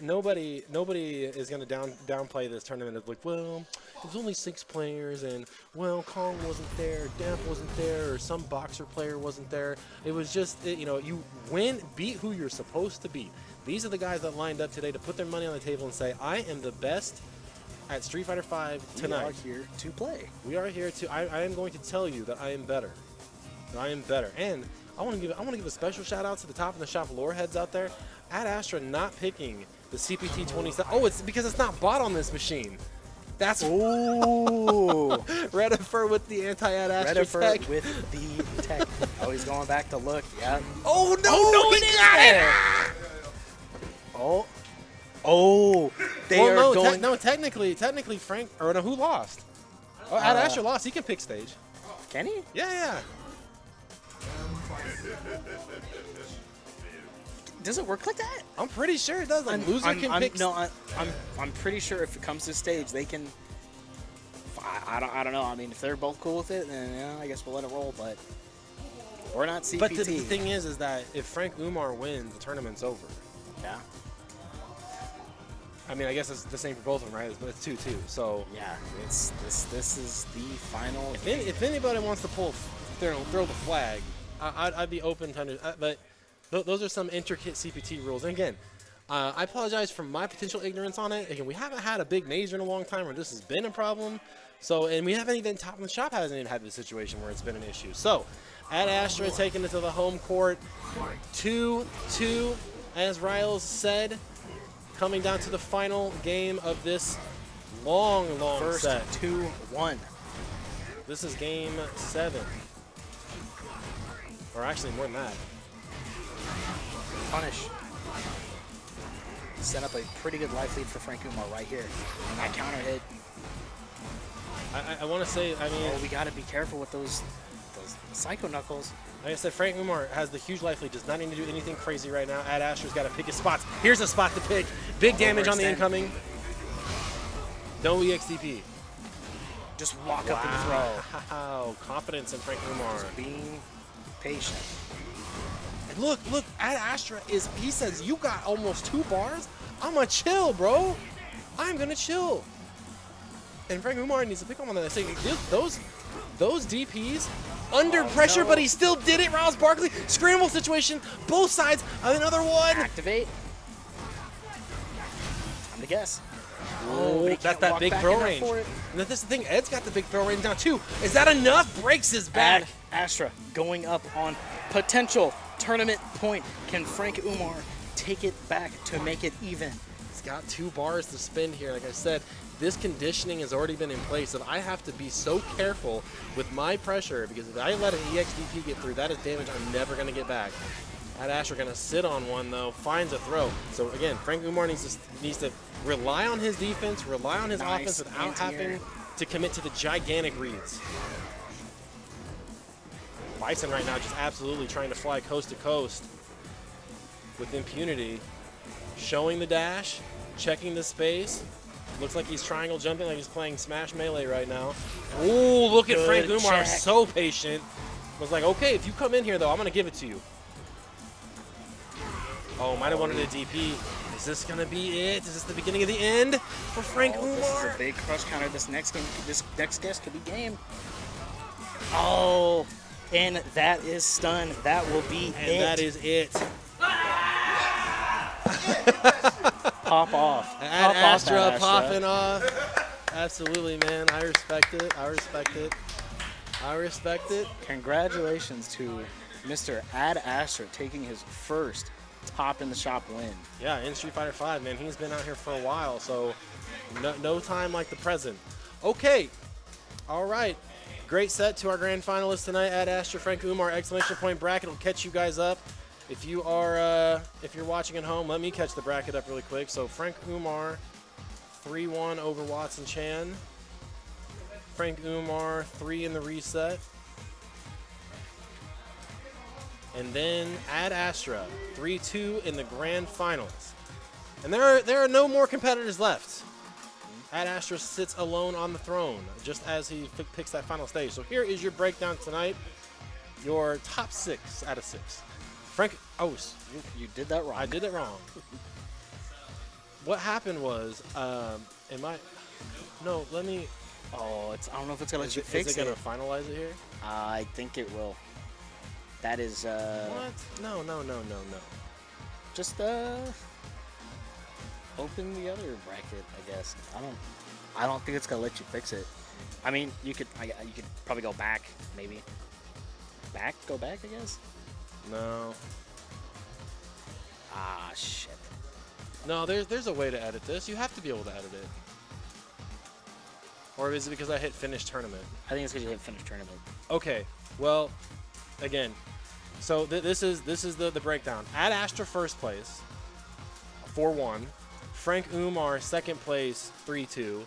nobody is going to downplay this tournament as like, well, there's only 6 players, and well, Kong wasn't there, Damp wasn't there, or some boxer player wasn't there. It was just you beat who you're supposed to beat. These are the guys that lined up today to put their money on the table and say, I am the best at Street Fighter V tonight. We are here to play. We are here to. I am going to tell you that I am better. I am better. And I want to give a special shout out to the top of the shop lore heads out there. Ad Astra not picking the CPT 27. Oh, it's because it's not bought on this machine. That's Redifer with the anti-Ad Astra tech. Redifer with the tech. Oh, he's going back to look. Yeah. Oh no! He got it! Oh, technically, Frank, or no, who lost? Oh, Ad Astra lost. He can pick stage. Can he? Yeah. Does it work like that? I'm pretty sure it does. Like, loser can pick. No, I'm pretty sure if it comes to stage, they can. I don't know. I mean, if they're both cool with it, then I guess we'll let it roll. But we're not CPT. But the thing is that if Frank Umar wins, the tournament's over. Yeah. I mean, I guess it's the same for both of them, right? But it's 2-2. So yeah, this is the final. If anybody wants to throw the flag, I'd be open to but those are some intricate CPT rules. And again, I apologize for my potential ignorance on it. Again, we haven't had a big major in a long time where this has been a problem. So, and we haven't even, top of the shop hasn't even had this situation where it's been an issue. So, Ad Astra taking it to the home court, 2-2, as Riles said. Coming down to the final game of this long First set. 2-1. This is game 7. Or actually more than that. Punish. Set up a pretty good life lead for Frank Umar right here. And that counter hit. I want to say, I mean... Oh, we got to be careful with those Psycho Knuckles. Like I said, Frank Umar has the huge life lead, does not need to do anything crazy right now. Ad Astra's got to pick his spots. Here's a spot to pick. Big damage on the incoming. No EXDP. Just walk up and throw. Wow, confidence in Frank Umar. Just being patient. And look, Ad Astra he says, you got almost 2 bars? I'm going to chill, bro. I'm going to chill. And Frank Umar needs to pick up on that. Those DPs, under pressure, but he still did it. Rouse Barkley, scramble situation, both sides, another one. Activate. Time to guess. Oh, that's that big throw range. And this is the thing, Ed's got the big throw range now too. Is that enough? Breaks his back. Ad Astra going up on potential tournament point. Can Frank Umar take it back to make it even? He's got 2 bars to spend here. Like I said, this conditioning has already been in place, and I have to be so careful with my pressure because if I let an EXDP get through, that is damage I'm never going to get back. Ad Astra gonna sit on one though, finds a throw. So again, Frank Umar needs to rely on his defense, rely on his offense without having to commit to the gigantic reads. Bison right now just absolutely trying to fly coast to coast with impunity, showing the dash, checking the space. Looks like he's triangle jumping like he's playing Smash Melee right now. Ooh, look at Frank Umar, so patient. Was like, okay, if you come in here though, I'm gonna give it to you. Oh, might have wanted a DP. Is this gonna be it? Is this the beginning of the end for Frank Umar? This is a big crush counter. This next game, this next guess could be game. Oh, and that is stun. That will be it. And that is it. Pop off. Ad Astra popping off. Absolutely, man. I respect it. I respect it. I respect it. Congratulations to Mr. Ad Astra taking his first top in the shop win. Yeah, in Street Fighter V, man. He's been out here for a while, so no time like the present. Okay. All right. Great set to our grand finalists tonight. Ad Astra, Frank Umar, exclamation point bracket will catch you guys up. If you are, if you're watching at home, let me catch the bracket up really quick. So Frank Umar, 3-1 over Watson Chan. Frank Umar, 3 in the reset. And then Ad Astra, 3-2 in the grand finals. And there are no more competitors left. Ad Astra sits alone on the throne, just as he picks that final stage. So here is your breakdown tonight. Your top 6 out of 6. Frank, oh, you did that wrong. I did it wrong. What happened was, no, let me. Oh, I don't know if it's gonna let you fix it. Is it gonna finalize it here? I think it will. That is. What? No. Just open the other bracket, I guess. I don't think it's gonna let you fix it. I mean, you could probably go back, maybe. Go back, I guess. No. Ah, shit. No, there's a way to edit this. You have to be able to edit it. Or is it because I hit finish tournament? I think it's because you hit finish tournament. Okay. Well, again, so this is the breakdown. Ad Astra first place, 4-1. Frank Umar second place, 3-2.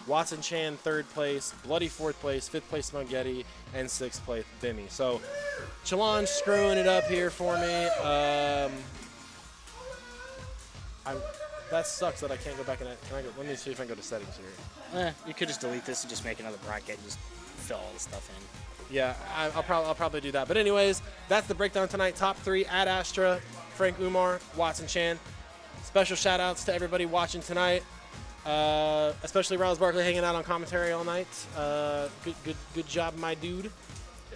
Watson Chan third place, Bloody fourth place, fifth place Spaghetti, and sixth place Bimmy. So Chalon screwing it up here for me. That sucks that I can't go back and let me see if I can go to settings here. You could just delete this and just make another bracket and just fill all the stuff in. Yeah, I'll probably do that. But anyways, that's the breakdown tonight. Top 3, Ad Astra, Frank Umar, Watson Chan. Special shout outs to everybody watching tonight. Especially Rouse Barkley hanging out on commentary all night. Good job, my dude.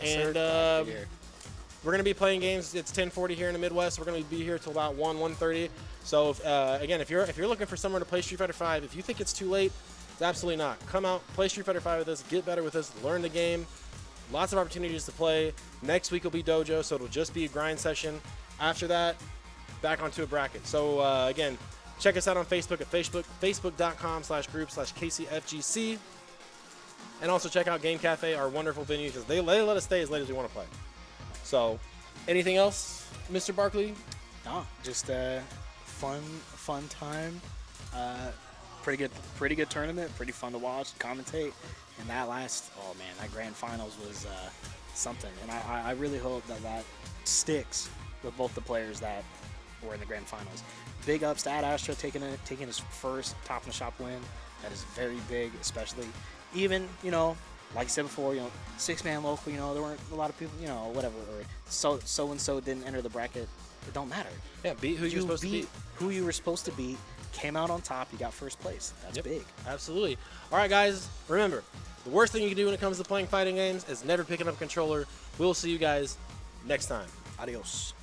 Yes, and we're going to be playing games. It's 10:40 here in the Midwest. We're going to be here till about 1:30. So again, if you're looking for somewhere to play Street Fighter V, if you think it's too late, it's absolutely not. Come out, play Street Fighter V with us, get better with us, learn the game. Lots of opportunities to play. Next week will be Dojo, so it'll just be a grind session. After that, back onto a bracket. So again, check us out on Facebook at facebook.com/group/KCFGC. And also check out Game Cafe, our wonderful venue, because they let us stay as late as we want to play. So, anything else, Mr. Barkley? No, just fun time. Pretty good tournament. Pretty fun to watch, commentate. And that that grand finals was something. And I really hope that sticks with both the players that were in the grand finals. Big ups to Ad Astra taking his first top in the shop win. That is very big, especially even, like I said before, 6-man local, there weren't a lot of people, whatever, or so and so didn't enter the bracket. It don't matter. Yeah, beat who you're supposed to beat. Who you were supposed to beat, came out on top, you got first place. That's big. Absolutely. All right, guys, remember, the worst thing you can do when it comes to playing fighting games is never picking up a controller. We'll see you guys next time. Adios.